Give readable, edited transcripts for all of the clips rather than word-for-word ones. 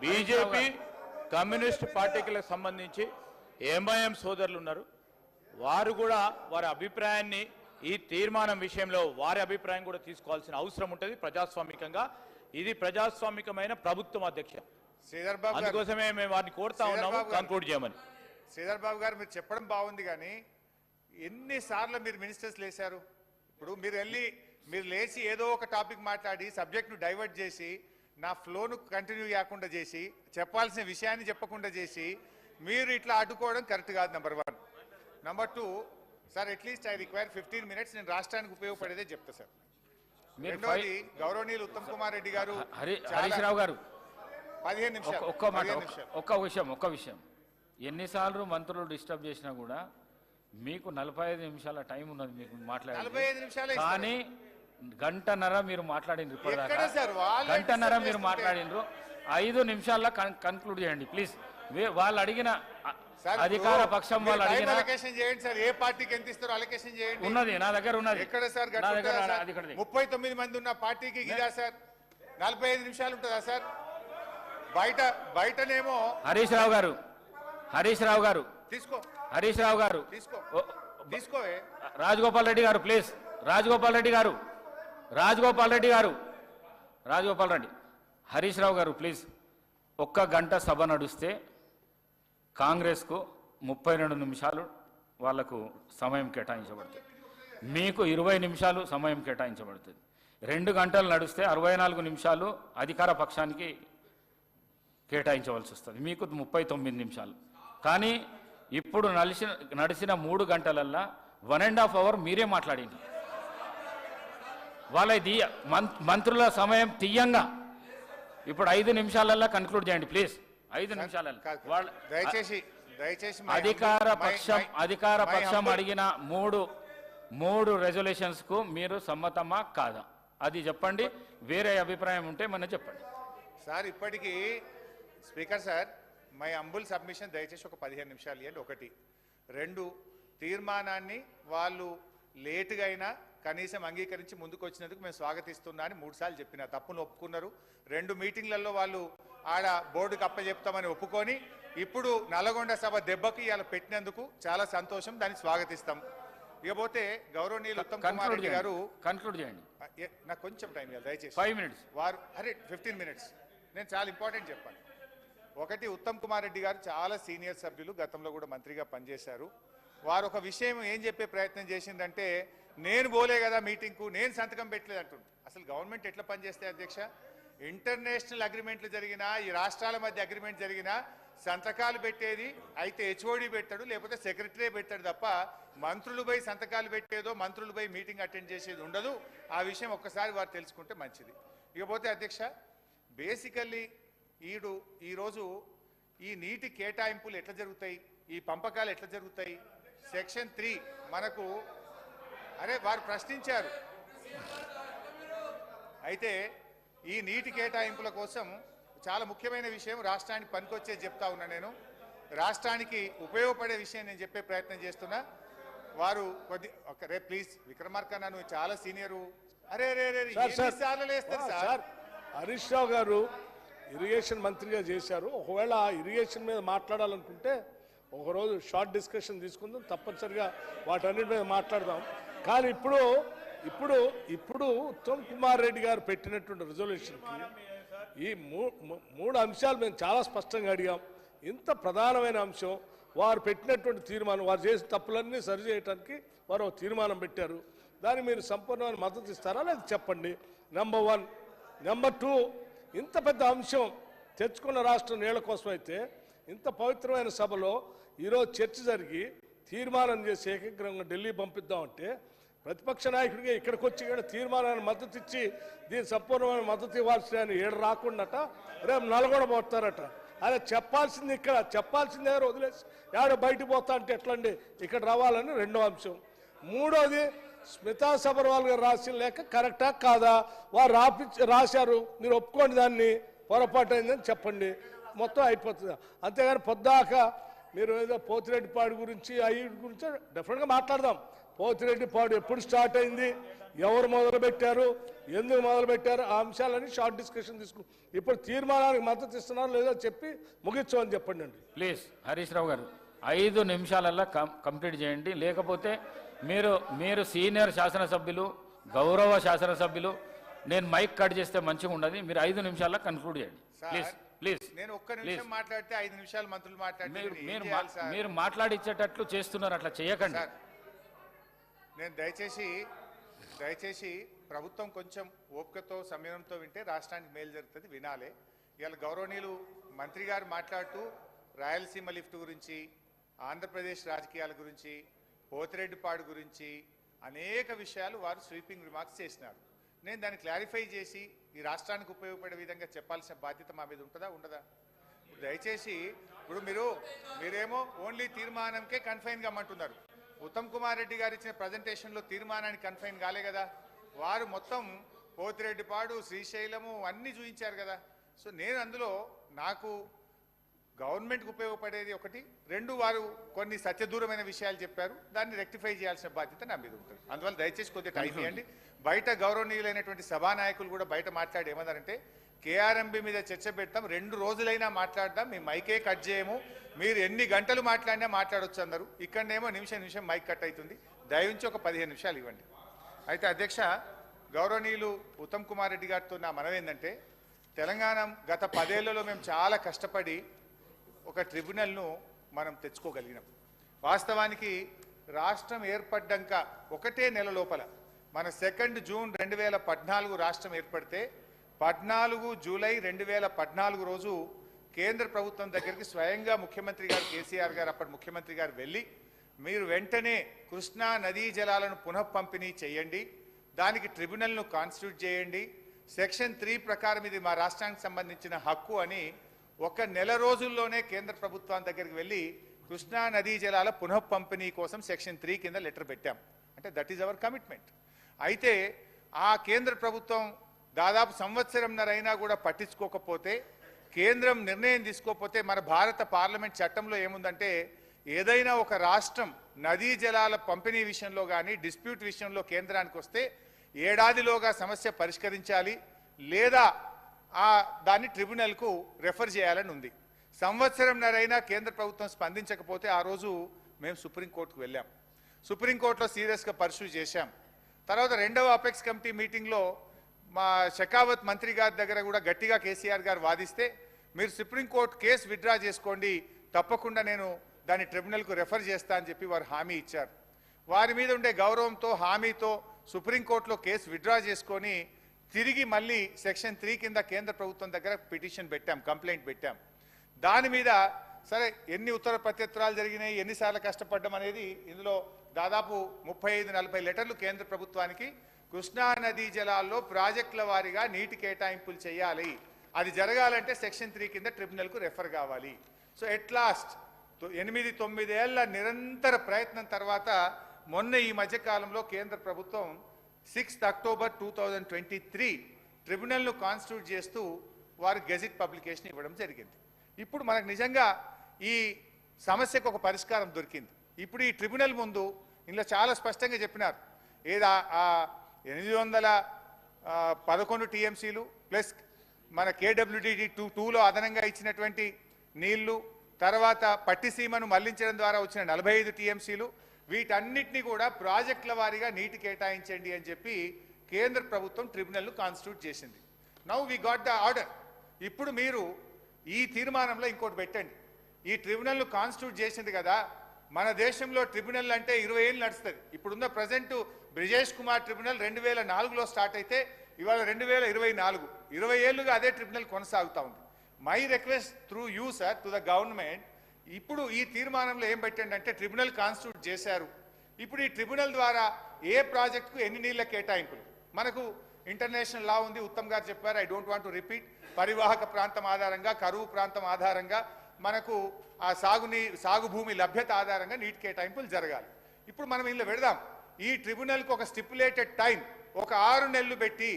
BJP communist పార్టీలకు సంబంధించి MIM సోదరులు ఉన్నారు. వారు కూడా వారి అభిప్రాయాన్ని ఈ తీర్మానం విషయంలో వారి అభిప్రాయం కూడా తీసుకోవాల్సిన అవసరం ఉంటుంది. ప్రజాస్వామికంగా ఇది ప్రజాస్వామికమైన ప్రభుత్వం అధ్యక్ష. శ్రీధర్ బాబు అందుకోసమే మేము వారిని కోరుతా ఉన్నాము కంక్లూడ్ చేయమని. శ్రీధర్ బాబు గారు మీరు చెప్పడం బాగుంది, కానీ ఎన్నిసార్లు మీరు మినిస్టర్స్ లేశారు? ఇప్పుడు మీరు లేచి ఏదో ఒక టాపిక్ మాట్లాడి సబ్జెక్ట్ను డైవర్ట్ చేసి నా ఫ్లోను కంటిన్యూ చేయకుండా చేసి చెప్పాల్సిన విషయాన్ని చెప్పకుండా చేసి మీరు ఇట్లా అడ్డుకోవడం కరెక్ట్ కాదు. Number 1. Number 2, sir at least I require 15 minutes నేను రాష్ట్రానికి ఉపయోగపడేదే చెప్తా సార్. రెండోది గౌరవనీయులు ఉత్తమ్ కుమార్ రెడ్డి గారు, హరీష్ రావు గారు 15 నిమిషాలు ఒక్క విషయం. ఎన్నిసార్లు మంత్రులు డిస్టర్బ్ చేసినా కూడా మీకు 45 నిమిషాల టైం ఉన్నది మీకు మాట్లాడాలి. కానీ గంటన్నర మీరు మాట్లాడిండ్రు, గంటన్నర మీరు మాట్లాడిండ్రు. 5 నిమిషాల్లో కన్క్లూడ్ చేయండి ప్లీజ్. వాళ్ళు అడిగిన అధికార పక్షం వాళ్ళు అడిగిన ఏ పార్టీకి ఎంత ఇస్తారో అలొకేషన్ చేయండి. ఉన్నది నా దగ్గర ఉన్నది. ఎక్కడ సార్ 39 మంది ఉన్న పార్టీకి ఇదా సార్ 45 నిమిషాలు ఉంటుందా సార్? బయటనేమో హరీష్ రావు గారు తీసుకో, హరీష్ రావు గారు తీసుకో. రాజగోపాల్ రెడ్డి గారు ప్లీజ్. రాజగోపాల్ రెడ్డి హరీష్ రావు గారు ప్లీజ్. 1 గంట సభ నడుస్తే కాంగ్రెస్కు 32 నిమిషాలు వాళ్లకు సమయం కేటాయించబడుతుంది, మీకు 20 నిమిషాలు సమయం కేటాయించబడుతుంది. 2 గంటలు నడిస్తే 64 నిమిషాలు అధికార పక్షానికి కేటాయించవలసి వస్తుంది, మీకు 39 నిమిషాలు. కానీ ఇప్పుడు నడిచిన 3 గంటలల్లా 1.5 hour మీరే మాట్లాడింది. వాళ్ళ మంత్రుల సమయం తీయంగా ఇప్పుడు 5 నిమిషాలల్లా కన్క్లూడ్ చేయండి ప్లీజ్. 5 నిమిషాలల్లా. దయచేసి అధికార పక్షం అడిగిన మూడు రెజల్యూషన్స్ కు మీరు సమ్మతమా కాదా అది చెప్పండి. వేరే అభిప్రాయం ఉంటే మన చెప్పండి సార్. ఇప్పటికీ స్పీకర్ సార్, మై అంబుల్ సబ్మిషన్ దయచేసి ఒక 15 నిమిషాలు ఇవ్వండి. 1. 2, తీర్మానాన్ని వాళ్ళు లేటుగా అయినా కనీసం అంగీకరించి ముందుకు వచ్చినందుకు మేము స్వాగతిస్తున్నా అని 3 సార్లు చెప్పిన తప్పును ఒప్పుకున్నారు. 2 మీటింగ్లలో వాళ్ళు ఆడ బోర్డుకి అప్పచెప్తామని ఒప్పుకొని ఇప్పుడు నల్గొండ సభ దెబ్బకి ఇలా పెట్టినందుకు చాలా సంతోషం, దాన్ని స్వాగతిస్తాం. ఇకపోతే గౌరవనీయులు ఉత్తమ్ కుమార్ రెడ్డి గారు కన్క్లూడ్ చేయండి. నాకు కొంచెం టైం ఇవ్వాలి దయచేసి. 5 minutes. 15 minutes. నేను చాలా ఇంపార్టెంట్ చెప్పాను. 1, ఉత్తమ్ కుమార్ రెడ్డి గారు చాలా సీనియర్ సభ్యులు, గతంలో కూడా మంత్రిగా పనిచేశారు. వారు ఒక విషయం ఏం చెప్పే ప్రయత్నం చేసిందంటే, నేను పోలే కదా మీటింగ్కు, నేను సంతకం పెట్టలేదు అంటుంది. అసలు గవర్నమెంట్ ఎట్లా పనిచేస్తాయి అధ్యక్ష? ఇంటర్నేషనల్ అగ్రిమెంట్లు జరిగినా, ఈ రాష్ట్రాల మధ్య అగ్రిమెంట్ జరిగినా సంతకాలు పెట్టేది అయితే హెచ్ఓడి పెట్టాడు, లేకపోతే సెక్రటరీ పెట్టాడు తప్ప మంత్రులు పోయి సంతకాలు పెట్టేదో మంత్రులు పోయి మీటింగ్ అటెండ్ చేసేది ఉండదు. ఆ విషయం ఒక్కసారి వారు తెలుసుకుంటే మంచిది. ఇకపోతే అధ్యక్ష, బేసికల్లీ ఈరోజు ఈ నీటి కేటాయింపులు ఎట్లా జరుగుతాయి, ఈ పంపకాలు ఎట్లా జరుగుతాయి? సెక్షన్ 3 మనకు వారు ప్రశ్నించారు. అయితే ఈ నీటి కేటాయింపుల కోసం చాలా ముఖ్యమైన విషయం రాష్ట్రానికి పనికొచ్చేది చెప్తా ఉన్నా. నేను రాష్ట్రానికి ఉపయోగపడే విషయం నేను చెప్పే ప్రయత్నం చేస్తున్నా. వారు ప్లీజ్ విక్రమార్క, నువ్వు చాలా సీనియరు. సార్ హరీష్ రావు గారు ఇరిగేషన్ మంత్రిగా చేశారు. ఒకవేళ ఇరిగేషన్ మీద మాట్లాడాలనుకుంటే ఒకరోజు షార్ట్ డిస్కషన్ తీసుకుందాం, తప్పనిసరిగా వాటన్నిటి మీద మాట్లాడదాం. కానీ ఇప్పుడు ఉత్తమ్ కుమార్ రెడ్డి గారు పెట్టినటువంటి రిజల్యూషన్కి ఈ 3 అంశాలు మేము చాలా స్పష్టంగా అడిగాం. ఇంత ప్రధానమైన అంశం వారు పెట్టినటువంటి తీర్మానం, వారు చేసిన తప్పులన్నీ సరిచేయడానికి వారు ఒక తీర్మానం పెట్టారు. దాన్ని మీరు సంపూర్ణమైన మద్దతు ఇస్తారా లేదా చెప్పండి. నెంబర్ 1. నెంబర్ 2, ఇంత పెద్ద అంశం తెచ్చుకున్న రాష్ట్రం నీళ్ల కోసం అయితే ఇంత పవిత్రమైన సభలో ఈరోజు చర్చ జరిగి తీర్మానం చేసి ఏకగ్రంగా ఢిల్లీ పంపిద్దామంటే ప్రతిపక్ష నాయకుడిగా ఇక్కడికి వచ్చి తీర్మానాన్ని మద్దతు ఇచ్చి దీని సంపూర్ణమైన మద్దతు ఇవ్వాల్సిన ఆయన ఏడు రాకుండాట రేపు నల్గొండ పోతారట. అదే చెప్పాల్సింది ఇక్కడ, చెప్పాల్సింది ఎవరు వదిలేసి ఎవరు బయటకు పోతా అంటే ఎట్లండి, ఇక్కడ రావాలని 2వ అంశం. 3వది స్మితా సబర్వాల్ గారు రాసిన లేక కరెక్టా కాదా, వారు రాశారు, మీరు ఒప్పుకోండి, దాన్ని పొరపాటు అయిందని చెప్పండి, మొత్తం అయిపోతుంది. అంతేగాని పొద్దాక మీరు ఏదో పోతిరెడ్డిపాడు గురించి అవి గురించి డెఫినెట్గా మాట్లాడదాం. పోతిరెడ్డిపాడు ఎప్పుడు స్టార్ట్ అయింది, ఎవరు మొదలుపెట్టారు, ఎందుకు మొదలుపెట్టారు ఆ అంశాలని షార్ట్ డిస్కషన్ తీసుకు ఇప్పుడు తీర్మానానికి మద్దతు ఇస్తున్నారు లేదో చెప్పి ముగించమని చెప్పండి అండి. ప్లీజ్ హరీష్ రావు గారు 5 నిమిషాలల్లో కంప్లీట్ చేయండి. లేకపోతే మీరు సీనియర్ శాసనసభ్యులు, గౌరవ శాసనసభ్యులు, నేను మైక్ కట్ చేస్తే మంచిగా ఉండదు. మీరు 5 నిమిషాల్లో కన్క్లూడ్ చేయండి ప్లీజ్. ప్లీజ్ నేను ఒక్క నిమిషం మాట్లాడితే 5 నిమిషాలు మంత్రులు మాట్లాడితే మీరు మాట్లాడిచ్చేటట్లు చేస్తున్నారు, అట్లా చేయకండి. నేను దయచేసి ప్రభుత్వం కొంచెం ఓపికతో సంయమనంతో వింటే రాష్ట్రానికి మేలు జరుగుతుంది, వినాలి. ఇవాళ గౌరవనీయులు మంత్రి గారు మాట్లాడుతూ రాయలసీమ లిఫ్ట్ గురించి, ఆంధ్రప్రదేశ్ రాజకీయాల గురించి, పోతిరెడ్డిపాడు గురించి అనేక విషయాలు వారు స్వీపింగ్ రిమార్క్స్ చేసినారు. నేను దాన్ని క్లారిఫై చేసి ఈ రాష్ట్రానికి ఉపయోగపడే విధంగా చెప్పాల్సిన బాధ్యత మా మీద ఉంటుందా ఉండదా? దయచేసి ఇప్పుడు మీరేమో ఓన్లీ తీర్మానంకే కన్ఫైన్ కమ్మంటున్నారు. ఉత్తమ్ కుమార్ రెడ్డి గారు ఇచ్చిన ప్రజెంటేషన్లో తీర్మానానికి కన్ఫైన్ కాలే కదా, వారు మొత్తం పోతిరెడ్డిపాడు, శ్రీశైలము అన్నీ చూపించారు కదా. సో నేను అందులో నాకు గవర్నమెంట్కి ఉపయోగపడేది ఒకటి, 2 వారు కొన్ని సత్యదూరమైన విషయాలు చెప్పారు, దాన్ని రెక్టిఫై చేయాల్సిన బాధ్యత నా మీద ఉంటుంది. అందువల్ల దయచేసి కొద్దిగా టైం ఇవ్వండి. బయట గౌరవనీయులైనటువంటి సభానాయకులు కూడా బయట మాట్లాడి ఏమన్నారంటే కేఆర్ఎంబి మీద చర్చ పెడతాం, 2 రోజులైనా మాట్లాడదాం, మీ మైకే కట్ చేయము, మీరు ఎన్ని గంటలు మాట్లాడినా మాట్లాడొచ్చు అన్నారు. ఇక్కడనేమో నిమిషం మైక్ కట్ అవుతుంది. దయవుంచి ఒక 15 నిమిషాలు ఇవ్వండి. అయితే అధ్యక్ష, గౌరవనీయులు ఉత్తమ్ కుమార్ రెడ్డి గారితో నా మనవి ఏంటంటే, తెలంగాణ గత 10 ఏళ్లలో మేము చాలా కష్టపడి ఒక ట్రిబ్యునల్ను మనం తెచ్చుకోగలిగినాం. వాస్తవానికి రాష్ట్రం ఏర్పడ్డాక 1 నెల లోపల మన 2 జూన్ 2014 రాష్ట్రం ఏర్పడితే 14 జూలై 2014 రోజు కేంద్ర ప్రభుత్వం దగ్గరికి స్వయంగా ముఖ్యమంత్రి గారు కేసీఆర్ గారు అప్పటి ముఖ్యమంత్రి గారు వెళ్ళి మీరు వెంటనే కృష్ణా నదీ జలాలను పునఃపంపిణీ చేయండి, దానికి ట్రిబ్యునల్ను కాన్స్టిట్యూట్ చేయండి, సెక్షన్ 3 ప్రకారం ఇది మా రాష్ట్రానికి సంబంధించిన హక్కు అని 1 నెల రోజుల్లోనే కేంద్ర ప్రభుత్వం దగ్గరికి వెళ్ళి కృష్ణా నదీ జలాల పునఃపంపిణీ కోసం సెక్షన్ 3 కింద లెటర్ పెట్టాం. అంటే దట్ ఈజ్ అవర్ కమిట్మెంట్. అయితే ఆ కేంద్ర ప్రభుత్వం దాదాపు సంవత్సరంన్నరైనా కూడా పట్టించుకోకపోతే, కేంద్రం నిర్ణయం తీసుకోకపోతే, మన భారత పార్లమెంట్ చట్టంలో ఏముందంటే ఏదైనా ఒక రాష్ట్రం నదీ జలాల పంపిణీ విషయంలో కానీ డిస్ప్యూట్ విషయంలో కేంద్రానికి వస్తే ఏడాదిలోగా సమస్య పరిష్కరించాలి, లేదా దాన్ని ట్రిబ్యునల్కు రెఫర్ చేయాలని ఉంది. సంవత్సరంన్నరైనా కేంద్ర ప్రభుత్వం స్పందించకపోతే ఆ రోజు మేము సుప్రీంకోర్టుకు వెళ్ళాం. సుప్రీంకోర్టులో సీరియస్గా పర్సూ చేశాం. తర్వాత 2వ అపెక్స్ కమిటీ మీటింగ్లో మా షెకావత్ మంత్రి గారి దగ్గర కూడా గట్టిగా కేసీఆర్ గారు వాదిస్తే మీరు సుప్రీంకోర్టు కేసు విత్డ్రా చేసుకోండి, తప్పకుండా నేను దాన్ని ట్రిబ్యునల్కు రెఫర్ చేస్తా అని చెప్పి వారు హామీ ఇచ్చారు. వారి మీద ఉండే గౌరవంతో హామీతో సుప్రీంకోర్టులో కేసు విత్డ్రా చేసుకొని తిరిగి మళ్ళీ సెక్షన్ 3 కింద కేంద్ర ప్రభుత్వం దగ్గర పిటిషన్ పెట్టాం, కంప్లైంట్ పెట్టాం. దాని మీద సరే ఎన్ని ఉత్తర ప్రత్యుత్తరాలు జరిగినాయి, ఎన్నిసార్లు కష్టపడ్డం అనేది ఇందులో దాదాపు 35-40 లెటర్లు కేంద్ర ప్రభుత్వానికి కృష్ణా నదీ జలాల్లో ప్రాజెక్టుల వారీగా నీటి కేటాయింపులు చేయాలి, అది జరగాలంటే సెక్షన్ 3 కింద ట్రిబ్యునల్కు రెఫర్ కావాలి. సో ఎట్ లాస్ట్ 8-9 ఏళ్ల నిరంతర ప్రయత్నం తర్వాత మొన్న ఈ మధ్యకాలంలో కేంద్ర ప్రభుత్వం 6 అక్టోబర్ 2023 ట్రిబ్యునల్ను కాన్స్టిట్యూట్ చేస్తూ వారు గెజిట్ పబ్లికేషన్ ఇవ్వడం జరిగింది. ఇప్పుడు మనకు నిజంగా ఈ సమస్యకు ఒక పరిష్కారం దొరికింది. ఇప్పుడు ఈ ట్రిబ్యునల్ ముందు ఇందులో చాలా స్పష్టంగా చెప్పినారు, ఏదా 811 టీఎంసీలు ప్లస్ మన కేడబ్ల్యూడిడి 2లో అదనంగా ఇచ్చినటువంటి నీళ్లు, తర్వాత పట్టిసీమను మళ్లించడం ద్వారా వచ్చిన 45 టీఎంసీలు, వీటన్నిటిని కూడా ప్రాజెక్టుల వారీగా నీటి కేటాయించండి అని చెప్పి కేంద్ర ప్రభుత్వం ట్రిబ్యునల్ను కాన్స్టిట్యూట్ చేసింది. Now we got the order. ఇప్పుడు మీరు ఈ తీర్మానంలో ఇంకోటి పెట్టండి, ఈ ట్రిబ్యునల్ను కాన్స్టిట్యూట్ చేసింది కదా, మన దేశంలో ట్రిబ్యునల్ అంటే 20 ఏళ్ళు నడుస్తుంది. ఇప్పుడున్న ప్రజెంట్ బ్రిజేష్ కుమార్ ట్రిబ్యునల్ 2004లో స్టార్ట్ అయితే ఇవాళ 2024, 20 ఏళ్ళుగా అదే ట్రిబ్యునల్ కొనసాగుతూ ఉంది. My request through you sir to the government, ఇప్పుడు ఈ తీర్మానంలో ఏం పెట్టండి అంటే ట్రిబ్యునల్ కాన్స్టిట్యూట్ చేశారు, ఇప్పుడు ఈ ట్రిబ్యునల్ ద్వారా ఏ ప్రాజెక్టుకు ఎన్ని నీళ్ల కేటాయింపులు, మనకు ఇంటర్నేషనల్ లా ఉంది, ఉత్తమ్ గారు చెప్పారు, I don't want to repeat, పరివాహక ప్రాంతం ఆధారంగా, కరువు ప్రాంతం ఆధారంగా మనకు ఆ సాగు భూమి లభ్యత ఆధారంగా నీటి కేటాయింపులు జరగాలి. ఇప్పుడు మనం ఇందులో పెడదాం, ఈ ట్రిబ్యునల్కి ఒక స్టిపులేటెడ్ టైం, ఒక 6 నెలలు పెట్టి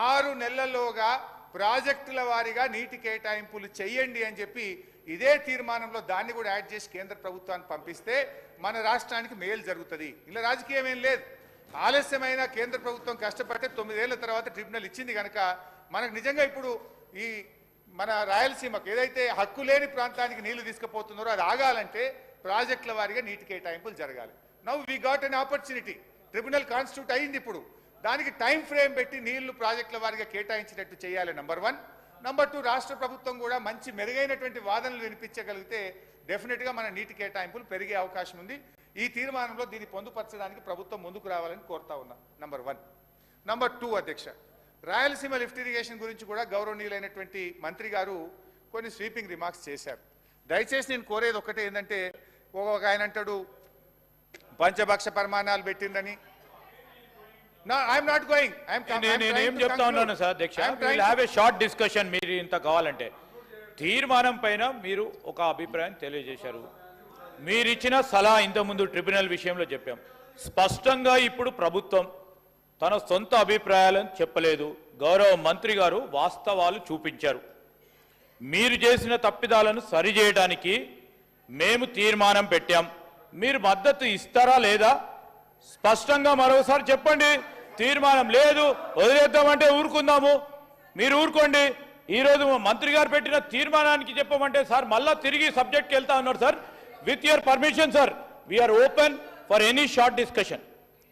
6 నెలల్లోగా ప్రాజెక్టుల వారీగా నీటి కేటాయింపులు చేయండి అని చెప్పి ఇదే తీర్మానంలో దాన్ని కూడా యాడ్ చేసి కేంద్ర ప్రభుత్వానికి పంపిస్తే మన రాష్ట్రానికి మేలు జరుగుతుంది. ఇలా రాజకీయం ఏం లేదు. ఆలస్యమైన కేంద్ర ప్రభుత్వం కష్టపడితే 9 ఏళ్ల తర్వాత ట్రిబ్యునల్ ఇచ్చింది కనుక మనకు నిజంగా ఇప్పుడు ఈ మన రాయలసీమకు ఏదైతే హక్కు లేని ప్రాంతానికి నీళ్లు తీసుకుపోతున్నారో అది ఆగాలంటే ప్రాజెక్టుల వారీగా నీటి కేటాయింపులు జరగాలి. Now we got an opportunity. Tribunal constitute అయింది. ఇప్పుడు దానికి టైం ఫ్రేమ్ పెట్టి నీళ్లు ప్రాజెక్టుల వారీగా కేటాయించినట్టు చేయాలి. నంబర్ 1. నంబర్ 2, రాష్ట్ర ప్రభుత్వం కూడా మంచి మెరుగైనటువంటి వాదనలు వినిపించగలిగితే డెఫినెట్గా మన నీటి కేటాయింపులు పెరిగే అవకాశం ఉంది. ఈ తీర్మానంలో దీన్ని పొందుపరచడానికి ప్రభుత్వం ముందుకు రావాలని కోరుతా ఉన్నా. నంబర్ 1. నంబర్ 2 అధ్యక్ష, రాయలసీమ లిఫ్ట్ ఇరిగేషన్ గురించి కూడా గౌరవనీయులైనటువంటి మంత్రి గారు కొన్ని స్వీపింగ్ రిమార్క్స్ చేశారు. దయచేసి నేను కోరేది ఒకటే ఏంటంటే, ఒక ఆయన అంటాడు పంచభక్ష పరిమాణాలు పెట్టిందని. I'm not going. నేనేం చెప్తా ఉన్నాను సార్ అధ్యక్ష, హ్యావ్ ఏ షార్ట్ డిస్కషన్. మీరు ఇంత కావాలంటే తీర్మానం పైన మీరు ఒక అభిప్రాయం తెలియజేశారు. మీరు ఇచ్చిన సలహా ఇంతకుముందు ట్రిబ్యునల్ విషయంలో చెప్పాం. స్పష్టంగా ఇప్పుడు ప్రభుత్వం తన సొంత అభిప్రాయాలను చెప్పలేదు. గౌరవ మంత్రి గారు వాస్తవాలు చూపించారు. మీరు చేసిన తప్పిదాలను సరిచేయడానికి మేము తీర్మానం పెట్టాం. మీరు మద్దతు ఇస్తారా లేదా స్పష్టంగా మరోసారి చెప్పండి. తీర్మానం లేదు వదిలేద్దామంటే ఊరుకుందాము, మీరు ఊరుకోండి. ఈరోజు మంత్రి గారు పెట్టిన తీర్మానానికి చెప్పమంటే సార్ మళ్ళా తిరిగి సబ్జెక్ట్కి వెళ్తా ఉన్నారు sir. With your permission sir, we are open for any short discussion.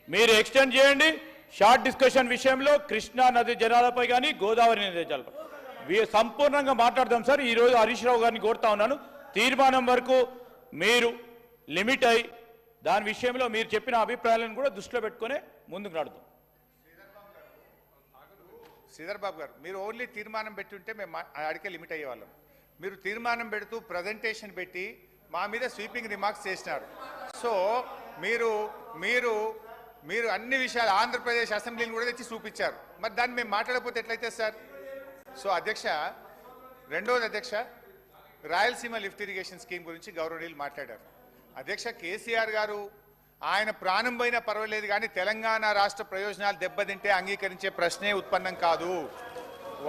మీరు ఎక్స్టెండ్ చేయండి. షార్ట్ డిస్కషన్ విషయంలో కృష్ణా నది జలాలపై కానీ గోదావరి నది జలాలపై సంపూర్ణంగా మాట్లాడదాం సార్. ఈరోజు హరీష్ రావు గారిని కోరుతా ఉన్నాను, తీర్మానం వరకు మీరు లిమిట్ అయి దాని విషయంలో మీరు చెప్పిన అభిప్రాయాలను కూడా దృష్టిలో పెట్టుకునే ముందుకు నడుద్దాం. శ్రీధర్ బాబు గారు, మీరు ఓన్లీ తీర్మానం పెట్టి ఉంటే మేము అడిగే లిమిట్ అయ్యేవాళ్ళం. మీరు తీర్మానం పెడుతూ ప్రజెంటేషన్ పెట్టి మా మీద స్వీపింగ్ రిమార్క్స్ చేసినారు. సో మీరు మీరు మీరు అన్ని విషయాలు ఆంధ్రప్రదేశ్ అసెంబ్లీని కూడా తెచ్చి చూపించారు. మరి దాన్ని మేము మాట్లాడకపోతే ఎట్లయితే సార్? సో అధ్యక్ష, రెండవది అధ్యక్ష, రాయలసీమ లిఫ్ట్ ఇరిగేషన్ స్కీమ్ గురించి గౌరవనీయులు మాట్లాడారు. అధ్యక్ష, కేసీఆర్ గారు ఆయన ప్రాణం పోయినా పర్వాలేదు కానీ తెలంగాణ రాష్ట్ర ప్రయోజనాలు దెబ్బతింటే అంగీకరించే ప్రశ్నే ఉత్పన్నం కాదు.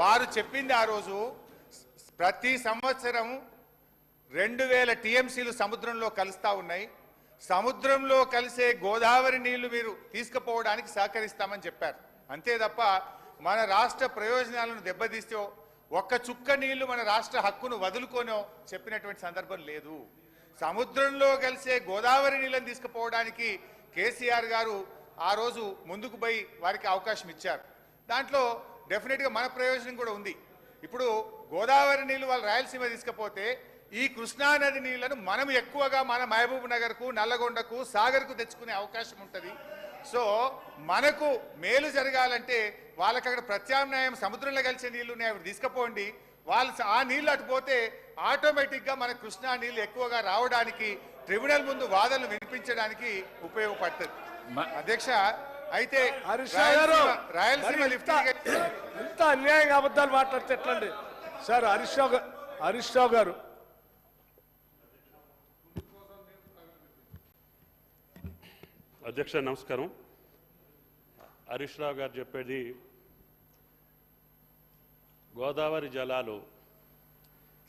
వారు చెప్పింది ఆ రోజు ప్రతి సంవత్సరం 2000 టీఎంసీలు సముద్రంలో కలుస్తూ ఉన్నాయి. సముద్రంలో కలిసే గోదావరి నీళ్లు మీరు తీసుకుపోవడానికి సహకరిస్తామని చెప్పారు. అంతే తప్ప మన రాష్ట్ర ప్రయోజనాలను దెబ్బతీస్తే ఒక్క చుక్క నీళ్లు మన రాష్ట్ర హక్కును వదులుకోనో చెప్పినటువంటి సందర్భం లేదు. సముద్రంలో కలిసే గోదావరి నీళ్ళని తీసుకుపోవడానికి కేసీఆర్ గారు ఆ రోజు ముందుకు పోయి వారికి అవకాశం ఇచ్చారు. దాంట్లో డెఫినెట్గా మన ప్రయోజనం కూడా ఉంది. ఇప్పుడు గోదావరి నీళ్లు వాళ్ళు రాయలసీమ తీసుకపోతే ఈ కృష్ణానది నీళ్లను మనం ఎక్కువగా మన మహబూబ్ నగర్కు, నల్లగొండకు, సాగర్కు తెచ్చుకునే అవకాశం ఉంటుంది. సో మనకు మేలు జరగాలంటే వాళ్ళకి అక్కడ ప్రత్యామ్నాయం సముద్రంలో కలిసే నీళ్లు ఉన్నాయి, అవి తీసుకుపోండి. వాళ్ళు ఆ నీళ్లు అటుపోతే ఆటోమేటిక్గా మన కృష్ణా నీళ్లు ఎక్కువగా రావడానికి, ట్రిబ్యునల్ ముందు వాదనలు వినిపించడానికి ఉపయోగపడుతుంది. అధ్యక్ష, అయితే రాయలసీమ లిఫ్ట్ ఎంత అన్యాయంగా అబద్ధాలు మాట్లాడితే ఎట్లండి సార్? హరీష్ రావు గారు. అధ్యక్ష నమస్కారం. హరీష్ రావు గారు చెప్పేది గోదావరి జలాలు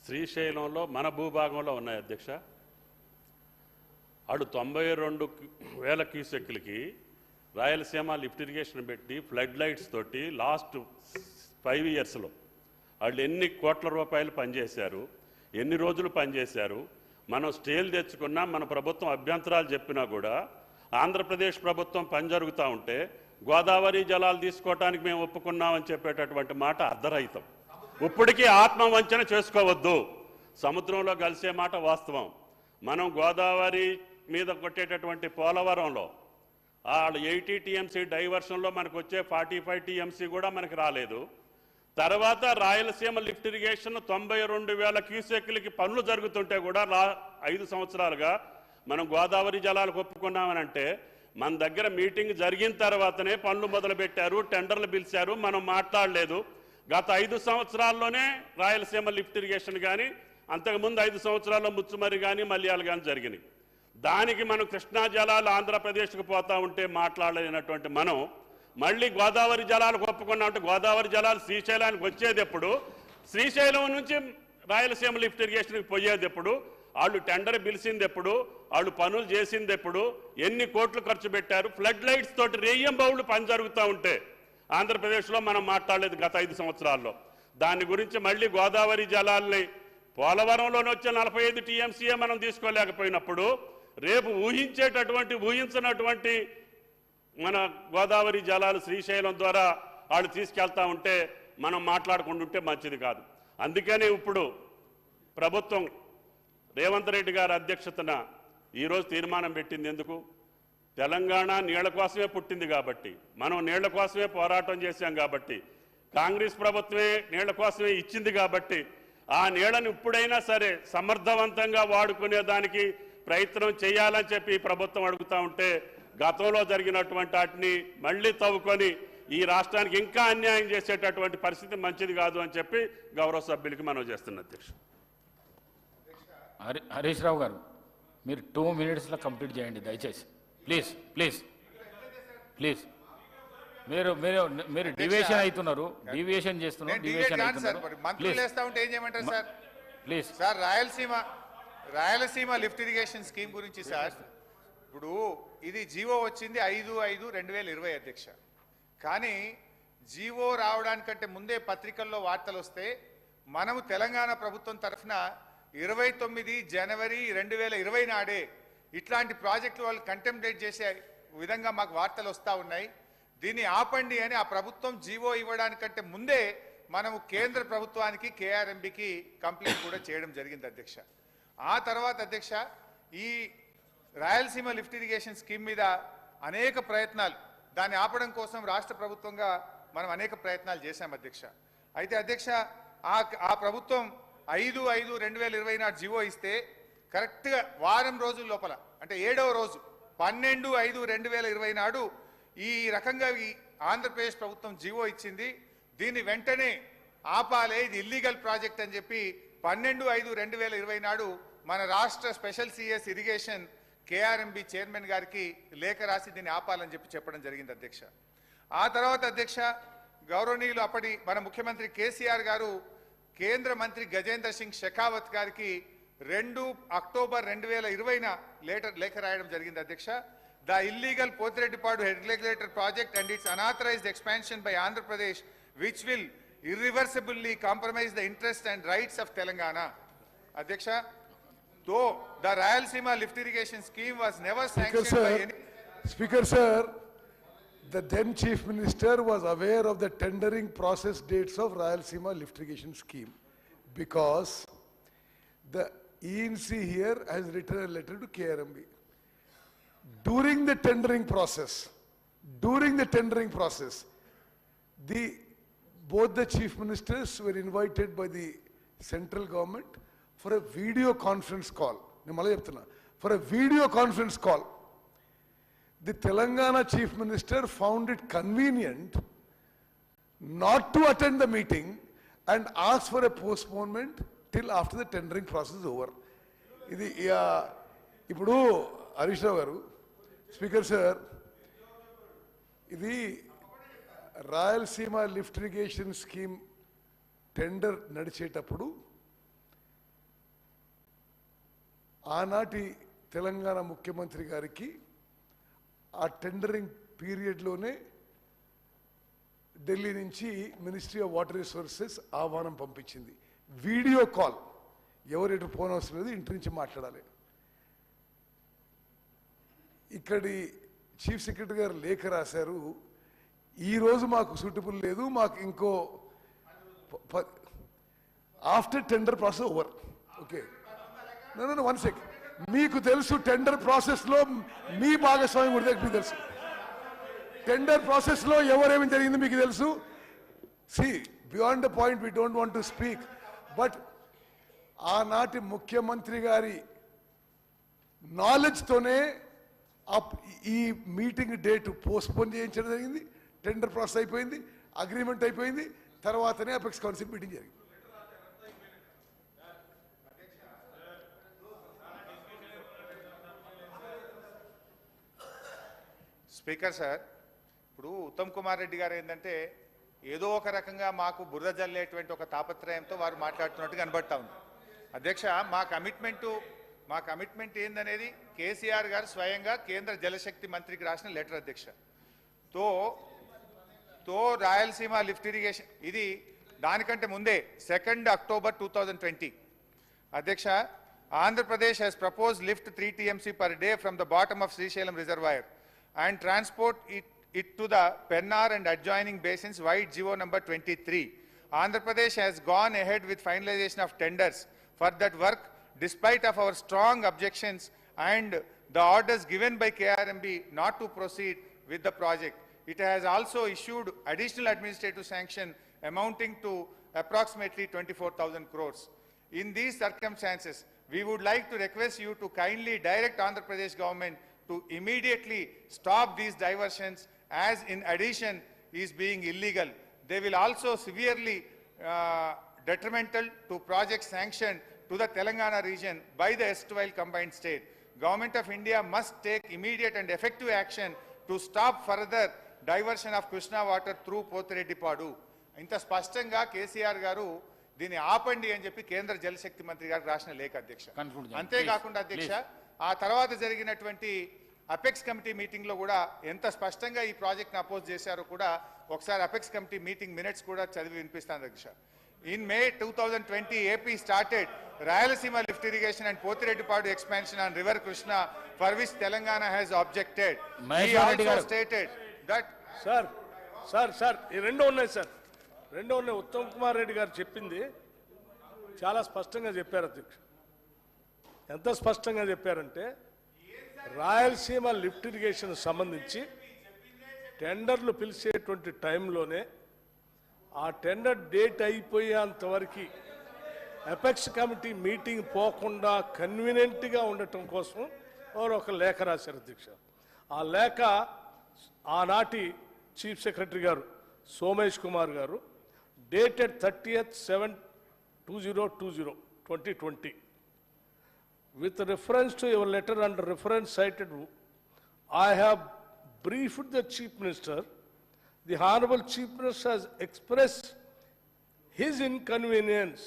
శ్రీశైలంలో మన భూభాగంలో ఉన్నాయి అధ్యక్ష. అడు 92,000 క్యూసెక్లకి రాయలసీమ లిఫ్ట్ ఇరిగేషన్ పెట్టి ఫ్లడ్ లైట్స్ తోటి లాస్ట్ 5 ఇయర్స్లో వాళ్ళు ఎన్ని కోట్ల రూపాయలు పనిచేశారు, ఎన్ని రోజులు పనిచేశారు. మనం స్టేలు తెచ్చుకున్నా, మన ప్రభుత్వం అభ్యంతరాలు చెప్పినా కూడా ఆంధ్రప్రదేశ్ ప్రభుత్వం పని జరుగుతూ ఉంటే గోదావరి జలాలు తీసుకోవటానికి మేము ఒప్పుకున్నామని చెప్పేటటువంటి మాట అర్ధరహితం. ఇప్పటికీ ఆత్మవంచన చేసుకోవద్దు. సముద్రంలో కలిసే మాట వాస్తవం. మనం గోదావరి మీద కొట్టేటటువంటి పోలవరంలో 80 టీఎంసీ డైవర్షన్లో మనకు వచ్చే 45 టీఎంసీ కూడా మనకు రాలేదు. తర్వాత రాయలసీమ లిఫ్ట్ ఇరిగేషన్ 92,000 క్యూసెక్లకి పనులు జరుగుతుంటే కూడా 5 సంవత్సరాలుగా మనం గోదావరి జలాలకు ఒప్పుకున్నామని అంటే మన దగ్గర మీటింగ్ జరిగిన తర్వాతనే పనులు మొదలుపెట్టారు, టెండర్లు పిలిచారు, మనం మాట్లాడలేదు. గత 5 సంవత్సరాల్లోనే రాయలసీమ లిఫ్ట్ ఇరిగేషన్ కానీ, అంతకుముందు 5 సంవత్సరాల్లో ముచ్చుమరి కానీ, మల్యాలు కానీ జరిగినాయి. దానికి మనం కృష్ణా జలాలు ఆంధ్రప్రదేశ్కు పోతా ఉంటే మాట్లాడలేనటువంటి మనం మళ్ళీ గోదావరి జలాలకు ఒప్పుకున్నా ఉంటే గోదావరి జలాలు శ్రీశైలానికి వచ్చేది ఎప్పుడు, శ్రీశైలం నుంచి రాయలసీమ లిఫ్ట్ ఇరిగేషన్కి పోయేది ఎప్పుడు, వాళ్ళు టెండర్ పిలిచింది ఎప్పుడు, వాళ్ళు పనులు చేసింది ఎప్పుడు, ఎన్ని కోట్లు ఖర్చు పెట్టారు, ఫ్లడ్ లైట్స్ తోటి రేయం బౌళ్ళు పని జరుగుతూ ఉంటే ఆంధ్రప్రదేశ్లో మనం మాట్లాడలేదు గత 5 సంవత్సరాల్లో. దాని గురించి మళ్ళీ గోదావరి జలాల్ని పోలవరంలోనే వచ్చే 45 టీఎంసీఏ మనం తీసుకోలేకపోయినప్పుడు రేపు ఊహించినటువంటి మన గోదావరి జలాలు శ్రీశైలం ద్వారా వాళ్ళు తీసుకెళ్తా ఉంటే మనం మాట్లాడుకుంటుంటే మంచిది కాదు. అందుకనే ఇప్పుడు ప్రభుత్వం రేవంత్ రెడ్డి గారి అధ్యక్షతన ఈరోజు తీర్మానం పెట్టింది. ఎందుకు? తెలంగాణ నీళ్ల కోసమే పుట్టింది కాబట్టి, మనం నీళ్ల కోసమే పోరాటం చేశాం కాబట్టి, కాంగ్రెస్ ప్రభుత్వమే నీళ్ల కోసమే ఇచ్చింది కాబట్టి, ఆ నీళ్లను ఇప్పుడైనా సరే సమర్థవంతంగా వాడుకునే దానికి ప్రయత్నం చేయాలని చెప్పి ప్రభుత్వం అడుగుతూ ఉంటే గతంలో జరిగినటువంటి వాటిని మళ్ళీ తవ్వుకొని ఈ రాష్ట్రానికి ఇంకా అన్యాయం చేసేటటువంటి పరిస్థితి మంచిది కాదు అని చెప్పి గౌరవ సభ్యులకి మనం చేస్తున్న అధ్యక్షుడు. హరీష్ రావు గారు, మీరు 2 minutesలో కంప్లీట్ చేయండి దయచేసి. Please please please. మీరు డివియేషన్ అవుతున్నారు, డివియేషన్ చేస్తున్నారు, డివియేషన్ అవుతున్నారు. మంత్రులు వేస్తా ఉంటే ఏం చేయమంటారు sir? Please sir, Rayalaseema lift irrigation scheme గురించి సార్, ఇప్పుడు ఇది జీవో వచ్చింది 5/5/2020 అధ్యక్ష. కానీ జీవో రావడానికంటే ముందే పత్రికల్లో వార్తలు వస్తే మనము తెలంగాణ ప్రభుత్వం తరఫున 29 జనవరి 2020 నాడే ఇట్లాంటి ప్రాజెక్టులు వాళ్ళు కంటెంప్లేట్ చేసే విధంగా మాకు వార్తలు వస్తూ ఉన్నాయి. దీన్ని ఆపండి అని ఆ ప్రభుత్వం జీవో ఇవ్వడానికంటే ముందే మనము కేంద్ర ప్రభుత్వానికి కేఆర్ఎంబికి కంప్లైంట్ కూడా చేయడం జరిగింది అధ్యక్ష. ఆ తర్వాత అధ్యక్ష, ఈ రాయలసీమ లిఫ్ట్ ఇరిగేషన్ స్కీమ్ మీద అనేక ప్రయత్నాలు, దాన్ని ఆపడం కోసం రాష్ట్ర ప్రభుత్వంగా మనం అనేక ప్రయత్నాలు చేశాం అధ్యక్ష. అయితే అధ్యక్ష, ఆ ప్రభుత్వం 5/5/2020 నాడు జీవో ఇస్తే కరెక్ట్గా వారం రోజుల లోపల, అంటే 7వ రోజు 12/5/2020 నాడు ఈ రకంగా ఈ ఆంధ్రప్రదేశ్ ప్రభుత్వం జీవో ఇచ్చింది. దీన్ని వెంటనే ఆపాలే, ఇది ఇల్లీగల్ ప్రాజెక్ట్ అని చెప్పి 12/5/2020 నాడు మన రాష్ట్ర special CS irrigation KRMB chairman గారికి లేఖ రాసి దీన్ని ఆపాలని చెప్పడం జరిగింది అధ్యక్ష. ఆ తర్వాత అధ్యక్ష, గౌరవనీయులు అప్పటి మన ముఖ్యమంత్రి కేసీఆర్ గారు కేంద్ర మంత్రి గజేంద్ర సింగ్ షెకావత్ గారికి 2 అక్టోబర్ 2020 లేఖ రాయడం జరిగింది అధ్యక్ష. The illegal Pothireddypadu regulator project and it's unauthorised expansion by Andhra Pradesh which will irreversibly compromise the interests and rights of Telangana. Adhyaksha, though the Rayalaseema lift irrigation scheme was never sanctioned by any... Speaker sir, the then Chief Minister was aware of the tendering process dates of Rayalaseema lift irrigation scheme because the ENC here has written a letter to KRMB. During the tendering process, both the Chief Ministers were invited by the central government for a video conference call. For a video conference call. The Telangana Chief Minister found it convenient not to attend the meeting and asked for a postponement till after the tendering process is over. Ipudu Harish Rao garu, Speaker sir, ఇది Rayalaseema lift irrigation scheme tender నడిచేటప్పుడు ఆనాటి తెలంగాణ ముఖ్యమంత్రి గారికి ఆ tendering పీరియడ్లోనే Delhi నుంచి ministry of water resources ఆహ్వానం పంపించింది. Video call, ఎవరెటు phone అవసరం లేదు, ఇంటి నుంచి మాట్లాడాలి. ఇక్కడి చీఫ్ సెక్రటరీ గారు లేఖ రాశారు, ఈరోజు మాకు సూటబుల్ లేదు, మాకు ఇంకో after tender process over. Okay, నన్ను 1 సెకండ్. మీకు తెలుసు టెండర్ ప్రాసెస్లో మీ భాగస్వామ్యం కూడా మీకు తెలుసు. టెండర్ ప్రాసెస్లో ఎవరేమి జరిగింది మీకు తెలుసు. See beyond the point we don't want to speak, but ఆనాటి ముఖ్యమంత్రి గారి నాలెడ్జ్తోనే ఈ మీటింగ్ డేట్ పోస్ట్పోన్ చేయించడం జరిగింది. టెండర్ ప్రాసెస్ అయిపోయింది, అగ్రిమెంట్ అయిపోయింది, తర్వాతనే అపెక్స్ కౌన్సిల్ మీటింగ్ జరిగింది. స్పీకర్ సార్, ఇప్పుడు ఉత్తమ్ కుమార్ రెడ్డి గారు ఏంటంటే ఏదో ఒక రకంగా మాకు బురద జల్లేటువంటి ఒక తాపత్రయంతో వారు మాట్లాడుతున్నట్టు కనబడతా ఉంది. అధ్యక్ష, మా కమిట్మెంటు మా కమిట్మెంట్ ఏందనేది కేసీఆర్ గారు స్వయంగా కేంద్ర జలశక్తి మంత్రికి రాసిన లెటర్ అధ్యక్ష. తో రాయలసీమ లిఫ్ట్ ఇరిగేషన్ ఇది దానికంటే ముందే 2 అక్టోబర్ 2020 అధ్యక్ష, Andhra Pradesh has proposed lift 3 TMC per day from the bottom of Srisailam reservoir and transport it to the Pennar and adjoining basins via GO number 23. Andhra Pradesh has gone ahead with finalization of tenders for that work despite of our strong objections and the orders given by KRMB not to proceed with the project. It has also issued additional administrative sanction amounting to approximately 24,000 crores. In these circumstances, we would like to request you to kindly direct Andhra Pradesh government to immediately stop these diversions, as in addition is being illegal. They will also severely detrimental to projects sanctioned to the Telangana region by the erstwhile combined state. Government of India must take immediate and effective action to stop further diversion of Krishna water through Potireddipadu. ఇంత స్పష్టంగా కేసీఆర్ గారు దీన్ని ఆపండి అని చెప్పి కేంద్ర జలశక్తి మంత్రి గారికి రాసిన లేఖ అధ్యక్ష. అంతేకాకుండా అధ్యక్ష, ఆ తర్వాత జరిగినటువంటి అపెక్స్ కమిటీ మీటింగ్ లో కూడా ఎంత స్పష్టంగా ఈ ప్రాజెక్ట్ ని అపోజ్ చేశారో కూడా ఒకసారి అపెక్స్ కమిటీ మీటింగ్ మినిట్స్ కూడా చదివి వినిపిస్తాను అధ్యక్ష. In May 2020, AP started Rayalaseema lift irrigation and Potireddipadu expansion on River Krishna, for which Telangana has objected. He also stated that... sir ఈ రెండు ఉన్నాయి సార్, రెండు ఉన్నాయి. ఉత్తమ్ కుమార్ రెడ్డి గారు చెప్పింది చాలా స్పష్టంగా చెప్పారు అధ్యక్ష. ఎంత స్పష్టంగా చెప్పారంటే, రాయలసీమ లిఫ్ట్ ఇరిగేషన్ సంబంధించి టెండర్లు పిలిచేటువంటి టైంలోనే ఆ టెండర్ డేట్ అయిపోయేంతవరకు అపెక్స్ కమిటీ మీటింగ్ పోకుండా కన్వీనియంట్గా ఉండటం కోసం వారు ఒక లేఖ రాశారు అధ్యక్ష. ఆ లేఖ ఆనాటి చీఫ్ సెక్రటరీ గారు సోమేష్ కుమార్ గారు dated 30/7/2020 with reference to your letter and reference cited, I have briefed the Chief Minister. The Honorable Chief Minister has expressed his inconvenience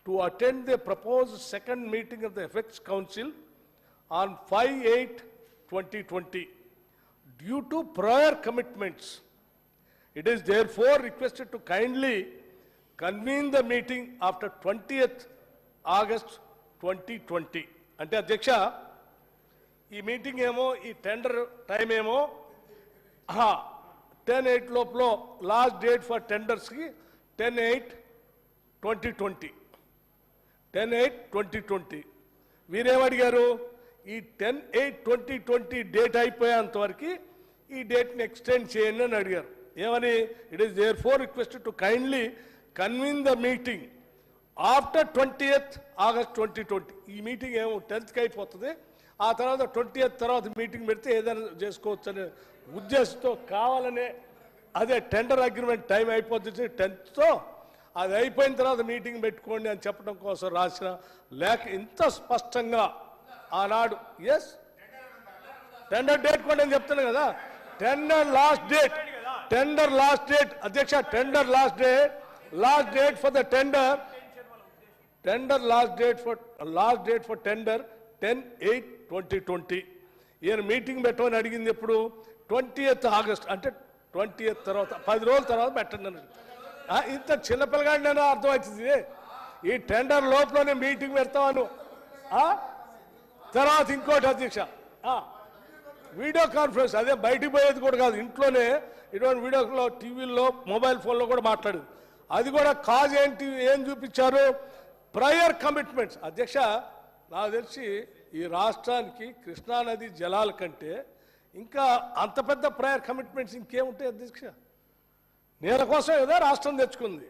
to attend the proposed second meeting of the Apex Council on 5/8/2020 due to prior commitments. It is therefore requested to kindly convene the meeting after 20th August 2020. అంటే అధ్యక్ష, ఈ meeting ఏమో, ఈ tender time ఏమో 10/8 లోపల last date for టెండర్స్కి 10/8/2020. 10/8/2020 వీరేమడిగారు, ఈ 10/8/2020 date అయిపోయేంతవరకు ఈ డేట్ని extend చేయండి అని అడిగారు. ఏమని? It is therefore requested to kindly convene the meeting after 20th August 2020. ఈ మీటింగ్ ఏమో 10th అయిపోతుంది, ఆ తర్వాత 20th తర్వాత మీటింగ్ పెడితే ఏదైనా చేసుకోవచ్చు అనే ఉద్దేశంతో కావాలనే, అదే టెండర్ అగ్రిమెంట్ టైం అయిపోతుంది 10th, అది అయిపోయిన తర్వాత మీటింగ్ పెట్టుకోండి అని చెప్పడం కోసం రాసిన లేఖ ఇంత స్పష్టంగా ఆనాడు. ఎస్, టెండర్ డేట్ కూడా నేను చెప్తాను కదా, టెండర్ లాస్ట్ డేట్ అధ్యక్ష, tender last date for the tender last date for tender 10/8/2020. ఈయన మీటింగ్ పెట్టమని అడిగింది ఎప్పుడు? 20th August, అంటే 20th తర్వాత 10 రోజుల తర్వాత పెట్టండి అన్నాడు. ఇంత చిన్నపిల్లగాడి నేను అర్థమవుతుంది. ఈ టెండర్ లోపలనే మీటింగ్ పెడతాను. తర్వాత ఇంకోటి అధ్యక్ష, వీడియో కాన్ఫరెన్స్, అదే బయటికి పోయేది కూడా కాదు, ఇంట్లోనే ఇటువంటి వీడియోలో, టీవీల్లో, మొబైల్ ఫోన్లో కూడా మాట్లాడేది. అది కూడా కాజ్ ఏంటి, ఏం చూపించారు? Prior commitments. అధ్యక్ష, నాకు తెలిసి ఈ రాష్ట్రానికి కృష్ణానది జలాల కంటే ఇంకా అంత పెద్ద ప్రయర్ కమిట్మెంట్స్ ఇంకేముంటాయి అధ్యక్ష? నీళ్ళ కోసం ఏదో రాష్ట్రం తెచ్చుకుంది.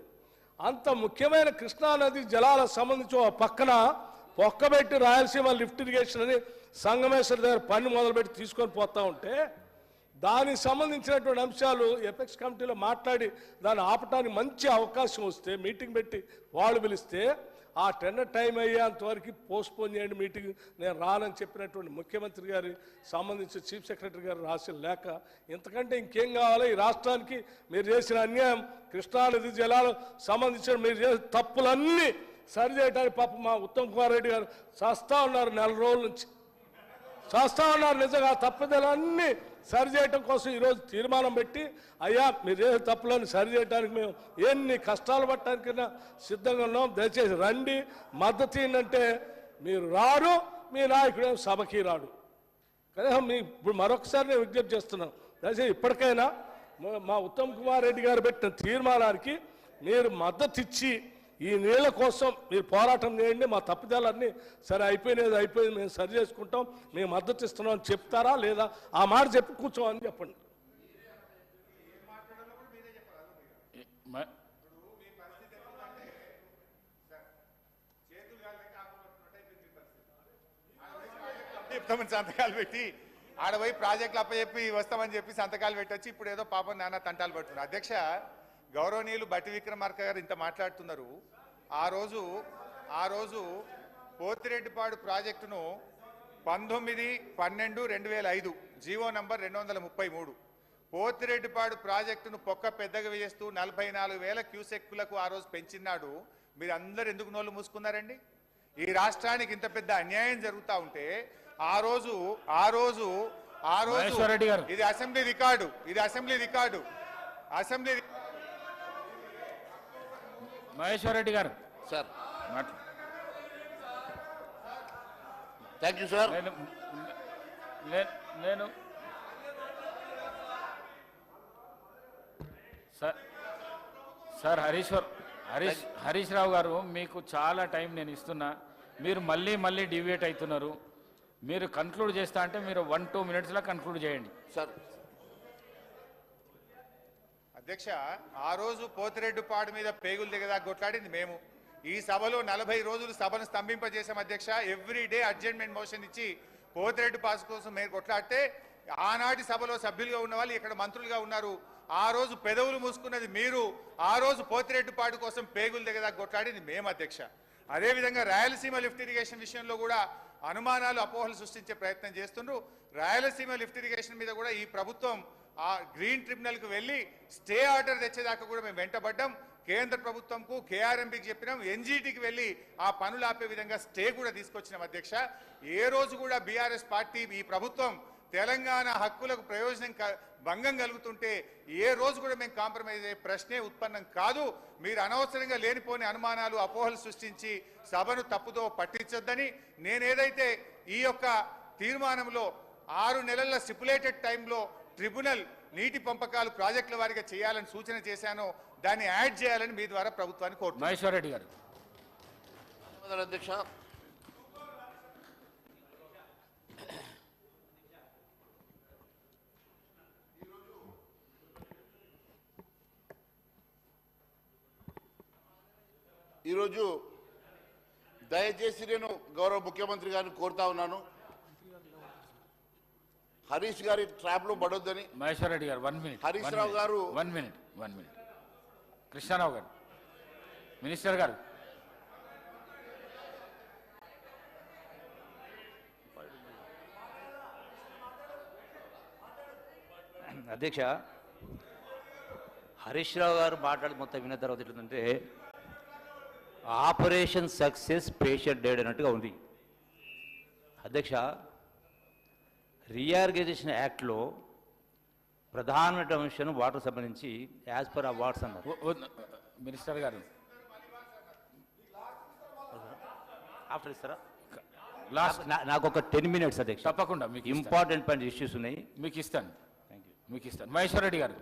అంత ముఖ్యమైన కృష్ణానది జలాల సంబంధించి ఒక పక్కన పొక్కబెట్టి రాయలసీమ లిఫ్ట్ ఇరిగేషన్ అని సంగమేశ్వర దగ్గర పని మొదలుపెట్టి తీసుకొని పోతా ఉంటే, దానికి సంబంధించినటువంటి అంశాలు ఎపెక్స్ కమిటీలో మాట్లాడి దాన్ని ఆపటానికి మంచి అవకాశం వస్తే, మీటింగ్ పెట్టి వాళ్ళు పిలిస్తే, ఆ టెండర్ టైం అయ్యేంతవరకు పోస్ట్పోన్ చేయండి మీటింగ్, నేను రానని చెప్పినటువంటి ముఖ్యమంత్రి గారి సంబంధించి చీఫ్ సెక్రటరీ గారు రాసిన లేఖ. ఇంతకంటే ఇంకేం కావాలి? ఈ రాష్ట్రానికి మీరు చేసిన అన్యాయం, కృష్ణానది జలాలు సంబంధించిన మీరు చేసిన తప్పులన్నీ సరి చేయడానికి పాపం మా ఉత్తమ్ కుమార్ రెడ్డి గారు చేస్తూ ఉన్నారు, 4 రోజుల నుంచి చేస్తూ ఉన్నారు. నిజంగా తప్పిదాలన్నీ సరి చేయటం కోసం ఈరోజు తీర్మానం పెట్టి, అయ్యా మీరు ఏ తప్పులను సరి చేయడానికి మేము ఎన్ని కష్టాలు పట్టడానికైనా సిద్ధంగా ఉన్నాం, దయచేసి రండి, మద్దతు ఏంటంటే మీరు రారు, మీ నాయకుడు సభకి రాడు. కనీసం మీ ఇప్పుడు మరొకసారి నేను విజ్ఞప్తి చేస్తున్నాను, దయచేసి ఇప్పటికైనా మా ఉత్తమ్ కుమార్ రెడ్డి గారు పెట్టిన తీర్మానానికి మీరు మద్దతు ఇచ్చి ఈ నీళ్ల కోసం మీరు పోరాటం చేయండి, మా తప్పిదాలన్నీ సరే అయిపోయింది మేము సరి చేసుకుంటాం, మేము మద్దతు ఇస్తున్నాం అని చెప్తారా లేదా? ఆ మాట చెప్పి కూర్చోమని చెప్పండి. చెప్తామని సంతకాలు పెట్టి ఆడపోయి ప్రాజెక్టులు అప్పచెప్పి వస్తామని చెప్పి సంతకాలు పెట్టొచ్చి ఇప్పుడు ఏదో పాపం నాన్న తంటాలు పడుతున్నారు. అధ్యక్ష, గౌరవనీయులు బట్టి విక్రమార్క గారు ఇంత మాట్లాడుతున్నారు. ఆ రోజు పోతిరెడ్డిపాడు ప్రాజెక్టును 19/12/2005 జీవో నంబర్ 233 పోతిరెడ్డిపాడు ప్రాజెక్టును పొక్క పెద్దగా వేస్తూ 44,000 క్యూసెక్కులకు ఆ రోజు పెంచినాడు. మీరు అందరు ఎందుకు నోళ్ళు మూసుకున్నారండి? ఈ రాష్ట్రానికి ఇంత పెద్ద అన్యాయం జరుగుతూ ఉంటే ఆ రోజు ఇది అసెంబ్లీ రికార్డు, మహేశ్వర్ రెడ్డి గారు సార్. Thank you sir. నేను సార్ హరీష్ రావు గారు, మీకు చాలా టైం నేను ఇస్తున్నా, మీరు మళ్ళీ డివియేట్ అవుతున్నారు. మీరు కన్క్లూడ్ చేస్తా అంటే మీరు 1-2 మినిట్స్లో కన్క్లూడ్ చేయండి సార్. అధ్యక్ష, ఆ రోజు పోతిరెడ్డిపాడు మీద పేగులు దిగదా కొట్లాడింది మేము. ఈ సభలో 40 రోజులు సభను స్తంభింపజేశాం అధ్యక్ష. ఎవ్రీడే అడ్జర్న్మెంట్ మోషన్ ఇచ్చి పోతిరెడ్డి పాస్ కోసం మేము కొట్లాడితే ఆనాటి సభలో సభ్యులుగా ఉన్న వాళ్ళు ఇక్కడ మంత్రులుగా ఉన్నారు. ఆ రోజు పెదవులు మూసుకున్నది మీరు, ఆ రోజు పోతిరెడ్డిపాడు కోసం పేగులు దిగదా కొట్లాడింది మేము అధ్యక్ష. అదేవిధంగా రాయలసీమ లిఫ్ట్ ఇరిగేషన్ విషయంలో కూడా అనుమానాలు అపోహలు సృష్టించే ప్రయత్నం చేస్తుండ్రు. రాయలసీమ లిఫ్ట్ ఇరిగేషన్ మీద కూడా ఈ ప్రభుత్వం ఆ గ్రీన్ ట్రిబ్యునల్కు వెళ్ళి స్టే ఆర్డర్ తెచ్చేదాకా కూడా మేము వెంటబడ్డాం. కేంద్ర ప్రభుత్వంకు కేఆర్ఎంబీకి చెప్పినాం, ఎన్జీటీకి వెళ్ళి ఆ పనులు ఆపే విధంగా స్టే కూడా తీసుకొచ్చినాం అధ్యక్ష. ఏ రోజు కూడా బీఆర్ఎస్ పార్టీ ఈ ప్రభుత్వం తెలంగాణ హక్కులకు ప్రయోజనం భంగం కలుగుతుంటే ఏ రోజు కూడా మేము కాంప్రమైజ్ అయ్యే ప్రశ్నే ఉత్పన్నం కాదు. మీరు అనవసరంగా లేనిపోని అనుమానాలు అపోహలు సృష్టించి సభను తప్పుదో పట్టించొద్దని, నేనేదైతే ఈ యొక్క తీర్మానంలో 6 నెలల స్టిపులేటెడ్ టైంలో ట్రిబ్యునల్ నీటి పంపకాలు ప్రాజెక్టుల వారిగా చేయాలని సూచన చేశానో దాన్ని యాడ్ చేయాలని మీ ద్వారా ప్రభుత్వాన్ని కోరుతున్నాను. మహేశ్వర్ రెడ్డి గారు. అధ్యక్ష, ఈరోజు దయచేసి నేను గౌరవ ముఖ్యమంత్రి గారిని కోరుతా ఉన్నాను, హరీష్ గారి ట్రాప్ లో పడొద్దని. మహేశ్వర్ రెడ్డి గారు 1 మినిట్. హరీష్ రావు గారు 1 మినిట్. కృష్ణారావు గారు, మినిస్టర్ గారు. అధ్యక్ష, హరీష్ రావు గారు మాట్లాడి మొత్తం విన్న తర్వాత ఏంటంటే ఆపరేషన్ సక్సెస్ పేషెంట్ డెడ్ అన్నట్టుగా ఉంది. అధ్యక్ష, రీఆర్గనైజేషన్ యాక్ట్లో ప్రధానమైన అంశం వాటర్ సంబంధించి యాజ్ పర్ అవార్డ్స్ అన్నారు. మినిస్టర్ గారు ఆఫ్టర్ ఇస్తారా? నాకు ఒక 10 మినిట్స్ అధ్యక్ష. తప్పకుండా మీకు ఇంపార్టెంట్ పాయింట్ ఇష్యూస్ ఉన్నాయి, మీకు ఇస్తాను. Thank you. మీకు ఇస్తాను. మహేశ్వర్ రెడ్డి గారు.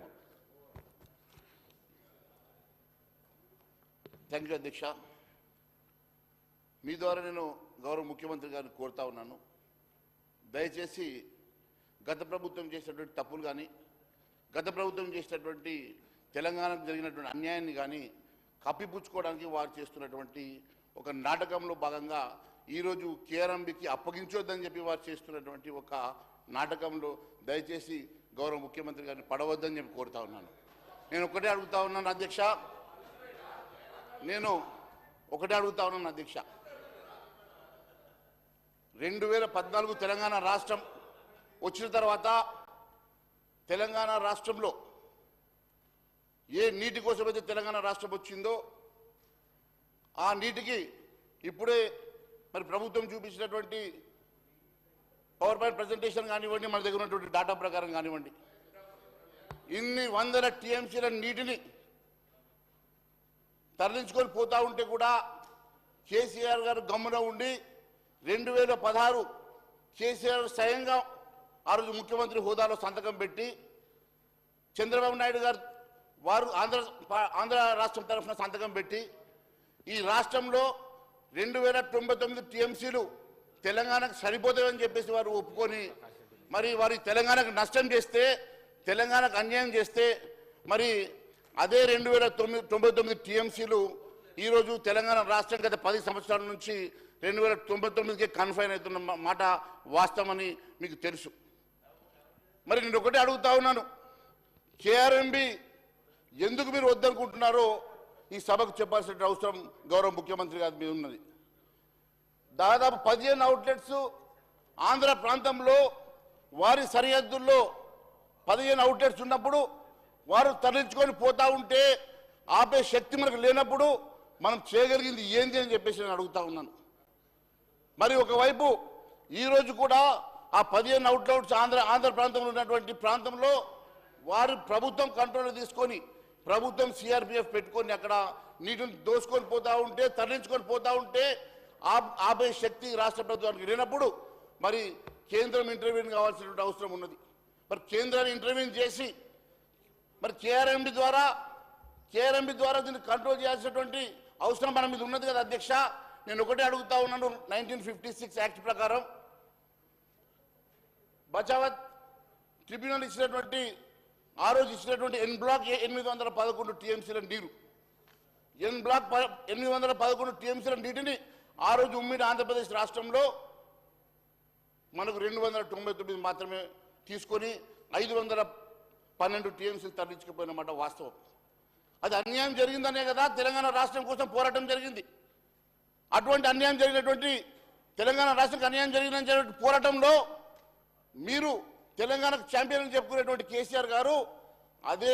థ్యాంక్ యూ అధ్యక్ష. మీ ద్వారా నేను గౌరవ ముఖ్యమంత్రి గారిని కోరుతా ఉన్నాను, దయచేసి గత ప్రభుత్వం చేసినటువంటి తప్పులు కానీ, గత ప్రభుత్వం చేసినటువంటి తెలంగాణకు జరిగినటువంటి అన్యాయాన్ని కానీ కప్పిపుచ్చుకోవడానికి వారు చేస్తున్నటువంటి ఒక నాటకంలో భాగంగా ఈరోజు కేఆర్ఎంబీకి అప్పగించొద్దని చెప్పి వారు చేస్తున్నటువంటి ఒక నాటకంలో దయచేసి గౌరవ ముఖ్యమంత్రి గారిని పడవద్దని చెప్పి కోరుతా ఉన్నాను. నేను ఒకటే అడుగుతా ఉన్నాను అధ్యక్ష, అధ్యక్ష 2014 తెలంగాణ రాష్ట్రం వచ్చిన తర్వాత తెలంగాణ రాష్ట్రంలో ఏ నీటి కోసమైతే తెలంగాణ రాష్ట్రం వచ్చిందో ఆ నీటికి ఇప్పుడే మరి ప్రభుత్వం చూపించినటువంటి పవర్ పాయింట్ ప్రజెంటేషన్ కానివ్వండి, మన దగ్గర ఉన్నటువంటి డాటా ప్రకారం కానివ్వండి, ఇన్ని వందల టీఎంసీల నీటిని తరలించుకొని పోతా ఉంటే కూడా కేసీఆర్ గారు గమ్మున ఉండి 2016 కేసీఆర్ స్వయంగా ఆ రోజు ముఖ్యమంత్రి హోదాలో సంతకం పెట్టి చంద్రబాబు నాయుడు గారు వారు ఆంధ్ర రాష్ట్రం తరఫున సంతకం పెట్టి ఈ రాష్ట్రంలో 2099 టీఎంసీలు తెలంగాణకు సరిపోతాయని చెప్పేసి వారు ఒప్పుకొని మరి వారి తెలంగాణకు నష్టం చేస్తే, తెలంగాణకు అన్యాయం చేస్తే మరి అదే 2099 టీఎంసీలు ఈరోజు తెలంగాణ రాష్ట్రం గత 10 సంవత్సరాల నుంచి 2099కే కన్ఫైన్ అవుతున్న మాట వాస్తవమని మీకు తెలుసు. మరి నేను ఒకటే అడుగుతా ఉన్నాను, కేఆర్ఎంబి ఎందుకు మీరు వద్దనుకుంటున్నారో ఈ సభకు చెప్పాల్సిన అవసరం గౌరవ ముఖ్యమంత్రి గారి మీద ఉన్నది. దాదాపు 15 అవుట్లెట్స్ ఆంధ్ర ప్రాంతంలో వారి సరిహద్దుల్లో 15 అవుట్లెట్స్ ఉన్నప్పుడు వారు తరలించుకొని పోతా ఉంటే ఆపే శక్తి మనకు లేనప్పుడు మనం చేయగలిగింది ఏంటి అని చెప్పేసి నేను అడుగుతా ఉన్నాను. మరి ఒకవైపు ఈరోజు కూడా ఆ 15 అవుట్లెట్స్ ఆంధ్ర ప్రాంతంలో ఉన్నటువంటి ప్రాంతంలో వారు ప్రభుత్వం కంట్రోల్ తీసుకొని ప్రభుత్వం సిఆర్పిఎఫ్ పెట్టుకొని అక్కడ నీటిని దోసుకొని పోతా ఉంటే, తరలించుకొని పోతా ఉంటే ఆపే శక్తి రాష్ట్ర ప్రభుత్వానికి లేనప్పుడు మరి కేంద్రం ఇంటర్వ్యూన్ కావాల్సినటువంటి అవసరం ఉన్నది. మరి కేంద్రాన్ని ఇంటర్వ్యూన్ చేసి మరి కేఆర్ఎంబి ద్వారా దీన్ని కంట్రోల్ చేయాల్సినటువంటి అవసరం మన మీద ఉన్నది కదా అధ్యక్ష. నేను ఒకటే అడుగుతా ఉన్నాను, 1956 యాక్ట్ ప్రకారం బచావత్ ట్రిబ్యునల్ ఇచ్చినటువంటి ఆ రోజు ఇచ్చినటువంటి ఎన్ బ్లాక్ 811 టీఎంసీల నీరు, ఎన్ బ్లాక్ 811 టీఎంసీల నీటిని ఆ రోజు ఉమ్మడి ఆంధ్రప్రదేశ్ రాష్ట్రంలో మనకు 299 మాత్రమే తీసుకొని 512 టీఎంసీలు తరలించుకుపోయినమాట వాస్తవం. అది అన్యాయం జరిగిందనే కదా తెలంగాణ రాష్ట్రం కోసం పోరాటం జరిగింది. అటువంటి అన్యాయం జరిగినటువంటి తెలంగాణ రాష్ట్రానికి అన్యాయం జరిగిన పోరాటంలో మీరు తెలంగాణకు ఛాంపియన్ చెప్పుకునేటువంటి కేసీఆర్ గారు అదే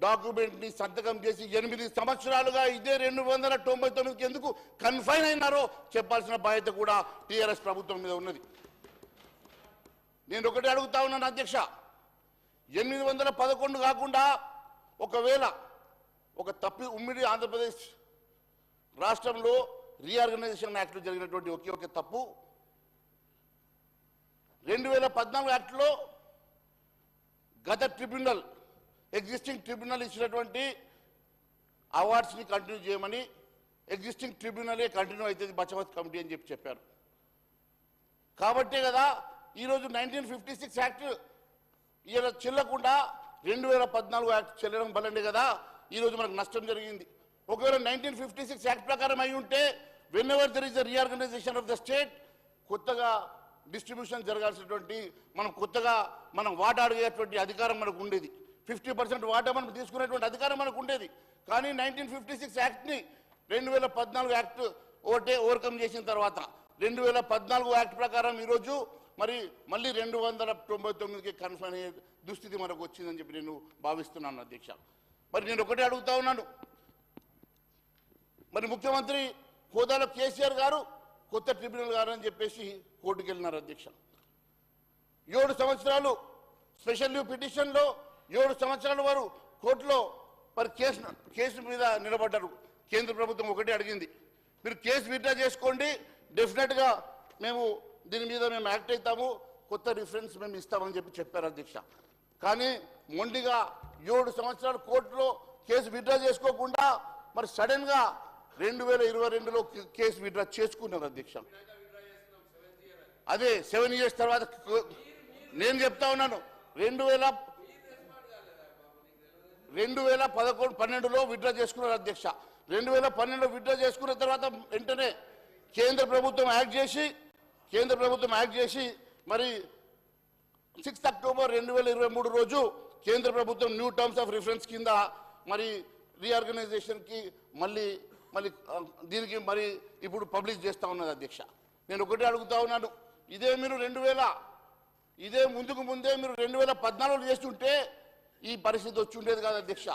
డాక్యుమెంట్ని సంతకం చేసి 8 సంవత్సరాలుగా ఇదే 299కి ఎందుకు కన్ఫైన్ అయినారో చెప్పాల్సిన బాధ్యత కూడా టీఆర్ఎస్ ప్రభుత్వం మీద ఉన్నది. నేను ఒకటే అడుగుతా ఉన్నాను అధ్యక్ష, 811 కాకుండా ఒకవేళ ఒక ఉమ్మడి ఆంధ్రప్రదేశ్ రాష్ట్రంలో రీఆర్గనైజేషన్ యాక్ట్లో జరిగినటువంటి ఒకే తప్పు 2014 యాక్ట్లో గత ట్రిబ్యునల్ ఎగ్జిస్టింగ్ ట్రిబ్యునల్ ఇచ్చినటువంటి అవార్డ్స్ని కంటిన్యూ చేయమని, ఎగ్జిస్టింగ్ ట్రిబ్యునలే కంటిన్యూ అవుతుంది బచావత్ కమిటీ అని చెప్పారు. కాబట్టే కదా ఈరోజు 1956 యాక్ట్ ఇలా చెల్లకుండా 2014 యాక్ట్ చెల్లడం వల్లనే కదా ఈరోజు మనకు నష్టం జరిగింది. ఒకవేళ 1956 యాక్ట్ ప్రకారం అయి ఉంటే whenever there is the reorganization of the state కొత్తగా డిస్ట్రిబ్యూషన్ జరగాల్సినటువంటి మనం వాటా అడిగేటువంటి అధికారం మనకు ఉండేది. 50% వాటా మనం తీసుకునేటువంటి అధికారం మనకు ఉండేది. కానీ 1956 యాక్ట్ని 2014 యాక్ట్ ఓవర్కమ్ చేసిన తర్వాత 2014 యాక్ట్ ప్రకారం ఈరోజు మళ్ళీ 299కి కన్ఫైన్ అయ్యే దుస్థితి మనకు వచ్చిందని చెప్పి నేను భావిస్తున్నాను అధ్యక్ష. మరి నేను ఒకటే అడుగుతా ఉన్నాను, మరి ముఖ్యమంత్రి హోదాలో కేసీఆర్ గారు కొత్త ట్రిబ్యునల్ గారు అని చెప్పేసి కోర్టుకు వెళ్ళినారు అధ్యక్ష. 7 సంవత్సరాలు స్పెషల్ లీవ్ పిటిషన్లో 7 సంవత్సరాల వారు కోర్టులో మరి కేసు మీద నిలబడ్డారు. కేంద్ర ప్రభుత్వం ఒకటే అడిగింది, మీరు కేసు విత్డ్రా చేసుకోండి, డెఫినెట్గా మేము దీని మీద యాక్ట్ అవుతాము, కొత్త రిఫరెన్స్ మేము ఇస్తామని చెప్పారు అధ్యక్ష. కానీ మొండిగా 7 సంవత్సరాలు కోర్టులో కేసు విత్డ్రా చేసుకోకుండా మరి సడన్గా 2022లో కేసు విత్డ్రా చేసుకున్నారు అధ్యక్ష. అదే 7 years తర్వాత నేను చెప్తా ఉన్నాను, 2012లో విత్డ్రా చేసుకున్నారు అధ్యక్ష. 2012లో విత్డ్రా చేసుకున్న తర్వాత వెంటనే కేంద్ర ప్రభుత్వం యాక్ట్ చేసి మరి 6 అక్టోబర్ 2023 రోజు కేంద్ర ప్రభుత్వం న్యూ టర్మ్స్ ఆఫ్ రిఫరెన్స్ కింద మరి రీఆర్గనైజేషన్కి మళ్ళీ దీనికి మరి ఇప్పుడు పబ్లిష్ చేస్తూ ఉన్నది అధ్యక్ష. నేను ఒకటే అడుగుతా ఉన్నాను, ఇదే మీరు ముందే మీరు 2014లో చేస్తుంటే ఈ పరిస్థితి వచ్చి ఉండేది కాదు అధ్యక్ష.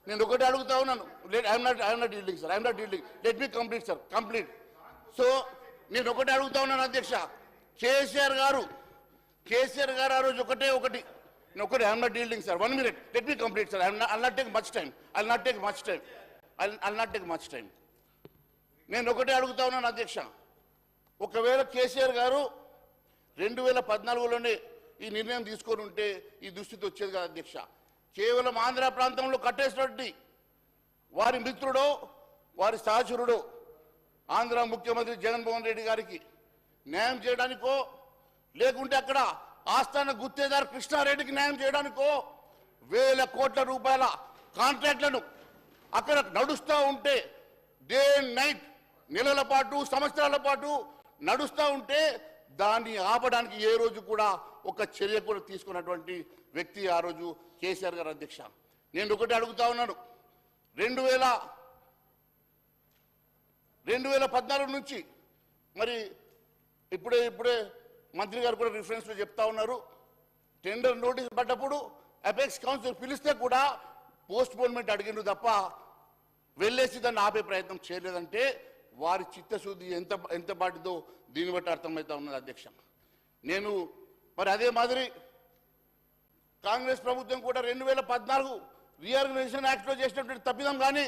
నేను ఒకటి అడుగుతా ఉన్నాను. I'm not dealing sir, I'm not dealing. Let me complete sir, complete. So నేను ఒకటి అడుగుతా ఉన్నాను అధ్యక్ష. కేసీఆర్ గారు ఆ రోజు ఒకటి నేను ఒకటి I'm not dealing sir, 1 minute, let me complete sir. I'll not take much time. నేను ఒకటే అడుగుతా ఉన్నాను అధ్యక్ష. ఒకవేళ కేసీఆర్ గారు 2014లోనే ఈ నిర్ణయం తీసుకొని ఉంటే ఈ దుస్థితి వచ్చేది కదా అధ్యక్ష. కేవలం ఆంధ్ర ప్రాంతంలో కట్టేసినట్టు వారి మిత్రుడో వారి సహచరుడో ఆంధ్ర ముఖ్యమంత్రి జగన్మోహన్ రెడ్డి గారికి న్యాయం చేయడానికో, లేకుంటే అక్కడ ఆస్థాన గుత్తేదారు కృష్ణారెడ్డికి న్యాయం చేయడానికో వేల కోట్ల రూపాయల కాంట్రాక్ట్లను అక్కడ నడుస్తూ ఉంటే, డే అండ్ నైట్, నెలల పాటు, సంవత్సరాల పాటు నడుస్తూ ఉంటే దాన్ని ఆపడానికి ఏ రోజు కూడా ఒక చర్య కూడా తీసుకున్నటువంటి వ్యక్తి ఆ రోజు కేసీఆర్ గారు అధ్యక్ష. నేను ఒకటి అడుగుతా ఉన్నాను. 2014 నుంచి మరి ఇప్పుడే మంత్రి గారు కూడా రిఫరెన్స్లో చెప్తా ఉన్నారు. టెండర్ నోటీస్ పడ్డప్పుడు అపెక్స్ కౌన్సిల్ పిలిస్తే కూడా పోస్ట్పోన్మెంట్ అడిగిండ్రు తప్ప వెళ్ళేసి దాన్ని ఆపే ప్రయత్నం చేయలేదంటే వారి చిత్తశుద్ధి ఎంత పాటిదో దీన్ని బట్టి అర్థమవుతా ఉన్నది అధ్యక్ష. నేను మరి అదే మాదిరి కాంగ్రెస్ ప్రభుత్వం కూడా 2014 రీఆర్గనైజేషన్ యాక్ట్లో చేసినటువంటి తప్పిదం కానీ,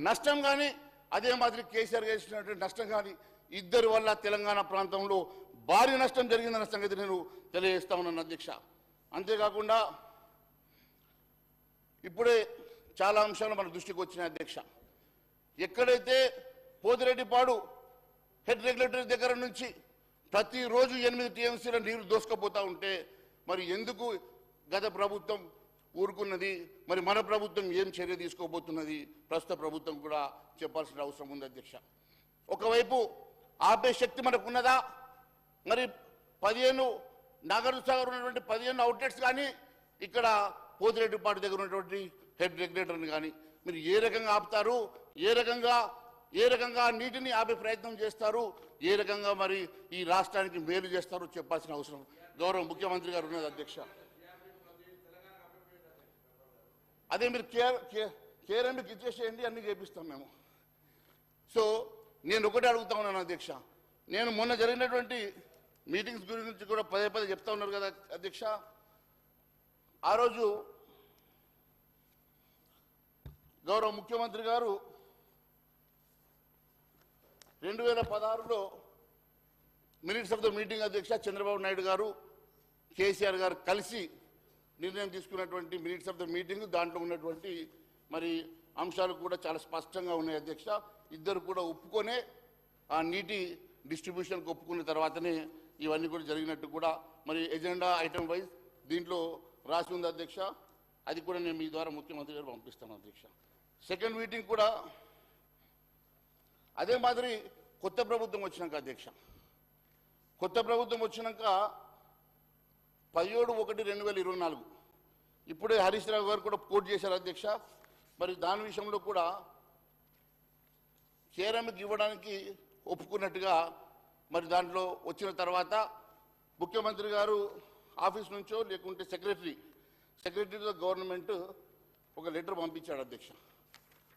నష్టం కానీ, అదే మాదిరి కేసీఆర్ చేసినటువంటి నష్టం కానీ, ఇద్దరి వల్ల తెలంగాణ ప్రాంతంలో భారీ నష్టం జరిగిందన్న సంగతి నేను తెలియజేస్తా ఉన్నాను అధ్యక్ష. అంతేకాకుండా ఇప్పుడే చాలా అంశాలు మన దృష్టికి వచ్చినాయి అధ్యక్ష. ఎక్కడైతే పోతిరెడ్డిపాడు హెడ్ రెగ్యులేటరీ దగ్గర నుంచి ప్రతిరోజు 8 TMCల నీరు దోసుకుపోతూ ఉంటే మరి ఎందుకు గత ప్రభుత్వం ఊరుకున్నది, మరి మన ప్రభుత్వం ఏం చర్య తీసుకోబోతున్నది ప్రస్తుత ప్రభుత్వం కూడా చెప్పాల్సిన అవసరం ఉంది అధ్యక్ష. ఒకవైపు ఆపే శక్తి మనకు ఉన్నదా? మరి 15 నాగార్జున సాగర్ ఉన్నటువంటి 15 అవుట్లెట్స్ కానీ, ఇక్కడ పోతిరెడ్డిపాడు దగ్గర ఉన్నటువంటి హెడ్ రెగ్యులేటర్ని కానీ మీరు ఏ రకంగా ఆపుతారు? ఏ రకంగా నీటిని ఆపే ప్రయత్నం చేస్తారు? ఏ రకంగా మరి ఈ రాష్ట్రానికి మేలు చేస్తారో చెప్పాల్సిన అవసరం గౌరవ ముఖ్యమంత్రి గారు ఉన్నది అధ్యక్ష. అదే మీరు కేఆర్ఎంకి ఇచ్చేసేయండి, అన్ని చేపిస్తాం మేము. సో నేను ఒకటే అడుగుతా ఉన్నాను అధ్యక్ష. నేను మొన్న జరిగినటువంటి మీటింగ్స్ గురించి కూడా పదే చెప్తా ఉన్నారు కదా అధ్యక్ష. ఆ రోజు గౌరవ ముఖ్యమంత్రి గారు 2016లో మినిట్స్ ఆఫ్ ద మీటింగ్ అధ్యక్ష చంద్రబాబు నాయుడు గారు కేసీఆర్ గారు కలిసి నిర్ణయం తీసుకున్నటువంటి మినిట్స్ ఆఫ్ ద మీటింగ్, దాంట్లో ఉన్నటువంటి మరి అంశాలు కూడా చాలా స్పష్టంగా ఉన్నాయి అధ్యక్ష. ఇద్దరు కూడా ఒప్పుకొనే ఆ నీటి డిస్ట్రిబ్యూషన్కి ఒప్పుకున్న తర్వాతనే ఇవన్నీ కూడా జరిగినట్టు కూడా మరి ఎజెండా ఐటమ్ వైజ్ దీంట్లో రాసి ఉంది అధ్యక్ష. అది కూడా నేను మీ ద్వారా ముఖ్యమంత్రి గారు పంపిస్తాను అధ్యక్ష. సెకండ్ మీటింగ్ కూడా అదే మాదిరి కొత్త ప్రభుత్వం వచ్చినాక అధ్యక్ష, కొత్త ప్రభుత్వం వచ్చినాక 17/1/2024 ఇప్పుడే హరీష్ రావు గారు కూడా కోట్ చేశారు అధ్యక్ష. మరి దాని విషయంలో కూడా కేఆర్ఎంకి ఇవ్వడానికి ఒప్పుకున్నట్టుగా మరి దాంట్లో వచ్చిన తర్వాత ముఖ్యమంత్రి గారు ఆఫీస్ నుంచో లేకుంటే సెక్రటరీ టు ద గవర్నమెంట్ ఒక లెటర్ పంపించాడు అధ్యక్ష.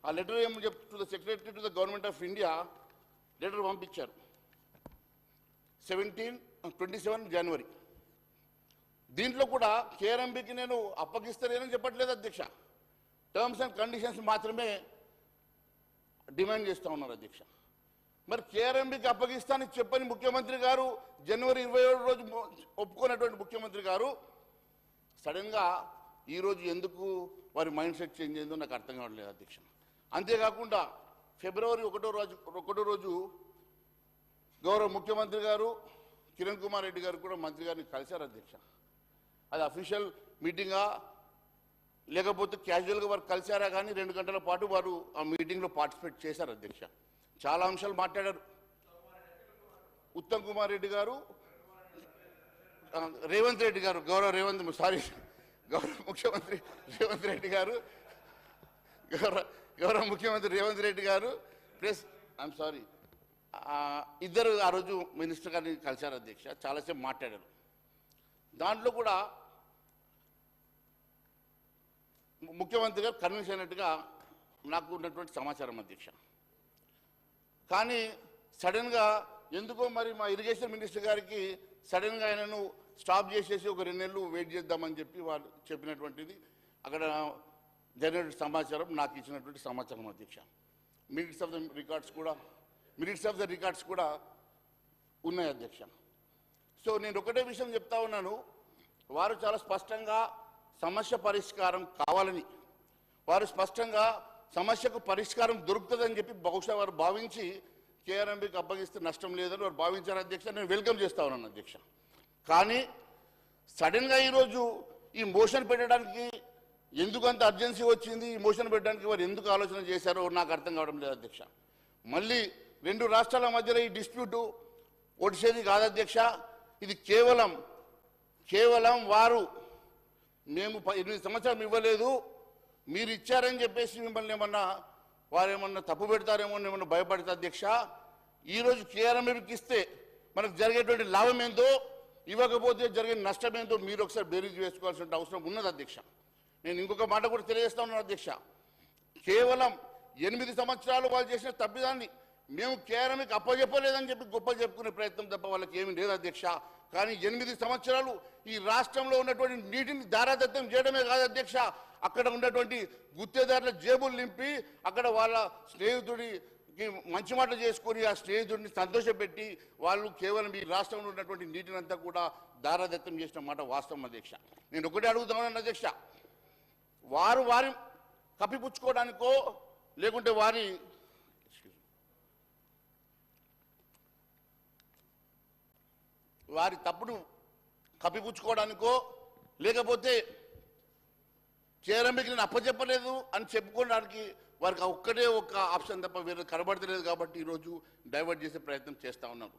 ఆ లెటర్ ఏమని చెప్తూ the secretary to the government of India letter పంపించారు 27 జనవరి. దీంట్లో కూడా కేఆర్ఎంబికి నేను అప్పగిస్తానేనని చెప్పట్లేదు అధ్యక్ష, టర్మ్స్ అండ్ కండిషన్స్ మాత్రమే డిమాండ్ చేస్తూ ఉన్నారు అధ్యక్ష. మరి కేఆర్ఎంబికి అప్పగిస్తానని చెప్పని ముఖ్యమంత్రి గారు జనవరి 27 రోజు ఒప్పుకున్నటువంటి ముఖ్యమంత్రి గారు సడన్గా ఈరోజు ఎందుకు వారి మైండ్ సెట్ చేంజ్ అయిందో నాకు అర్థం కావట్లేదు అధ్యక్ష. అంతేకాకుండా ఫిబ్రవరి 1వ రోజు గౌరవ ముఖ్యమంత్రి గారు కిరణ్ కుమార్ రెడ్డి గారు కూడా మంత్రి గారిని కలిశారు అధ్యక్ష. అది అఫీషియల్ మీటింగా లేకపోతే క్యాజువల్గా వారు కలిశారా కానీ 2 గంటల పాటు వారు ఆ మీటింగ్లో పార్టిసిపేట్ చేశారు అధ్యక్ష. చాలా అంశాలు మాట్లాడారు. ఉత్తమ్ కుమార్ రెడ్డి గారు, రేవంత్ రెడ్డి గారు, గౌరవ ముఖ్యమంత్రి రేవంత్ రెడ్డి గారు, గౌరవ ముఖ్యమంత్రి రేవంత్ రెడ్డి గారు ప్లస్ ఇద్దరు ఆ రోజు మినిస్టర్ గారిని కలిశారు అధ్యక్ష. చాలాసేపు మాట్లాడారు. దాంట్లో కూడా ముఖ్యమంత్రి గారు కన్విన్స్ అయినట్టుగా నాకు ఉన్నటువంటి సమాచారం అధ్యక్ష. కానీ సడన్గా ఎందుకో మరి మా ఇరిగేషన్ మినిస్టర్ గారికి సడన్గా ఆయనను స్టాప్ చేసేసి ఒక 2 నెలలు వెయిట్ చేద్దామని చెప్పి వాళ్ళు చెప్పినటువంటిది అక్కడ జరిగిన సమాచారం, నాకు ఇచ్చినటువంటి సమాచారం అధ్యక్ష. మినిట్స్ ఆఫ్ ద రికార్డ్స్ కూడా ఉన్నాయి అధ్యక్ష. సో నేను ఒకటే విషయం చెప్తా ఉన్నాను, వారు చాలా స్పష్టంగా సమస్య పరిష్కారం కావాలని, వారు స్పష్టంగా సమస్యకు పరిష్కారం దొరుకుతుందని చెప్పి బహుశా వారు భావించి కేఆర్ఎంబీకి అప్పగిస్తే నష్టం లేదని వారు భావించారు అధ్యక్ష. నేను వెల్కమ్ చేస్తా ఉన్నాను అధ్యక్ష. కానీ సడన్గా ఈరోజు ఈ మోషన్ పెట్టడానికి ఎందుకంత అర్జెన్సీ వచ్చింది, ఈ మోషన్ పెట్టడానికి వారు ఎందుకు ఆలోచన చేశారో నాకు అర్థం కావడం లేదు అధ్యక్ష. మళ్ళీ 2 రాష్ట్రాల మధ్యలో ఈ డిస్ప్యూటు ఒడిసేది కాదు అధ్యక్ష. ఇది కేవలం వారు మేము 8 సంవత్సరాలు ఇవ్వలేదు, మీరు ఇచ్చారని చెప్పేసి మిమ్మల్ని వారు ఏమన్నా తప్పు పెడతారేమో ఏమన్నా భయపడతా అధ్యక్ష. ఈరోజు కేఆర్ఎంబీకి ఇస్తే మనకు జరిగేటువంటి లాభం ఏందో, ఇవ్వకపోతే జరిగే నష్టం ఏందో మీరు ఒకసారి బేరీజ్ వేసుకోవాల్సిన అవసరం ఉన్నది అధ్యక్ష. నేను ఇంకొక మాట కూడా తెలియజేస్తా ఉన్నాను అధ్యక్ష. కేవలం 8 సంవత్సరాలు వాళ్ళు చేసిన తప్పిదాన్ని మేము కేఆర్ఎంబీకి అప్పచెప్పలేదని చెప్పి గొప్ప చెప్పుకునే ప్రయత్నం తప్ప వాళ్ళకి ఏమీ లేదు అధ్యక్ష. కానీ 8 సంవత్సరాలు ఈ రాష్ట్రంలో ఉన్నటువంటి నీటిని దారాదత్తం చేయడమే కాదు అధ్యక్ష, అక్కడ ఉన్నటువంటి గుత్తేదారుల జేబులు నింపి అక్కడ వాళ్ళ స్నేహితుడికి మంచి మాటలు చేసుకొని ఆ స్నేహితుడిని సంతోషపెట్టి వాళ్ళు కేవలం ఈ రాష్ట్రంలో ఉన్నటువంటి నీటిని అంతా కూడా దారాదత్తం చేసిన మాట వాస్తవం అధ్యక్ష. నేను ఒకటే అడుగుతాను అధ్యక్ష, వారు కప్పిపుచ్చుకోవడానికో లేకుంటే వారి తప్పును కప్పిపుచ్చుకోవడానికో లేకపోతే కేఆర్ఎంబీకి నేను అప్పచెప్పలేదు అని చెప్పుకోవడానికి వారికి ఒక్కటే ఒక ఆప్షన్ తప్ప వేరే కనబడతలేదు. కాబట్టి ఈరోజు డైవర్ట్ చేసే ప్రయత్నం చేస్తూ ఉన్నాను.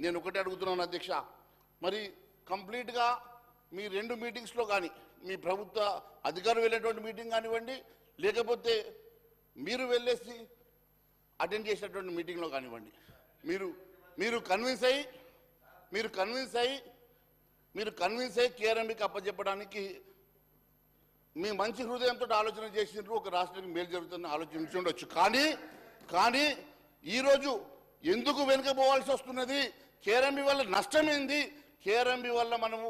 నేను ఒకటే అడుగుతున్నాను అధ్యక్ష, మరి కంప్లీట్గా మీ 2 మీటింగ్స్లో కానీ మీ ప్రభుత్వ అధికారులు వెళ్ళేటువంటి మీటింగ్ కానివ్వండి, లేకపోతే మీరు వెళ్ళేసి అటెండ్ చేసినటువంటి మీటింగ్లో కానివ్వండి, మీరు కన్విన్స్ అయ్యి కేఆర్ఎంబీకి అప్పచెప్పడానికి మీ మంచి హృదయంతో ఆలోచన చేసినారు, ఒక రాష్ట్రానికి మేలు జరుగుతుందని ఆలోచించి ఉండొచ్చు. కానీ ఈరోజు ఎందుకు వెనుకపోవాల్సి వస్తున్నది, కేఆర్ఎంబీ వల్ల నష్టం ఏంది, కేఆర్ఎంబీ వల్ల మనము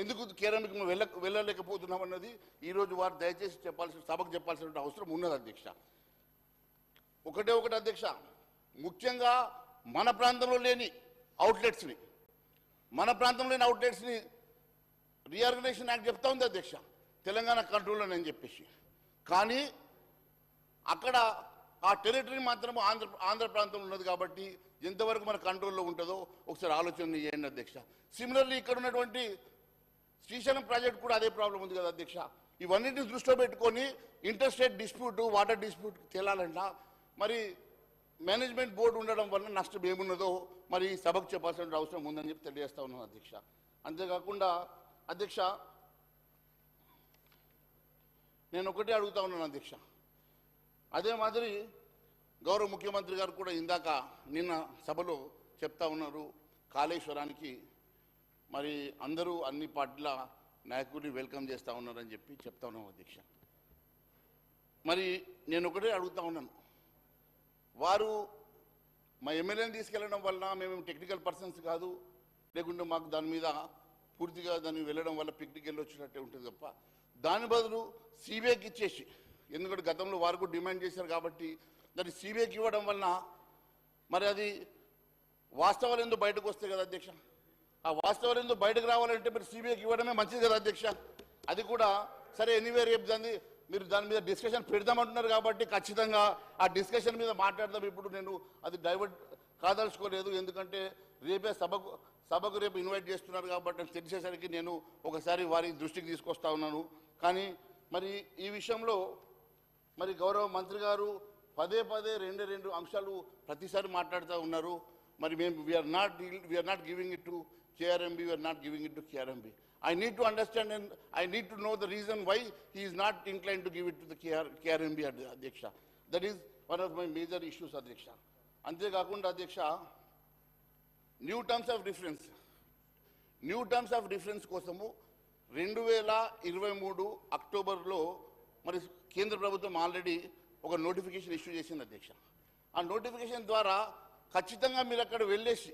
ఎందుకు కేఆర్ఎంబీకి వెళ్ళలేకపోతున్నాం అన్నది ఈరోజు వారు దయచేసి సభకు చెప్పాల్సిన అవసరం ఉన్నది అధ్యక్ష. ఒకటే అధ్యక్ష, ముఖ్యంగా మన ప్రాంతంలో లేని అవుట్లెట్స్ని రీఆర్గనైజేషన్ యాక్ట్ చెప్తా ఉంది అధ్యక్ష, తెలంగాణ కంట్రోల్లో అని చెప్పేసి. కానీ అక్కడ ఆ టెరిటరీ మాత్రం ఆంధ్ర ప్రాంతంలో ఉన్నది కాబట్టి ఎంతవరకు మన కంట్రోల్లో ఉంటుందో ఒకసారి ఆలోచన చేయండి అధ్యక్ష. సిమిలర్లీ ఇక్కడ ఉన్నటువంటి శ్రీశైలం ప్రాజెక్ట్ కూడా అదే ప్రాబ్లం ఉంది కదా అధ్యక్ష. ఇవన్నింటిని దృష్టిలో పెట్టుకొని ఇంటర్స్టేట్ డిస్ప్యూట్, వాటర్ డిస్ప్యూట్ తేలాలంట మరి మేనేజ్మెంట్ బోర్డు ఉండడం వల్ల నష్టం ఏమున్నదో మరి సభకు చెప్పాల్సిన అవసరం ఉందని చెప్పి తెలియజేస్తా ఉన్నాను అధ్యక్ష. అంతేకాకుండా అధ్యక్ష, నేను ఒకటే అడుగుతా ఉన్నాను అధ్యక్ష, అదే మాదిరి గౌరవ ముఖ్యమంత్రి గారు కూడా ఇందాక నిన్న సభలో చెప్తా ఉన్నారు, కాళేశ్వరానికి మరి అందరూ అన్ని పార్టీల నాయకుడిని వెల్కమ్ చేస్తూ ఉన్నారని చెప్పి చెప్తా ఉన్నాం అధ్యక్ష. మరి నేను ఒకటే అడుగుతా ఉన్నాను, వారు మా ఎమ్మెల్యేని తీసుకెళ్ళడం వలన మేము టెక్నికల్ పర్సన్స్ కాదు, లేకుంటే మాకు దాని మీద పూర్తిగా దాన్ని వెళ్ళడం వల్ల పిక్నిక్ వెళ్ళి వచ్చినట్టే ఉంటుంది తప్ప దాని బదులు సిబిఐకి ఇచ్చేసి, ఎందుకంటే గతంలో వారు కూడా డిమాండ్ చేశారు కాబట్టి దాన్ని సిబిఐకి ఇవ్వడం వలన మరి అది వాస్తవాలు ఎందుకు బయటకు వస్తాయి కదా అధ్యక్ష. ఆ వాస్తవాలు ఎందుకు బయటకు రావాలంటే మరి సిబిఐకి ఇవ్వడమే మంచిది కదా అధ్యక్ష. అది కూడా సరే ఎనీవే రేపు మీరు దాని మీద డిస్కషన్ పెడదామంటున్నారు కాబట్టి ఖచ్చితంగా ఆ డిస్కషన్ మీద మాట్లాడదాం. ఇప్పుడు నేను అది డైవర్ట్ కాదలుచుకోలేదు, ఎందుకంటే రేపే సభకు రేపు ఇన్వైట్ చేస్తున్నారు కాబట్టి తెలిసేసరికి నేను ఒకసారి వారి దృష్టికి తీసుకొస్తా ఉన్నాను. కానీ మరి ఈ విషయంలో మరి గౌరవ మంత్రి గారు పదే రెండు అంశాలు ప్రతిసారి మాట్లాడుతూ ఉన్నారు. మరి మేము we are not giving it to KRMB, we are not giving it to KRMB. I need to understand and I need to know the reason why he is not inclined to give it to the KRMB, Adhyaksha. That is one of my major issues, Adhyaksha. Ante kakunda Adhyaksha, new terms of reference kosamu 2023 అక్టోబర్లో మరి కేంద్ర ప్రభుత్వం already ఒక notification issue చేసింది అధ్యక్ష. ఆ notification ద్వారా ఖచ్చితంగా మీరు అక్కడ వెళ్ళేసి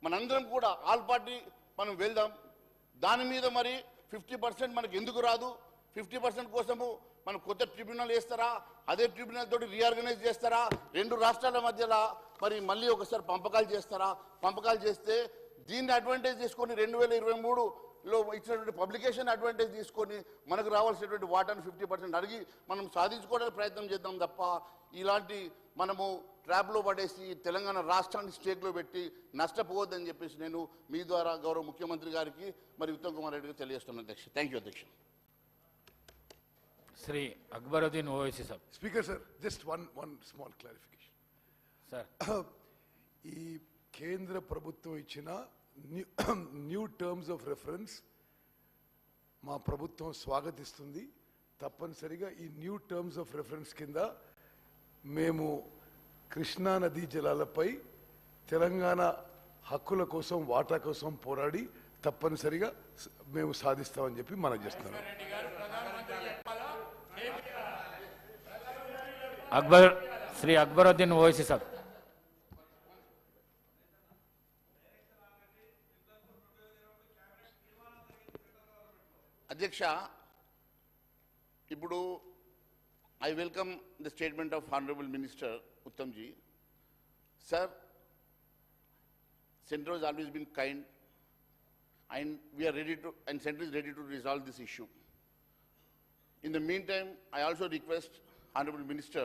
మనందరం కూడా ఆల్ పార్టీ మనం వెళ్దాం. దాని మీద మరి 50% మనకు ఎందుకు రాదు, 50% కోసము మనం కొత్త ట్రిబ్యునల్ వేస్తారా, అదే ట్రిబ్యునల్ తోటి రీఆర్గనైజ్ చేస్తారా, రెండు రాష్ట్రాల మధ్యలో మరి మళ్ళీ ఒకసారి పంపకాలు చేస్తారా, పంపకాలు చేస్తే దీన్ని అడ్వాంటేజ్ తీసుకొని 2023లో ఇచ్చినటువంటి పబ్లికేషన్ అడ్వాంటేజ్ తీసుకొని మనకు రావాల్సినటువంటి వాటాను 50% అడిగి మనం సాధించుకోవడానికి ప్రయత్నం చేద్దాం తప్ప ఇలాంటి మనము ట్రాప్లో పడేసి తెలంగాణ రాష్ట్రాన్ని స్టేక్లో పెట్టి నష్టపోవద్దని చెప్పేసి నేను మీ ద్వారా గౌరవ ముఖ్యమంత్రి గారికి మరి ఉత్తమ్ కుమార్ రెడ్డి గారికి తెలియజేస్తున్నాను అధ్యక్ష. థ్యాంక్ యూ అధ్యక్ష. Shri Akbaruddin Owaisi sir. Speaker, sir, just one small clarification. Sir ఈ కేంద్ర ప్రభుత్వం ఇచ్చిన న్యూ టర్మ్స్ ఆఫ్ రెఫరెన్స్ మా ప్రభుత్వం స్వాగతిస్తుంది. తప్పనిసరిగా ఈ న్యూ టర్మ్స్ ఆఫ్ రెఫరెన్స్ కింద మేము కృష్ణా నదీ జలాలపై తెలంగాణ హక్కుల కోసం వాటా కోసం పోరాడి తప్పనిసరిగా మేము సాధిస్తామని చెప్పి మనం చేస్తున్నాం. శ్రీ అక్బరుద్దీన్ ఓవైసీ సార్. అధ్యక్ష, ఇప్పుడు I welcome the statement of Honorable Minister Uttamji. Sir, Centre has always been kind and we are ready to, and Centre is ready to resolve this issue. In the meantime, I also request Honorable Minister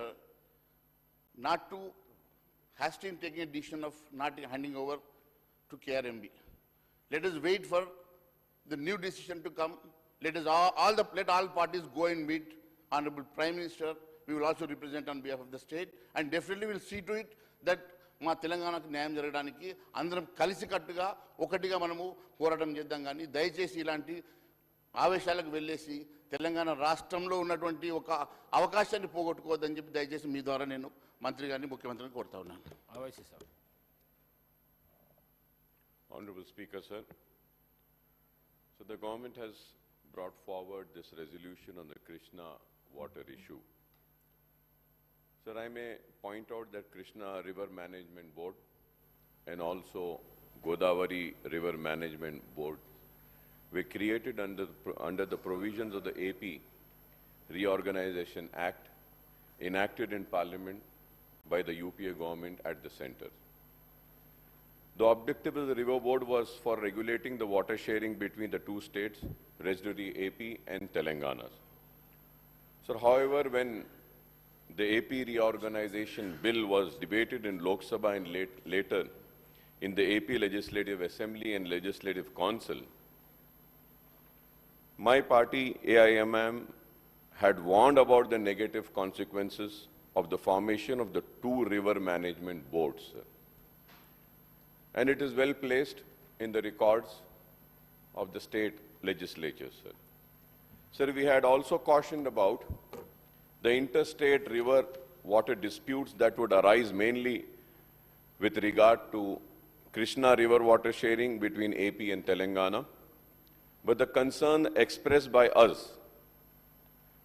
not to hasten taking a decision of not handing over to KRMB. Let us wait for the new decision to come. Let us let all parties go and meet Honorable Prime Minister. We will also represent on behalf of the state and definitely will see to it that మా తెలంగాణకు న్యాయం జరగడానికి అందరం కలిసికట్టుగా ఒకటిగా మనము పోరాటం చేద్దాం. కానీ దయచేసి ఇలాంటి ఆవేశాలకు వెళ్ళేసి తెలంగాణ రాష్ట్రంలో ఉన్నటువంటి ఒక అవకాశాన్ని పోగొట్టుకోవద్దని చెప్పి దయచేసి మీ ద్వారా నేను మంత్రి గారిని ముఖ్యమంత్రిని కోరుతా ఉన్నాను. Honorable Speaker, sir. So the government has brought forward this resolution on the Krishna water issue. Sir, I may point out that Krishna River Management Board and also Godavari River Management Board were created under the provisions of the AP Reorganization Act enacted in Parliament by the UPA government at the center. The objective of the River Board was for regulating the water sharing between the two states, residuary AP and Telangana. So, however, when the AP reorganization bill was debated in Lok Sabha and later in the AP Legislative Assembly and Legislative Council, my party, AIMM, had warned about the negative consequences of the formation of the two river management boards. And it is well placed in the records of the state legislatures. Sir, we had also cautioned about the interstate river water disputes that would arise mainly with regard to Krishna River water sharing between AP and Telangana. But the concern expressed by us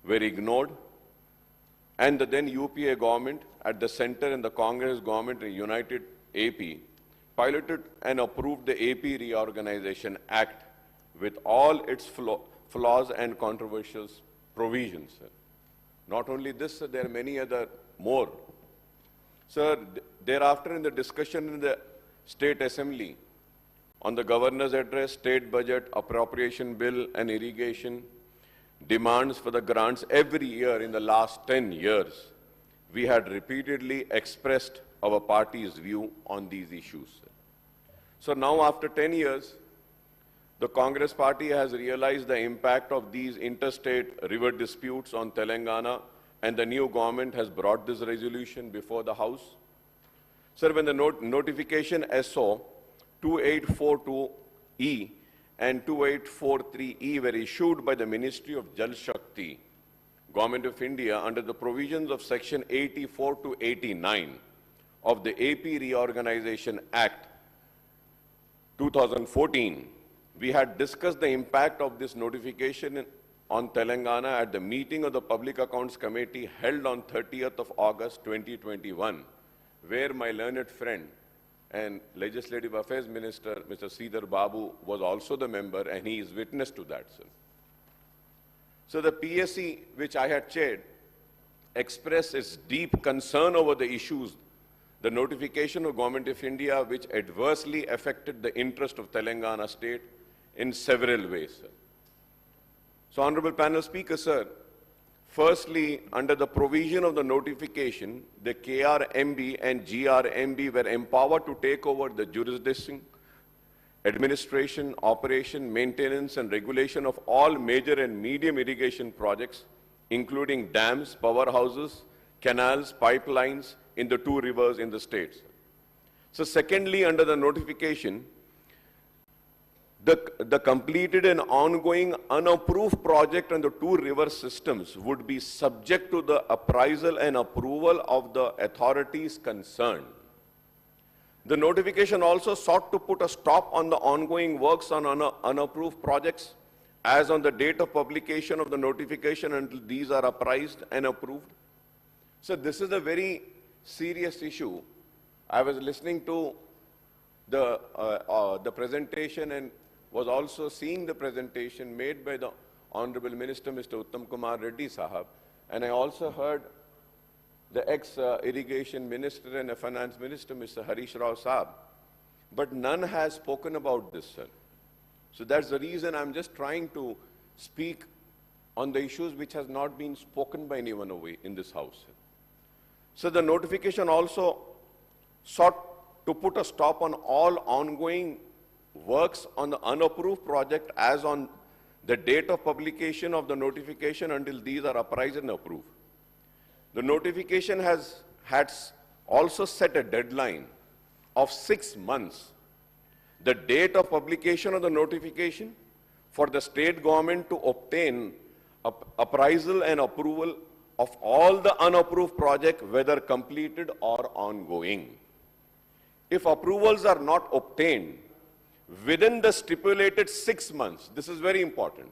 were ignored, and the then UPA government at the center and the Congress government in United AP piloted and approved the AP Reorganization Act with all its flaws and controversial provisions. Not only this, there are many other more. Sir, thereafter in the discussion in the State Assembly on the Governor's Address, State Budget, Appropriation Bill and Irrigation, demands for the grants every year in the last 10 years, we had repeatedly expressed our party's view on these issues. So now after 10 years, the Congress party has realized the impact of these interstate river disputes on Telangana, and the new government has brought this resolution before the House. Sir, when the notification SO 2842E and 2843E were issued by the Ministry of Jal Shakti, Government of India, under the provisions of Section 84 to 89 of the AP Reorganization Act 2014, we had discussed the impact of this notification on Telangana at the meeting of the Public Accounts Committee held on 30th of August 2021, where my learned friend and Legislative Affairs Minister, Mr. Sridhar Babu, was also the member, and he is witness to that, sir. So the PSC, which I had chaired, expressed its deep concern over the issues, the notification of Government of India, which adversely affected the interest of Telangana state in several ways, sir. So, Honorable Panel Speaker, sir, firstly, under the provision of the notification, the KRMB and GRMB were empowered to take over the jurisdiction, administration, operation, maintenance, and regulation of all major and medium irrigation projects, including dams, powerhouses, canals, pipelines in the two rivers in the states. So secondly, under the notification, the completed and ongoing unapproved project on the two river systems would be subject to the appraisal and approval of the authorities concerned. The notification also sought to put a stop on the ongoing works on unapproved projects as on the date of publication of the notification until these are appraised and approved. So this is a very serious issue. I was listening to the presentation and was also seeing the presentation made by the Honorable Minister, Mr. Uttam Kumar Reddy Sahab, and I also heard the ex-irrigation minister and finance minister, Mr. Harish Rao Sahab, but none has spoken about this, sir. So that's the reason I'm just trying to speak on the issues which has not been spoken by anyone away in this house, sir. So the notification also sought to put a stop on all ongoing works on the unapproved project as on the date of publication of the notification until these are appraised and approved. The notification had also set a deadline of 6 months, the date of publication of the notification, for the state government to obtain appraisal and approval of all the unapproved projects, whether completed or ongoing. If approvals are not obtained within the stipulated 6 months, this is very important.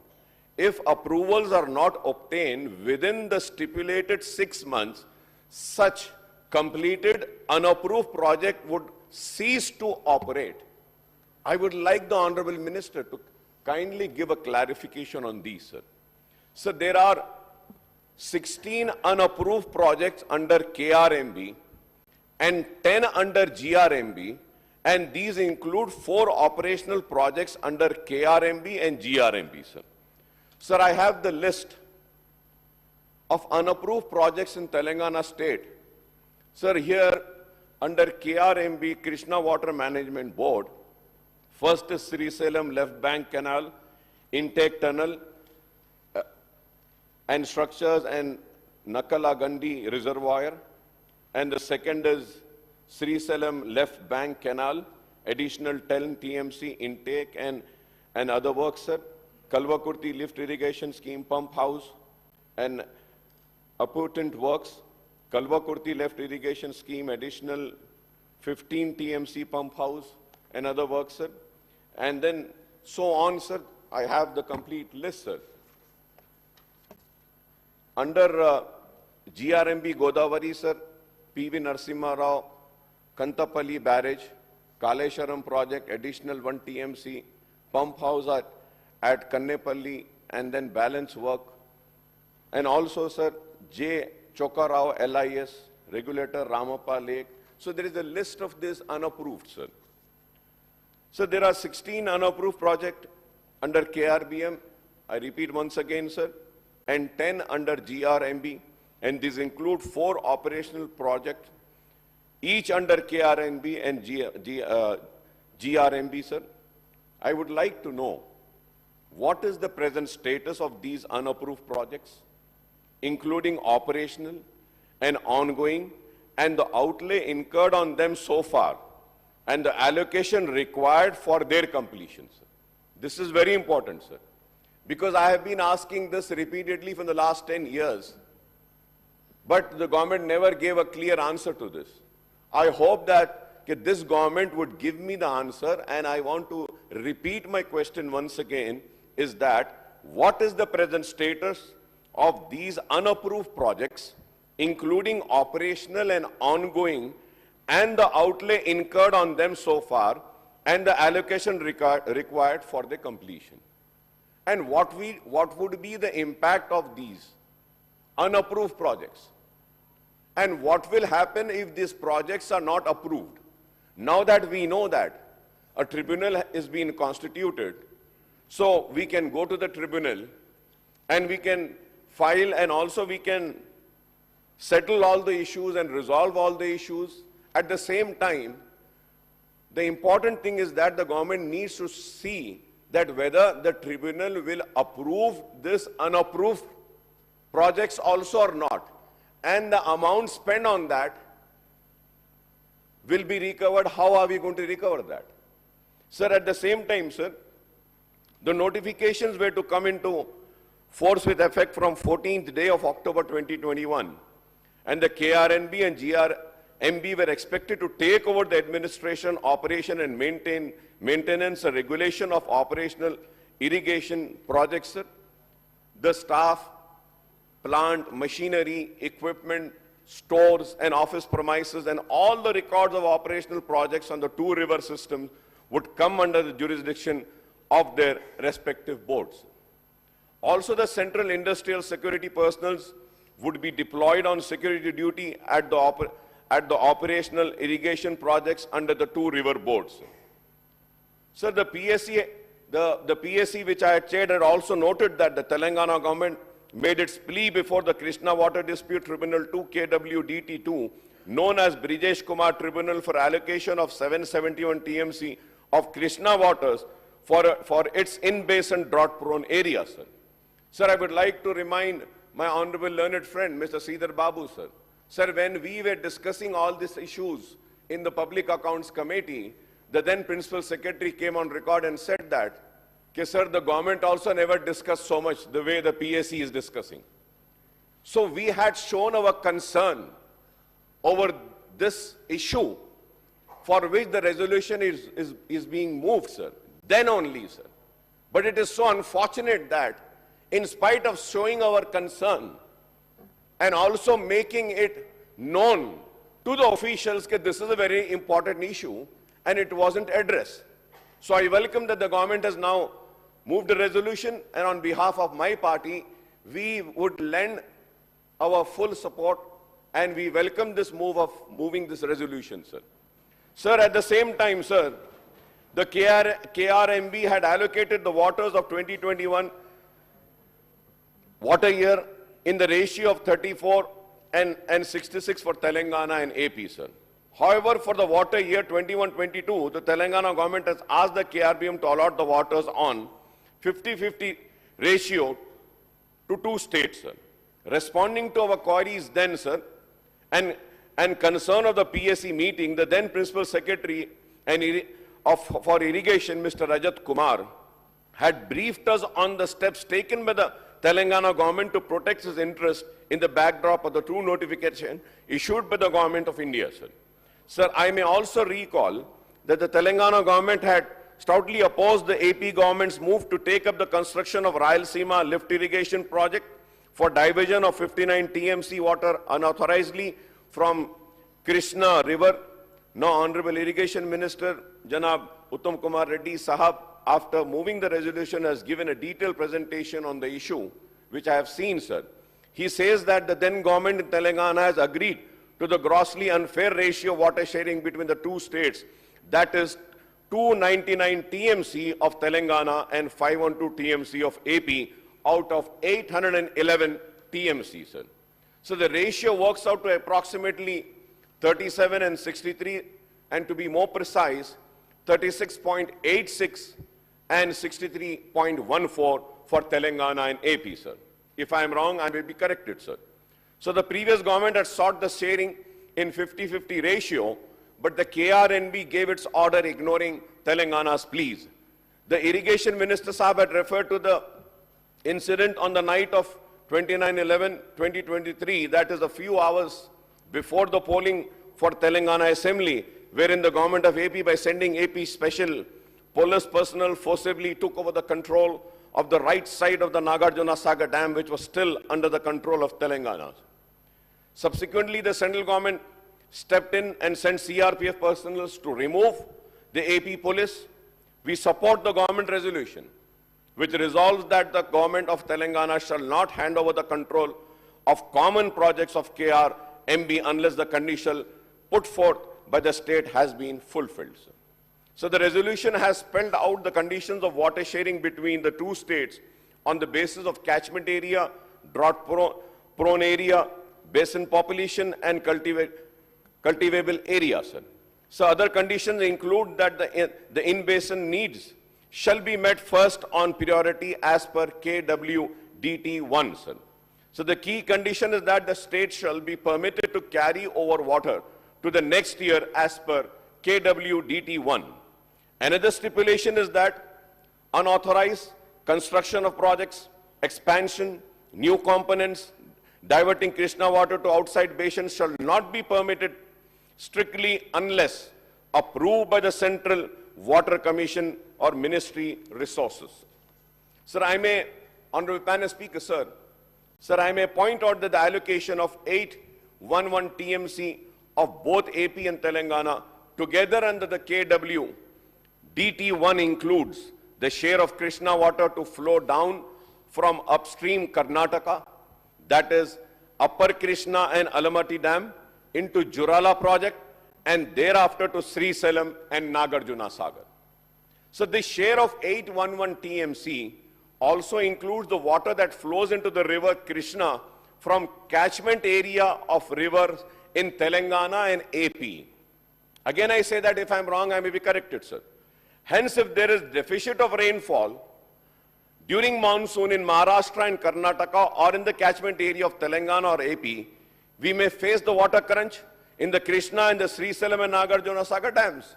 If approvals are not obtained within the stipulated 6 months, such completed unapproved project would cease to operate. I would like the Honorable Minister to kindly give a clarification on these, sir. So there are 16 unapproved projects under KRMB and 10 under GRMB, and these include 4 operational projects under KRMB and GRMB, sir. Sir, I have the list of unapproved projects in Telangana state. Sir, here under KRMB, Krishna Water Management Board, first is Srisalem Left Bank Canal, Intake Tunnel, and structures and Nakalagandi Reservoir, and the second is Srisalem Left Bank Canal, additional 10 TMC intake and other works, sir. Kalvakurti Lift Irrigation Scheme Pump House and appurtenant works, Kalvakurti Left Irrigation Scheme additional 15 TMC Pump House and other works, sir. And then so on, sir. I have the complete list, sir. Under GRMB Godavari, sir, PV Narasimha Rao, Kantapalli Barrage, Kalesharam Project, additional 1 TMC, Pump House at Kannepalli, and then balance work. And also, sir, J. Chokarao LIS, Regulator Ramappa Lake. So there is a list of this unapproved, sir. So there are 16 unapproved projects under KRBM, I repeat once again, sir, and 10 under GRMB, and these include 4 operational projects, each under KRMB and GRMB, sir. I would like to know what is the present status of these unapproved projects, including operational and ongoing, and the outlay incurred on them so far, and the allocation required for their completion, sir. This is very important, sir, because I have been asking this repeatedly for the last 10 years, but the government never gave a clear answer to this. I hope that this government would give me the answer, and I want to repeat my question once again, is that what is the present status of these unapproved projects, including operational and ongoing, and the outlay incurred on them so far, and the allocation required for the completion. And what would be the impact of these unapproved projects? And what will happen if these projects are not approved? Now that we know that a tribunal is being constituted, so we can go to the tribunal and we can file, and also we can settle all the issues and resolve all the issues. At the same time, the important thing is that the government needs to see that whether the tribunal will approve this unapproved projects also or not, and the amount spent on that will be recovered. How are we going to recover that? Sir, at the same time, sir, the notifications were to come into force with effect from 14th day of October 2021, and the KRNB and GRMB were expected to take over the administration, operation and maintenance and regulation of operational irrigation projects, sir. The staff, plant, machinery, equipment, stores and office premises, and all the records of operational projects on the two river systems would come under the jurisdiction of their respective boards. Also, the central industrial security personnel would be deployed on security duty at the operational irrigation projects under the two river boards. Sir, the PSC which I had chaired had also noted that the Telangana government made its plea before the Krishna Water Dispute Tribunal 2 KWDT2, known as Brijesh Kumar Tribunal, for allocation of 771 TMC of Krishna waters for its in-basin drought-prone areas, sir. Sir, I would like to remind my honorable learned friend, Mr. Sridhar Babu, sir. Sir, when we were discussing all these issues in the Public Accounts Committee, the then Principal Secretary came on record and said that, sir, the government also never discussed so much the way the PSC is discussing. So we had shown our concern over this issue, for which the resolution is being moved, sir. Then only, sir. But it is so unfortunate that in spite of showing our concern and also making it known to the officials that this is a very important issue, and it wasn't addressed. So I welcome that the government has now moved a resolution, and on behalf of my party, we would lend our full support, and we welcome this move of moving this resolution, sir. Sir, at the same time, sir, the KRMB had allocated the waters of 2021 water year in the ratio of 34 and 66 for Telangana and AP, sir. However, for the water year 21-22, the Telangana government has asked the KRBM to allot the waters on 50-50 ratio to two states, sir. Responding to our queries then, sir, and concern of the PSC meeting, the then Principal Secretary for Irrigation, Mr. Rajat Kumar, had briefed us on the steps taken by the Telangana government to protect his interest in the backdrop of the true notification issued by the government of India, sir. Sir, I may also recall that the Telangana government had stoutly opposed the AP government's move to take up the construction of Rayalaseema lift irrigation project for diversion of 59 TMC water unauthorizedly from Krishna River. Now, Honorable Irrigation Minister Janab Uttam Kumar Reddy Sahab, after moving the resolution, has given a detailed presentation on the issue, which I have seen, sir. He says that the then government in Telangana has agreed to the grossly unfair ratio of water sharing between the two states, that is 299 TMC of Telangana and 512 TMC of AP out of 811 TMC, sir. So the ratio works out to approximately 37 and 63, and to be more precise, 36.86 and 63.14 for Telangana and AP, sir. If I am wrong, I may be corrected, sir. So the previous government had sought the sharing in 50-50 ratio, but the KRNB gave its order ignoring Telangana's pleas. The Irrigation Minister Sahab had referred to the incident on the night of 29/11/2023, that is a few hours before the polling for Telangana Assembly, wherein the government of AP, by sending AP special police personnel, forcibly took over the control of the right side of the Nagarjuna Sagar Dam, which was still under the control of Telangana. Subsequently, the central government stepped in and sent CRPF personnel to remove the AP police. We support the government resolution, which resolves that the government of Telangana shall not hand over the control of common projects of KRMB unless the condition put forth by the state has been fulfilled. So the resolution has spelled out the conditions of water sharing between the two states on the basis of catchment area, drought-prone area, basin population, and cultivable area. So other conditions include that the in-basin needs shall be met first on priority as per KWDT1. So the key condition is that the state shall be permitted to carry over water to the next year as per KWDT1. Another stipulation is that unauthorized construction of projects, expansion, new components, diverting Krishna water to outside basins shall not be permitted strictly unless approved by the Central Water Commission or Ministry resources. Sir, I may, Honorable Panel Speaker, sir, I may point out that the allocation of 811 TMC of both AP and Telangana together under the KW DT1 includes the share of Krishna water to flow down from upstream Karnataka, that is Upper Krishna and Alamati Dam, into Jurala project, and thereafter to Sri Salem and Nagarjuna Sagar. So the share of 811 TMC also includes the water that flows into the river Krishna from catchment area of rivers in Telangana and AP. Again, I say that if I'm wrong, I may be corrected, sir. Hence, if there is deficit of rainfall during monsoon in Maharashtra and Karnataka or in the catchment area of Telangana or AP, we may face the water crunch in the Krishna and the Sri Salem and Nagarjuna Sagar dams.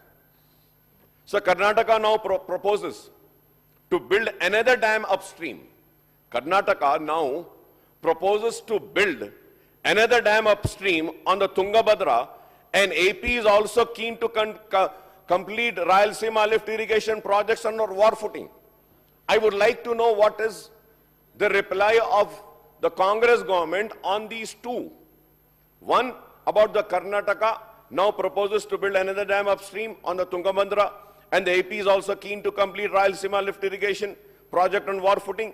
So Karnataka now proposes to build another dam upstream. Karnataka now proposes to build another dam upstream on the Tungabhadra, and AP is also keen to complete Rayalaseema lift irrigation projects on war footing. I would like to know what is the reply of the Congress government on these two. One, about the Karnataka now proposes to build another dam upstream on the Tungabhadra, and the AP is also keen to complete Rayalaseema lift irrigation project on war footing.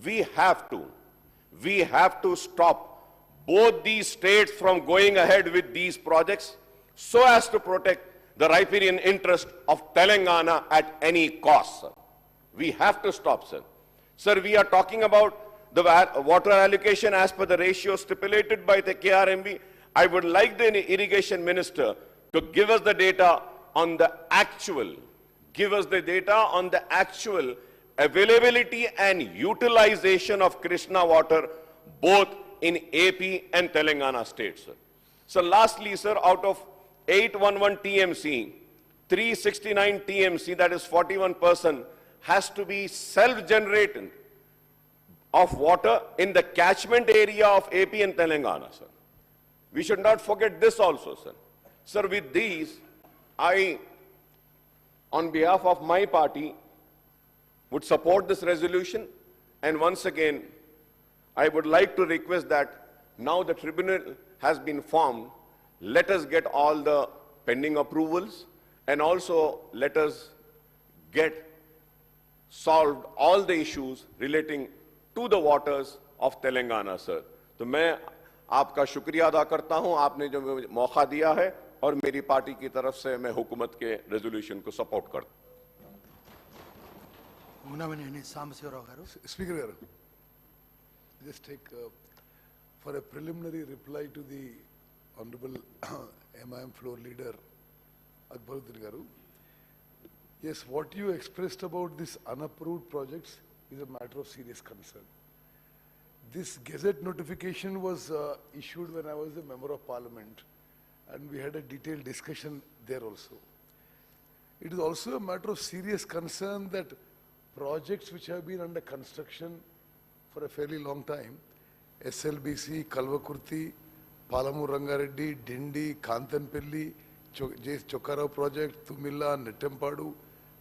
We have to stop both these states from going ahead with these projects so as to protect the riparian interest of Telangana at any cost, sir. We have to stop, sir. Sir, we are talking about the water allocation as per the ratio stipulated by the KRMB. I would like the irrigation minister to give us the data on the actual, availability and utilization of Krishna water both in AP and Telangana states, sir. So lastly, sir, out of 811 TMC, 369 TMC, that is 41%, has to be self-generated of water in the catchment area of AP and Telangana, sir. We should not forget this also, sir. Sir, with these, I, on behalf of my party, would support this resolution. And once again, I would like to request that now the tribunal has been formed, let us get all the pending approvals and also let us get solved all the issues relating to the waters of Telangana, sir. तो मैं आपका शुक्रिया अदा करता हूं, आपने जो मौका दिया है और मेरी पार्टी की तरफ से मैं हुकूमत के रेजोल्यूशन को सपोर्ट करता हूं. Speaker garu, just take for a preliminary reply to the Honorable MIM floor leader Akbaruddin garu. Yes, what you expressed about these unapproved projects is a matter of serious concern. This Gazette notification was issued when I was a member of parliament, and we had a detailed discussion there also. It is also a matter of serious concern that projects which have been under construction for a fairly long time, SLBC, Kalvakurti, Palamu Rangareddy, Dindi, Kantanpelli, Chokkarao project, Tumilla, Nettempadu,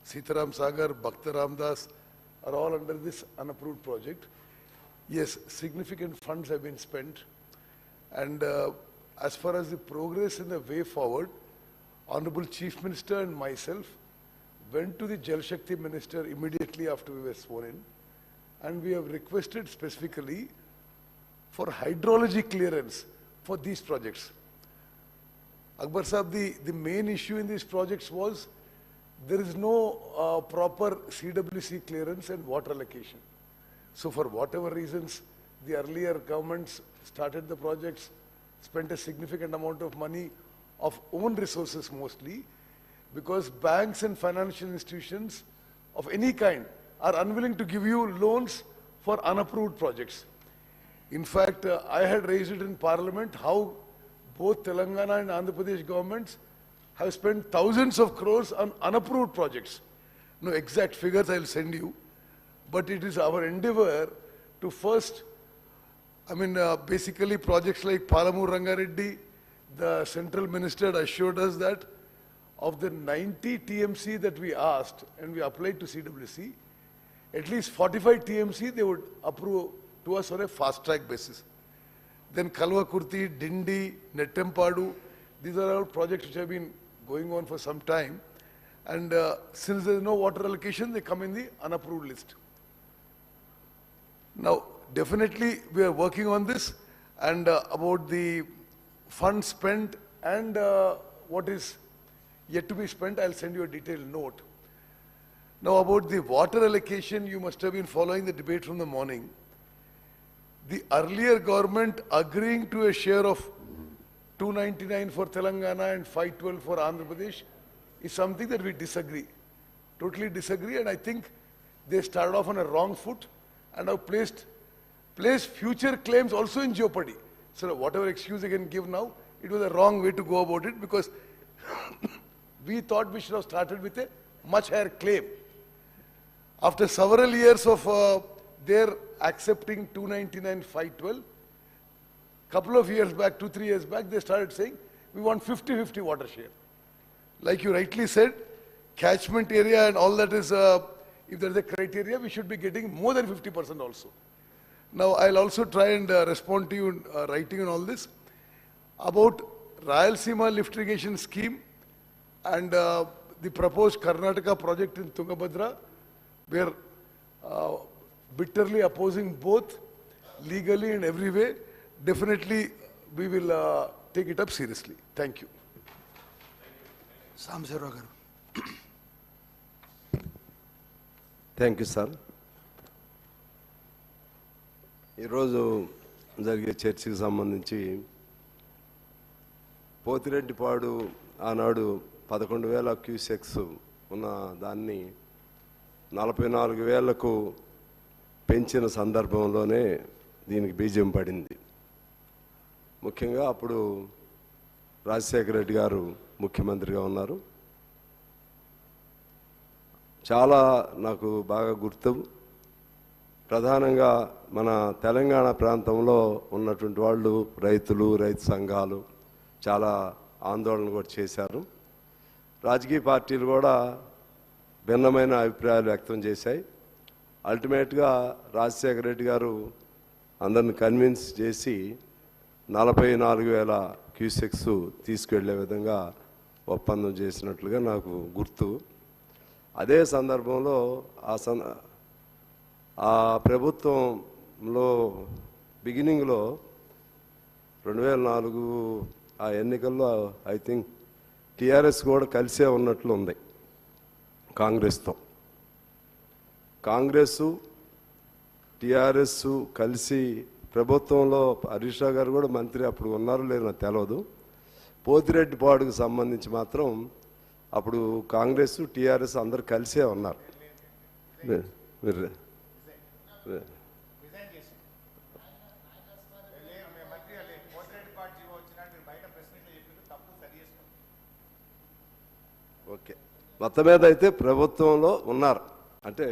Sitaram Sagar, Bhakta Ramdas, are all under this unapproved project. Yes, significant funds have been spent. And as far as the progress in the way forward, Honorable Chief Minister and myself went to the Jal Shakti Minister immediately after we were sworn in, and we have requested specifically for hydrology clearance for these projects. Akbar Sahab, the main issue in these projects was there is no proper CWC clearance and water allocation. So for whatever reasons, the earlier governments started the projects, spent a significant amount of money of own resources mostly, because banks and financial institutions of any kind are unwilling to give you loans for unapproved projects. In fact, I had raised it in Parliament how both Telangana and Andhra Pradesh governments have spent thousands of crores on unapproved projects. No exact figures I'll send you, but it is our endeavor to first, basically projects like Palamur Rangareddy, the central minister had assured us that of the 90 TMC that we asked and we applied to CWC, at least 45 TMC they would approve to us on a fast track basis. Then Kalvakurti, Dindi, Nettempadu, these are all projects which have been going on for some time. And since there is no water allocation, they come in the unapproved list. Now, definitely we are working on this, and about the funds spent and what is yet to be spent, I'll send you a detailed note. Now, about the water allocation, you must have been following the debate from the morning. The earlier government agreeing to a share of 299 for Telangana and 512 for Andhra Pradesh is something that we disagree, totally disagree, and I think they started off on a wrong foot and have placed future claims also in jeopardy. So whatever excuse they can give now, it was a wrong way to go about it, because we thought we should have started with a much higher claim. After several years of their accepting 299, 512, couple of years back, 2-3 years back, they started saying, we want 50-50 water share. Like you rightly said, catchment area and all that is, if there is a criteria, we should be getting more than 50% also. Now, I'll also try and respond to you in writing on all this. About Rayalaseema lift irrigation scheme and the proposed Karnataka project in Tungabhadra, we are bitterly opposing both, legally and every way. Definitely, we will take it up seriously. Thank you. Thank you sir. ఈరోజు జరిగే చర్చకి సంబంధించి పోతిరెడ్డిపాడు ఆనాడు 11,000 cusecs ఉన్న దాన్ని 44,000కు పెంచిన సందర్భంలోనే దీనికి బీజం పడింది. ముఖ్యంగా అప్పుడు రాజశేఖర రెడ్డి గారు ముఖ్యమంత్రిగా ఉన్నారు. చాలా నాకు బాగా గుర్తు, ప్రధానంగా మన తెలంగాణ ప్రాంతంలో ఉన్నటువంటి వాళ్ళు, రైతులు, రైతు సంఘాలు చాలా ఆందోళన కూడా చేశారు. రాజకీయ పార్టీలు కూడా భిన్నమైన అభిప్రాయాలు వ్యక్తం చేశాయి. అల్టిమేట్గా రాజశేఖర రెడ్డి గారు అందరిని కన్విన్స్ చేసి 44,000 క్యూసెక్స్ తీసుకెళ్లే విధంగా ఒప్పందం చేసినట్లుగా నాకు గుర్తు. అదే సందర్భంలో ఆ ప్రభుత్వంలో బిగినింగ్లో 2004 ఆ ఎన్నికల్లో ఐ థింక్ టీఆర్ఎస్ కూడా కలిసే ఉన్నట్లు ఉంది కాంగ్రెస్తో. కాంగ్రెస్ టీఆర్ఎస్ కలిసి ప్రభుత్వంలో హరీష్ రావు గారు కూడా మంత్రి అప్పుడు ఉన్నారో లేదో నాకు తెలియదు. పోతిరెడ్డిపాడుకు సంబంధించి మాత్రం అప్పుడు కాంగ్రెస్ టీఆర్ఎస్ అందరు కలిసే ఉన్నారు. ఓకే, మొత్తం మీద అయితే ప్రభుత్వంలో ఉన్నారు, అంటే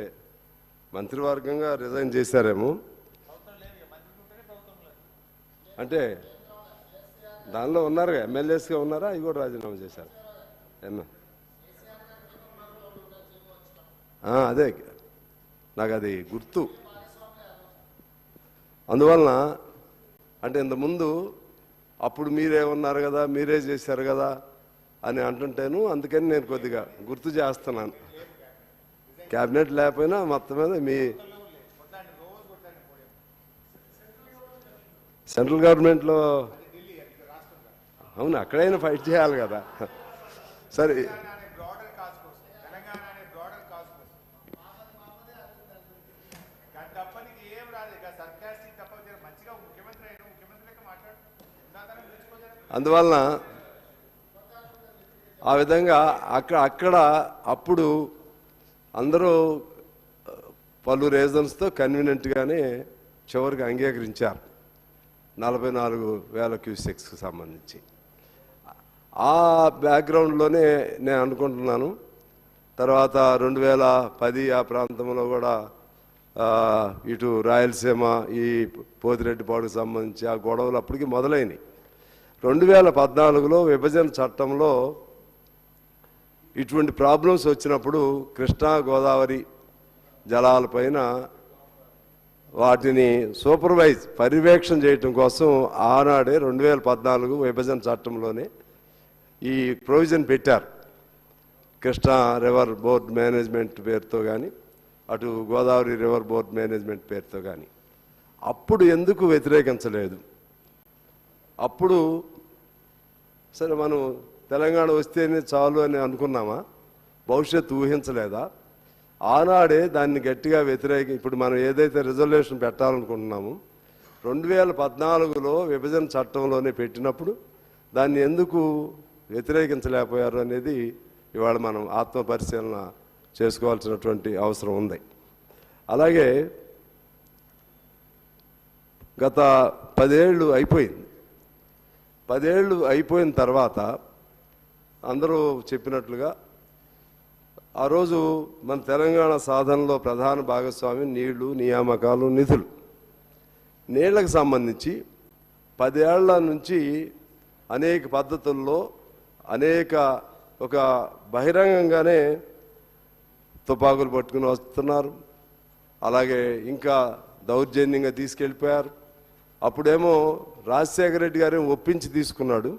మంత్రివర్గంగా రిజైన్ చేశారేమో, అంటే దానిలో ఉన్నారు, ఎమ్మెల్యేస్గా ఉన్నారా, అవి కూడా రాజీనామా చేశారు. అదే నాకు అది గుర్తు. అందువలన అంటే ఇంతకుముందు అప్పుడు మీరే ఉన్నారు కదా, మీరే చేశారు కదా అని అంటుంటాను. అందుకని నేను కొద్దిగా గుర్తు చేస్తున్నాను. క్యాబినెట్ లేకపోయినా మొత్తం మీద మీ సెంట్రల్ గవర్నమెంట్లో అవును అక్కడైనా ఫైట్ చేయాలి కదా. సరే అందువలన ఆ విధంగా అక్కడ అప్పుడు అందరూ పలు రీజన్స్తో కన్వీనియంట్గానే చివరికి అంగీకరించారు 44,000 క్యూసెక్స్కి సంబంధించి. ఆ బ్యాక్గ్రౌండ్లోనే నేను అనుకుంటున్నాను తర్వాత 2010 ఆ ప్రాంతంలో కూడా ఇటు రాయలసీమ ఈ పోతిరెడ్డిపాడుకు సంబంధించి ఆ గొడవలు అప్పటికి మొదలైనవి. 2014లో విభజన చట్టంలో ఇటువంటి ప్రాబ్లమ్స్ వచ్చినప్పుడు కృష్ణా గోదావరి జలాలపైన వాటిని పర్యవేక్షణ చేయటం కోసం ఆనాడే 2014 విభజన చట్టంలోనే ఈ ప్రొవిజన్ పెట్టారు. కృష్ణా రివర్ బోర్డ్ మేనేజ్మెంట్ పేరుతో కానీ అటు గోదావరి రివర్ బోర్డ్ మేనేజ్మెంట్ పేరుతో కానీ. అప్పుడు ఎందుకు వ్యతిరేకించలేదు? అప్పుడు సరే మనం తెలంగాణ వస్తేనే చాలు అని అనుకున్నామా? భవిష్యత్తు ఊహించలేదా? ఆనాడే దాన్ని గట్టిగా ఇప్పుడు మనం ఏదైతే రిజల్యూషన్ పెట్టాలనుకుంటున్నామో 2014లో విభజన చట్టంలోనే పెట్టినప్పుడు దాన్ని ఎందుకు వ్యతిరేకించలేకపోయారు అనేది ఇవాళ మనం ఆత్మపరిశీలన చేసుకోవాల్సినటువంటి అవసరం ఉంది. అలాగే గత 10 ఏళ్ళు అయిపోయింది. 10 ఏళ్ళు అయిపోయిన తర్వాత అందరూ చెప్పినట్లుగా ఆ రోజు మన తెలంగాణ సాధనలో ప్రధాన భాగస్వామి నీళ్లు, నియామకాలు, నిధులు. నీళ్లకు సంబంధించి 10 ఏళ్ల నుంచి అనేక పద్ధతుల్లో ఒక బహిరంగంగానే తుపాకులు పట్టుకుని వస్తున్నారు. అలాగే ఇంకా దౌర్జన్యంగా తీసుకెళ్ళిపోయారు. అప్పుడేమో రాజశేఖర రెడ్డి గారు ఒప్పించి తీసుకున్నాడు.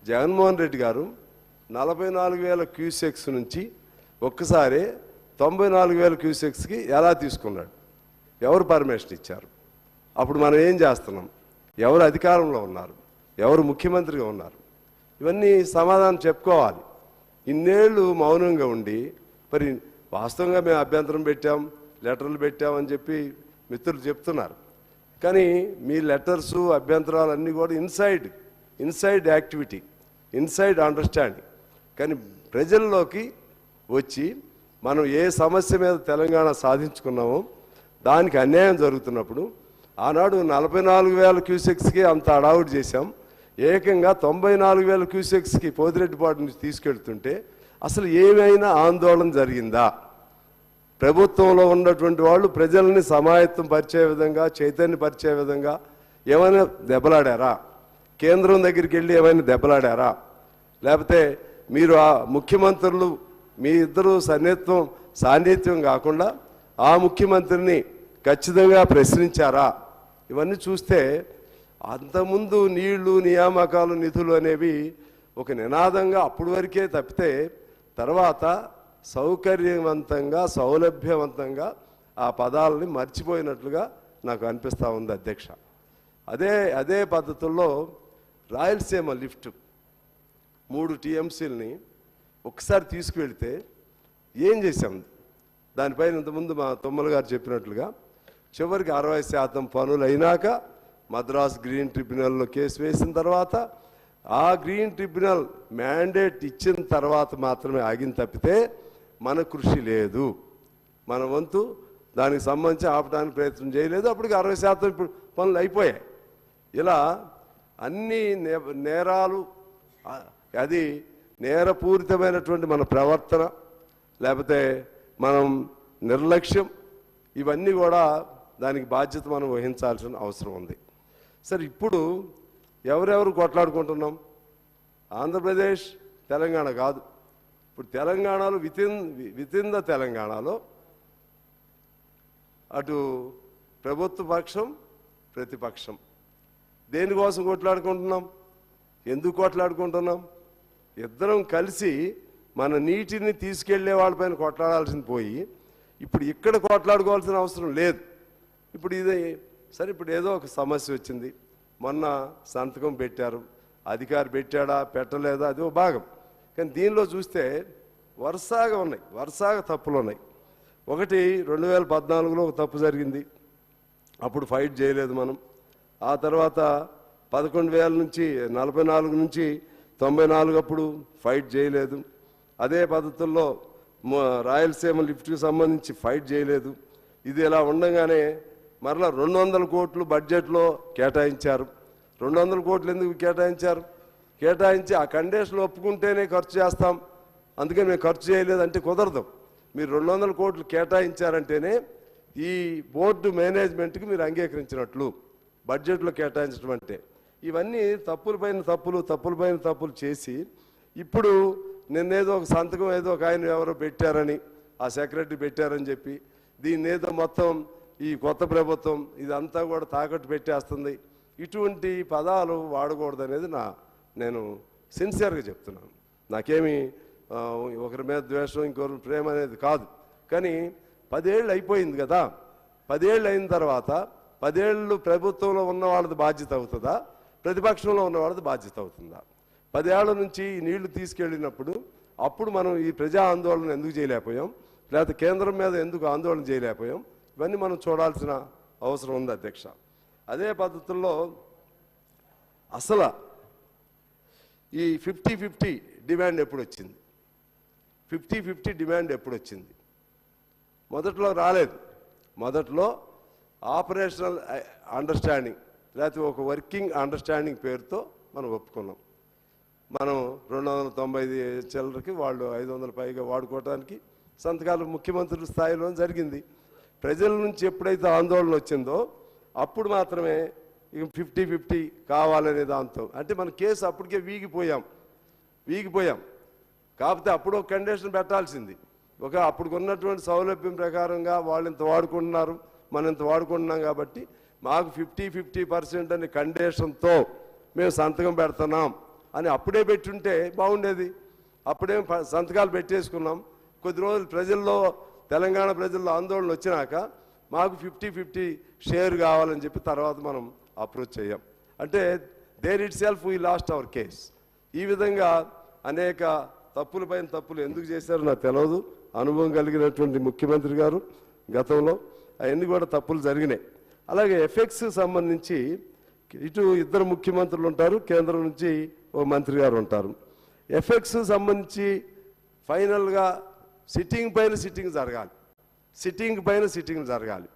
జగన్మోహన్ రెడ్డి గారు 44,000 క్యూసెక్స్ నుంచి ఒక్కసారి 94,000 క్యూసెక్స్కి ఎలా తీసుకున్నాడు? ఎవరు పర్మిషన్ ఇచ్చారు? అప్పుడు మనం ఏం చేస్తున్నాం? ఎవరు అధికారంలో ఉన్నారు? ఎవరు ముఖ్యమంత్రిగా ఉన్నారు? ఇవన్నీ సమాధానం చెప్పుకోవాలి. ఇన్నేళ్ళు మౌనంగా ఉండి మరి వాస్తవంగా మేము అభ్యంతరం పెట్టాం, లెటర్లు పెట్టామని చెప్పి మిత్రులు చెప్తున్నారు. కానీ మీ లెటర్సు అభ్యంతరాలు అన్నీ కూడా ఇన్సైడ్ యాక్టివిటీ, ఇన్సైడ్ అండర్స్టాండింగ్. కానీ ప్రజల్లోకి వచ్చి మనం ఏ సమస్య మీద తెలంగాణ సాధించుకున్నామో దానికి అన్యాయం జరుగుతున్నప్పుడు ఆనాడు 44,000 క్యూసెక్స్కి అంత అడావుడి చేశాం. ఏకంగా 94,000 క్యూసెక్స్కి పోతిరెడ్డిపాడు నుంచి తీసుకెళ్తుంటే అసలు ఏమైనా ఆందోళన జరిగిందా? ప్రభుత్వంలో ఉన్నటువంటి వాళ్ళు ప్రజల్ని సమాయత్తం పరిచే విధంగా, చైతన్యపరిచే విధంగా ఏమైనా దెబ్బలాడారా? కేంద్రం దగ్గరికి వెళ్ళి ఏమైనా దెబ్బలాడారా? లేకపోతే మీరు ఆ ముఖ్యమంత్రులు మీ ఇద్దరు సాన్నిధ్యం కాకుండా ఆ ముఖ్యమంత్రిని ఖచ్చితంగా ప్రశ్నించారా? ఇవన్నీ చూస్తే అంతకుముందు నీళ్లు, నియామకాలు, నిధులు అనేవి ఒక నినాదంగా అప్పుడు వరకే తప్పితే తర్వాత సౌకర్యవంతంగా, సౌలభ్యవంతంగా ఆ పదాలని మర్చిపోయినట్లుగా నాకు అనిపిస్తూ ఉంది అధ్యక్ష. అదే పద్ధతుల్లో రాయలసీమ లిఫ్ట్ 3 టీఎంసీలని ఒకసారి తీసుకువెళితే ఏం చేశాం? దానిపైన ఇంతకుముందు మా తొమ్మల గారు చెప్పినట్లుగా చివరికి 60% పనులు అయినాక మద్రాస్ గ్రీన్ ట్రిబ్యునల్లో కేసు వేసిన తర్వాత ఆ గ్రీన్ ట్రిబ్యునల్ మ్యాండేట్ ఇచ్చిన తర్వాత మాత్రమే ఆగిన తప్పితే మన కృషి లేదు. మన వంతు దానికి సంబంధించి ఆపడానికి ప్రయత్నం చేయలేదు. అప్పటికి 60% ఇప్పుడు పనులు అయిపోయాయి. ఇలా అన్ని నేరాలు, అది నేరపూరితమైనటువంటి మన ప్రవర్తన, లేకపోతే మనం నిర్లక్ష్యం, ఇవన్నీ కూడా దానికి బాధ్యత మనం వహించాల్సిన అవసరం ఉంది. సరే, ఇప్పుడు ఎవరెవరు కొట్లాడుకుంటున్నాం? ఆంధ్రప్రదేశ్, తెలంగాణ కాదు. ఇప్పుడు తెలంగాణలో వితిన్ ద తెలంగాణలో అటు ప్రభుత్వ పక్షం ప్రతిపక్షం. దేనికోసం కొట్లాడుకుంటున్నాం? ఎందుకు కొట్లాడుకుంటున్నాం? ఇద్దరం కలిసి మన నీటిని తీసుకెళ్లే వాళ్ళపైన కొట్లాడాల్సింది పోయి ఇప్పుడు ఇక్కడ కొట్లాడుకోవాల్సిన అవసరం లేదు. ఇప్పుడు ఇది సరే, ఇప్పుడు ఏదో ఒక సమస్య వచ్చింది, మొన్న సంతకం పెట్టారు, అధికారి పెట్టాడా పెట్టలేదా అది ఒక భాగం. కానీ దీనిలో చూస్తే వరుసగా ఉన్నాయి, వరుసగా తప్పులు ఉన్నాయి. ఒకటి 2014లో ఒక తప్పు జరిగింది, అప్పుడు ఫైట్ చేయలేదు మనం. ఆ తర్వాత 11,000 నుంచి 44 నుంచి 94 అప్పుడు ఫైట్ చేయలేదు. అదే పద్ధతుల్లో రాయలసీమ లిఫ్ట్కి సంబంధించి ఫైట్ చేయలేదు. ఇది ఇలా ఉండగానే మరలా 200 కోట్లు బడ్జెట్లో కేటాయించారు. 200 కోట్లు ఎందుకు కేటాయించారు? కేటాయించి ఆ కండిషన్ ఒప్పుకుంటేనే ఖర్చు చేస్తాం, అందుకే మేము ఖర్చు చేయలేదంటే కుదరదు. మీరు 200 కోట్లు కేటాయించారంటేనే ఈ బోర్డు మేనేజ్మెంట్కి మీరు అంగీకరించినట్లు బడ్జెట్లో కేటాయించడం అంటే. ఇవన్నీ తప్పులపైన తప్పులు చేసి ఇప్పుడు నిన్నేదో ఒక సంతకం ఏదో ఒక ఆయన ఎవరో పెట్టారని, ఆ సెక్రటరీ పెట్టారని చెప్పి దీన్ని ఏదో మొత్తం ఈ కొత్త ప్రభుత్వం ఇదంతా కూడా తాకట్టు పెట్టేస్తుంది. ఇటువంటి పదాలు వాడకూడదు అనేది నేను సిన్సియర్గా చెప్తున్నాను. నాకేమి ఒకరి మీద ద్వేషం ఇంకొకరి ప్రేమ అనేది కాదు. కానీ 10 ఏళ్ళు అయిపోయింది కదా, 10 ఏళ్ళు అయిన తర్వాత 10 ఏళ్ళు ప్రభుత్వంలో ఉన్న వాళ్ళది బాధ్యత అవుతుందా, ప్రతిపక్షంలో ఉన్న వాళ్ళది బాధ్యత అవుతుందా? 10 ఏళ్ల నుంచి ఈ నీళ్లు తీసుకెళ్ళినప్పుడు అప్పుడు మనం ఈ ప్రజా ఆందోళన ఎందుకు చేయలేకపోయాం, లేకపోతే కేంద్రం మీద ఎందుకు ఆందోళన చేయలేకపోయాం, ఇవన్నీ మనం చూడాల్సిన అవసరం ఉంది అధ్యక్ష. అదే పద్ధతుల్లో అసలు ఈ 50-50 డిమాండ్ ఎప్పుడు వచ్చింది? 50-50 డిమాండ్ ఎప్పుడు వచ్చింది? మొదట్లో రాలేదు. మొదట్లో ఆపరేషనల్ అండర్స్టాండింగ్ లేకపోతే ఒక వర్కింగ్ అండర్స్టాండింగ్ పేరుతో మనం ఒప్పుకున్నాం. మనం 290 చిల్లరకి వాళ్ళు 500 పైగా వాడుకోవడానికి సంతకాలు ముఖ్యమంత్రుల స్థాయిలో జరిగింది. ప్రజల నుంచి ఎప్పుడైతే ఆందోళన వచ్చిందో అప్పుడు మాత్రమే ఇక 50-50 కావాలనే దాంతో, అంటే మన కేసు అప్పటికే వీగిపోయాం. కాకపోతే అప్పుడు ఒక కండిషన్ పెట్టాల్సింది. అప్పుడు ఉన్నటువంటి సౌలభ్యం ప్రకారంగా వాళ్ళు ఇంత వాడుకుంటున్నారు, మనం ఇంత వాడుకుంటున్నాం కాబట్టి మాకు 50% అనే కండిషన్తో మేము సంతకం పెడుతున్నాం అని అప్పుడే పెట్టుంటే బాగుండేది. అప్పుడేం సంతకాలు పెట్టేసుకున్నాం. కొద్ది రోజులు తెలంగాణ ప్రజల్లో ఆందోళన వచ్చినాక మాకు 50-50 షేర్ కావాలని చెప్పి తర్వాత మనం అప్రోచ్ చేయం. అంటే there itself we lost our case. ఈ విధంగా అనేక తప్పులపైన తప్పులు ఎందుకు చేశారో నాకు తెలియదు. అనుభవం కలిగినటువంటి ముఖ్యమంత్రి గారు గతంలో అవన్నీ కూడా తప్పులు జరిగినాయి. అలాగే ఎఫెక్ట్స్ సంబంధించి ఇటు ఇద్దరు ముఖ్యమంత్రులు ఉంటారు, కేంద్రం నుంచి ఓ మంత్రి గారు ఉంటారు. ఎఫెక్ట్స్ సంబంధించి ఫైనల్గా సిట్టింగ్ పైన సిట్టింగ్ జరగాలి.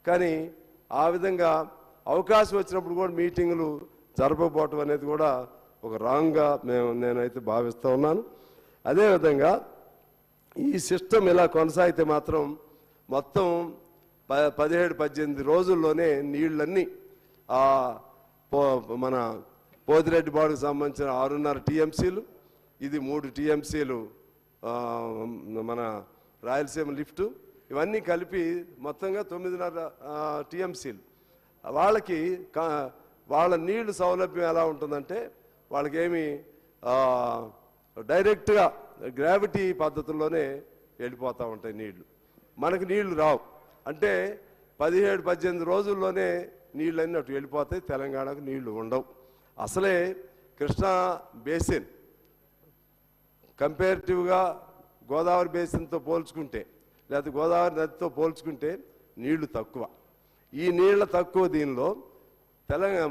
కానీ ఆ విధంగా అవకాశం వచ్చినప్పుడు కూడా మీటింగులు జరపకపోవటం అనేది కూడా ఒక రాంగ్గా నేనైతే భావిస్తూ ఉన్నాను. అదేవిధంగా ఈ సిస్టమ్ ఇలా కొనసాగితే మాత్రం మొత్తం 17-18 రోజుల్లోనే నీళ్ళన్నీ మన పోతిరెడ్డి బాడుకు సంబంధించిన 6.5 టీఎంసీలు, ఇది 3 టీఎంసీలు మన రాయలసీమ లిఫ్టు, ఇవన్నీ కలిపి మొత్తంగా 9.5 టీఎంసీలు. వాళ్ళ నీళ్లు సౌలభ్యం ఎలా ఉంటుందంటే వాళ్ళకేమి డైరెక్ట్గా గ్రావిటీ పద్ధతుల్లోనే వెళ్ళిపోతూ ఉంటాయి నీళ్లు. మనకు నీళ్లు రావు. అంటే 17-18 రోజుల్లోనే నీళ్ళన్నీ అటు వెళ్ళిపోతాయి, తెలంగాణకు నీళ్లు ఉండవు. అసలే కృష్ణా బేసిన్ కంపేరిటివ్గా గోదావరి బేసిన్తో పోల్చుకుంటే లేకపోతే గోదావరి నదితో పోల్చుకుంటే నీళ్లు తక్కువ. ఈ నీళ్ల తక్కువ దీనిలో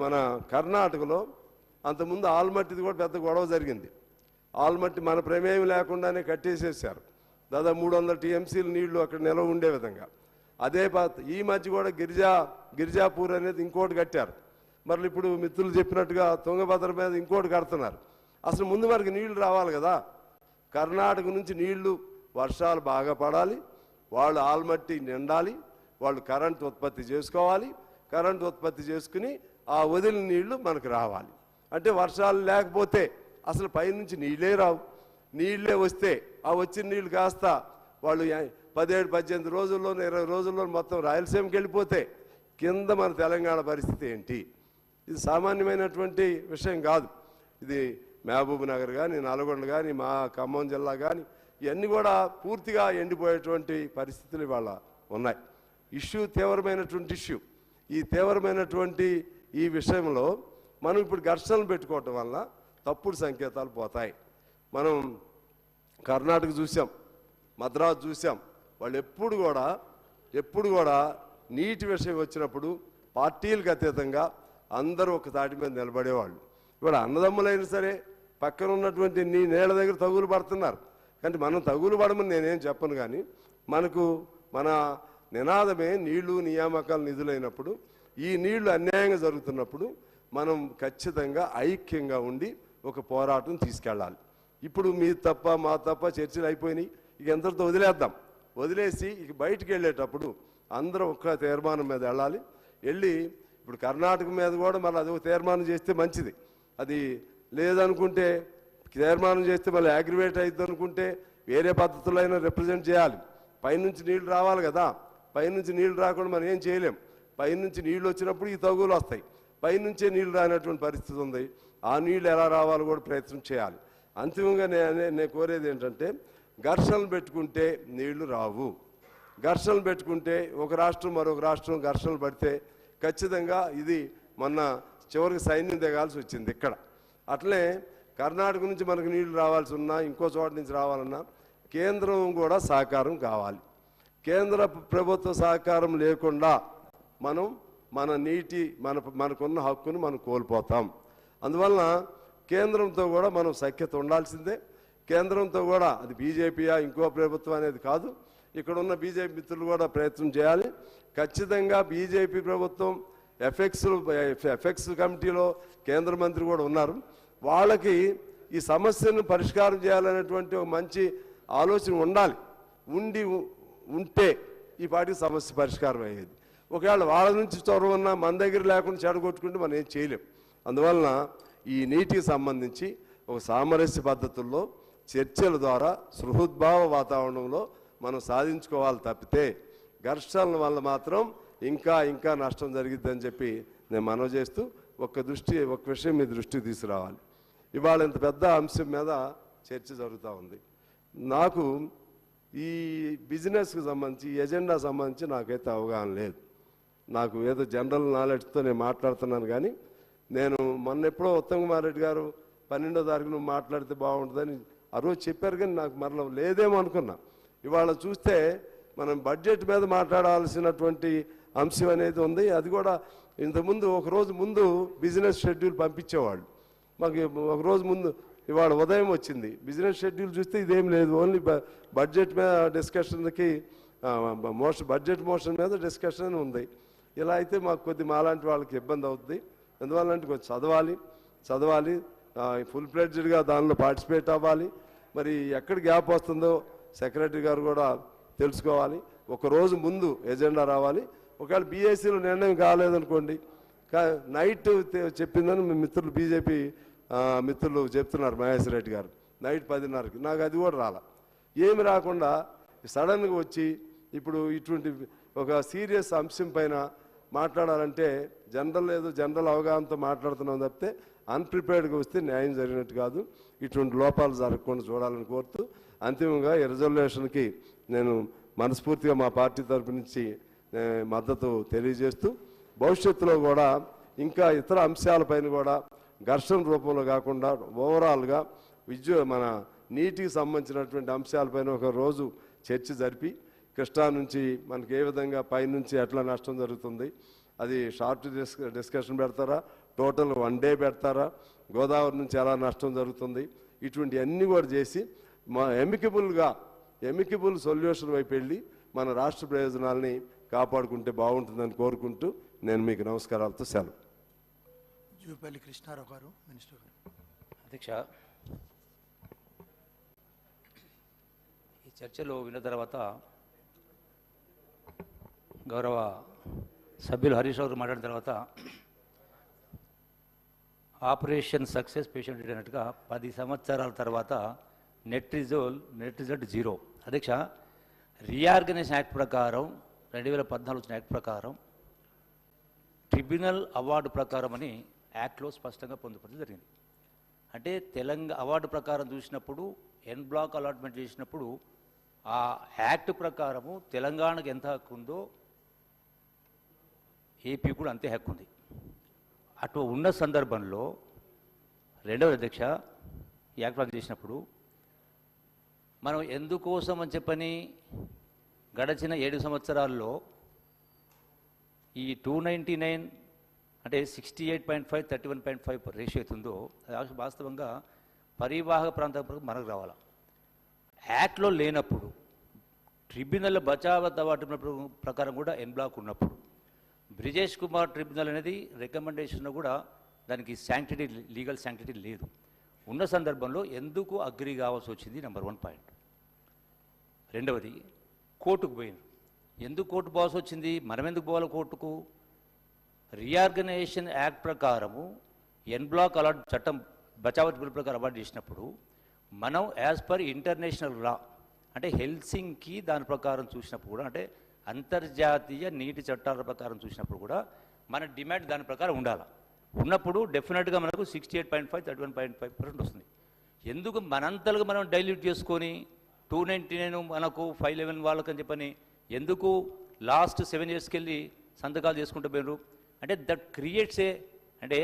మన కర్ణాటకలో అంతకుముందు ఆల్మట్టిది కూడా పెద్ద గొడవ జరిగింది. ఆల్మట్టి మన ప్రమేయం లేకుండానే కట్టేసేసారు. దాదాపు 300 టీఎంసీలు నీళ్లు అక్కడ నిలవ ఉండే విధంగా. అదే ఈ మధ్య కూడా గిరిజాపూర్ అనేది ఇంకోటి కట్టారు. మరి ఇప్పుడు మిత్రులు చెప్పినట్టుగా తుంగభద్ర మీద ఇంకోటి కడుతున్నారు. అసలు ముందు మనకి నీళ్లు రావాలి కదా. కర్ణాటక నుంచి నీళ్లు వర్షాలు బాగా పడాలి, వాళ్ళు ఆల్మట్టి నిండాలి, వాళ్ళు కరెంట్ ఉత్పత్తి చేసుకోవాలి, కరెంట్ ఉత్పత్తి చేసుకుని ఆ వదిలిన నీళ్లు మనకు రావాలి. అంటే వర్షాలు లేకపోతే అసలు పైనుంచి నీళ్ళే రావు. నీళ్ళే వస్తే ఆ వచ్చిన నీళ్ళు కాస్త వాళ్ళు 17-18 రోజుల్లో 20 రోజుల్లో మొత్తం రాయలసీమకి వెళ్ళిపోతే కింద మన తెలంగాణ పరిస్థితి ఏంటి? ఇది సామాన్యమైనటువంటి విషయం కాదు. ఇది మహబూబ్ నగర్ కానీ, నల్గొండ కానీ, మా ఖమ్మం జిల్లా కానీ ఇవన్నీ కూడా పూర్తిగా ఎండిపోయేటువంటి పరిస్థితులు ఇవాళ ఉన్నాయి. ఇష్యూ తీవ్రమైనటువంటి ఇష్యూ. ఈ తీవ్రమైనటువంటి ఈ విషయంలో మనం ఇప్పుడు ఘర్షణలు పెట్టుకోవటం వల్ల తప్పుడు సంకేతాలు పోతాయి. మనం కర్ణాటక చూసాం, మద్రాసు చూసాం. వాళ్ళు ఎప్పుడు కూడా నీటి విషయం వచ్చినప్పుడు పార్టీలకు అతీతంగా అందరూ ఒక తాటి మీద నిలబడేవాళ్ళు. ఇవాళ అన్నదమ్ములైనా సరే పక్కన ఉన్నటువంటి నీళ్ళ దగ్గర తగులు పడుతున్నారు. కానీ మనం తగులు పడమని నేనేం చెప్పను, కానీ మన నినాదమే నీళ్లు నియామకాలు నిధులైనప్పుడు, ఈ నీళ్లు అన్యాయంగా జరుగుతున్నప్పుడు మనం ఖచ్చితంగా ఐక్యంగా ఉండి ఒక పోరాటం తీసుకెళ్ళాలి. ఇప్పుడు మీ తప్ప మా తప్ప చర్చలు అయిపోయినాయి, ఇక ఎంతటితో వదిలేసి ఇక బయటికి వెళ్ళేటప్పుడు అందరూ ఒక్క తీర్మానం మీద వెళ్ళాలి. ఇప్పుడు కర్ణాటక మీద కూడా మళ్ళీ అది ఒక తీర్మానం చేస్తే మంచిది. అది లేదనుకుంటే తీర్మానం చేస్తే మళ్ళీ అగ్రివేట్ అవుతుంది అనుకుంటే వేరే పద్ధతుల్లో అయినా రిప్రజెంట్ చేయాలి. పైనుంచి నీళ్లు రావాలి కదా, పైనుంచి నీళ్లు రాకుండా మనం ఏం చేయలేం. పైనుంచి నీళ్లు వచ్చినప్పుడు ఈ తగులు వస్తాయి. పైనుంచే నీళ్లు రానటువంటి పరిస్థితి ఉంది. ఆ నీళ్లు ఎలా రావాలో కూడా ప్రయత్నం చేయాలి. అంతిమంగా నేను కోరేది ఏంటంటే, ఘర్షణలు పెట్టుకుంటే నీళ్లు రావు. ఘర్షణలు పెట్టుకుంటే ఒక రాష్ట్రం మరొక రాష్ట్రం ఘర్షణలు పడితే ఖచ్చితంగా ఇది మొన్న చివరికి సైన్యం దిగాల్సి వచ్చింది ఇక్కడ. అట్లనే కర్ణాటక నుంచి మనకు నీళ్లు రావాల్సి ఉన్నా, ఇంకో చోట నుంచి రావాలన్నా కేంద్రం కూడా సహకారం కావాలి. కేంద్ర ప్రభుత్వ సహకారం లేకుండా మనం మనకున్న హక్కును మనం కోల్పోతాం. అందువలన కేంద్రంతో కూడా మనం సఖ్యత ఉండాల్సిందే. కేంద్రంతో కూడా అది బీజేపీయా ఇంకో ప్రభుత్వం అనేది కాదు, ఇక్కడ ఉన్న బీజేపీ మిత్రులు కూడా ప్రయత్నం చేయాలి. ఖచ్చితంగా బీజేపీ ప్రభుత్వం ఎఫెక్స్ కమిటీలో కేంద్ర మంత్రి కూడా ఉన్నారు. వాళ్ళకి ఈ సమస్యను పరిష్కారం చేయాలనేటువంటి ఒక మంచి ఆలోచన ఉంటే ఈ పాటికి సమస్య పరిష్కారం అయ్యేది. ఒకవేళ వాళ్ళ నుంచి చొరవ ఉన్నా మన దగ్గర లేకుండా చెడగొట్టుకుంటే మనం ఏం చేయలేం. అందువలన ఈ నీటికి సంబంధించి ఒక సామరస్య పద్ధతుల్లో చర్చల ద్వారా సృహద్భావ వాతావరణంలో మనం సాధించుకోవాలి తప్పితే ఘర్షణల వల్ల మాత్రం ఇంకా నష్టం జరిగిద్దని చెప్పి నేను మనవి చేస్తూ ఒక విషయం మీ దృష్టికి తీసుకురావాలి. ఇవాళ ఇంత పెద్ద అంశం మీద చర్చ జరుగుతూ ఉంది. నాకు ఈ బిజినెస్కి సంబంధించి ఈ ఎజెండా సంబంధించి నాకైతే అవగాహన లేదు. నాకు ఏదో జనరల్ నాలెడ్జ్తో నేను మాట్లాడుతున్నాను, కానీ నేను మొన్నెప్పుడో ఉత్తమ్ కుమార్ రెడ్డి గారు 12వ తారీఖున మాట్లాడితే బాగుంటుందని ఆ రోజు చెప్పారు, కానీ నాకు మరలా లేదేమో అనుకున్నా. ఇవాళ చూస్తే మనం బడ్జెట్ మీద మాట్లాడాల్సినటువంటి అంశం అనేది ఉంది. అది కూడా ఇంతకుముందు ఒకరోజు ముందు బిజినెస్ షెడ్యూల్ పంపించేవాళ్ళు మాకు. ఒకరోజు ముందు ఇవాళ ఉదయం వచ్చింది బిజినెస్ షెడ్యూల్ చూస్తే ఇదేం లేదు, ఓన్లీ బడ్జెట్ మీద డిస్కషన్కి బడ్జెట్ మోషన్ మీద డిస్కషన్ ఉంది. ఇలా అయితే మాకు మాలాంటి వాళ్ళకి ఇబ్బంది అవుతుంది. ఎందువల్లంటే కొంచెం చదవాలి ఫుల్ ఫ్లెడ్జ్డ్గా దానిలో పార్టిసిపేట్ అవ్వాలి. మరి ఎక్కడ గ్యాప్ వస్తుందో సెక్రటరీ గారు కూడా తెలుసుకోవాలి. ఒకరోజు ముందు ఎజెండా రావాలి. ఒకవేళ బీఏసీలో నిర్ణయం కాలేదనుకోండి, నైట్ చెప్పిందని మిత్రులు బీజేపీ మిత్రులు చెప్తున్నారు, మహేశ్వర రెడ్డి గారు నైట్ 10:30కి. నాకు అది కూడా రాలా. ఏమి రాకుండా సడన్గా వచ్చి ఇప్పుడు ఇటువంటి ఒక సీరియస్ అంశం పైన మాట్లాడాలంటే జనరల్ అవగాహనతో మాట్లాడుతున్నాం తప్పితే అన్ప్రిపేర్డ్గా వస్తే న్యాయం జరిగినట్టు కాదు. ఇటువంటి లోపాలు జరగకుండా చూడాలని కోరుతూ అంతిమంగా ఈ రిజల్యూషన్కి నేను మనస్ఫూర్తిగా మా పార్టీ తరపు నుంచి మద్దతు తెలియజేస్తూ భవిష్యత్తులో కూడా ఇంకా ఇతర అంశాలపైన కూడా ఘర్షణ రూపంలో కాకుండా ఓవరాల్గా మన నీటికి సంబంధించినటువంటి అంశాలపైన ఒక రోజు చర్చ జరిపి కృష్ణా నుంచి మనకి ఏ విధంగా పైనుంచి ఎట్లా నష్టం జరుగుతుంది, అది షార్ట్ డిస్కషన్ పెడతారా, టోటల్ 1 డే పెడతారా, గోదావరి నుంచి ఎలా నష్టం జరుగుతుంది, ఇటువంటి అన్నీ కూడా చేసి మా ఎమికబుల్ సొల్యూషన్ వైపు వెళ్ళి మన రాష్ట్ర ప్రయోజనాల్ని కాపాడుకుంటే బాగుంటుందని కోరుకుంటూ నేను మీకు నమస్కారాలతో సెలవు. జూపల్లి కృష్ణారావు గారు, మినిస్టర్ గారు. అధ్యక్ష, ఈ చర్చలు విన్న తర్వాత గౌరవ సభ్యులు హరీష్ రావు మాట్లాడిన తర్వాత ఆపరేషన్ సక్సెస్ పేషెంట్ అన్నట్టుగా 10 సంవత్సరాల తర్వాత నెట్ రిజల్ట్ 0. అధ్యక్ష, రీఆర్గనైజేషన్ యాక్ట్ ప్రకారం 2014 వచ్చిన యాక్ట్ ప్రకారం ట్రిబ్యునల్ అవార్డు ప్రకారం అని యాక్ట్లో స్పష్టంగా పొందుపరచడం జరిగింది. అంటే తెలంగాణ అవార్డు ప్రకారం చూసినప్పుడు ఎన్ బ్లాక్ అలాట్మెంట్ చేసినప్పుడు ఆ యాక్ట్ ప్రకారము తెలంగాణకు ఎంత హక్కు ఉందో ఏపీ కూడా అంతే హక్కు ఉంది. అటు ఉన్న సందర్భంలో రెండవ అధ్యక్ష ఈ యాక్ట్ ప్రకారం చేసినప్పుడు మనం ఎందుకోసం అని చెప్పని గడచిన 7 సంవత్సరాల్లో ఈ 299 అంటే 68.5 31.5 రేషియో అవుతుందో అది వాస్తవంగా పరివాహక ప్రాంతం మనకు రావాలి. యాక్ట్లో లేనప్పుడు ట్రిబ్యునల్ బచావత్ అవార్డు ప్రకారం కూడా ఎన్ బ్లాక్ ఉన్నప్పుడు బ్రిజేష్ కుమార్ ట్రిబ్యునల్ అనేది రికమెండేషన్ కూడా దానికి శాంక్టిటీ లీగల్ శాంక్టిటీ లేదు. ఉన్న సందర్భంలో ఎందుకు అగ్రి కావాల్సి వచ్చింది నెంబర్ 1 పాయింట్. రెండవది కోర్టుకు పోయింది. ఎందుకు కోర్టు పోవాల్సి వచ్చింది, మనం ఎందుకు పోవాలి కోర్టుకు? రీఆర్గనైజేషన్ యాక్ట్ ప్రకారము ఎన్ బ్లాక్ అలాట్ చట్టం బచావత్ బిల్ ప్రకారం అవార్డు చేసినప్పుడు మనం యాజ్ పర్ ఇంటర్నేషనల్ లా అంటే హెల్సింకి దాని ప్రకారం చూసినప్పుడు కూడా అంటే అంతర్జాతీయ నీటి చట్టాల ప్రకారం చూసినప్పుడు కూడా మన డిమాండ్ దాని ప్రకారం ఉండాలి. ఉన్నప్పుడు డెఫినెట్గా మనకు 68.5 31.5% వస్తుంది. ఎందుకు మనంతలుగా మనం డైల్యూట్ చేసుకొని 299 మనకు 511 వాళ్ళకని చెప్పని ఎందుకు లాస్ట్ 7 yearsకి వెళ్ళి సంతకాలు చేసుకుంటూ పోయినారు అంటే దట్ క్రియేట్స్ ఏ అంటే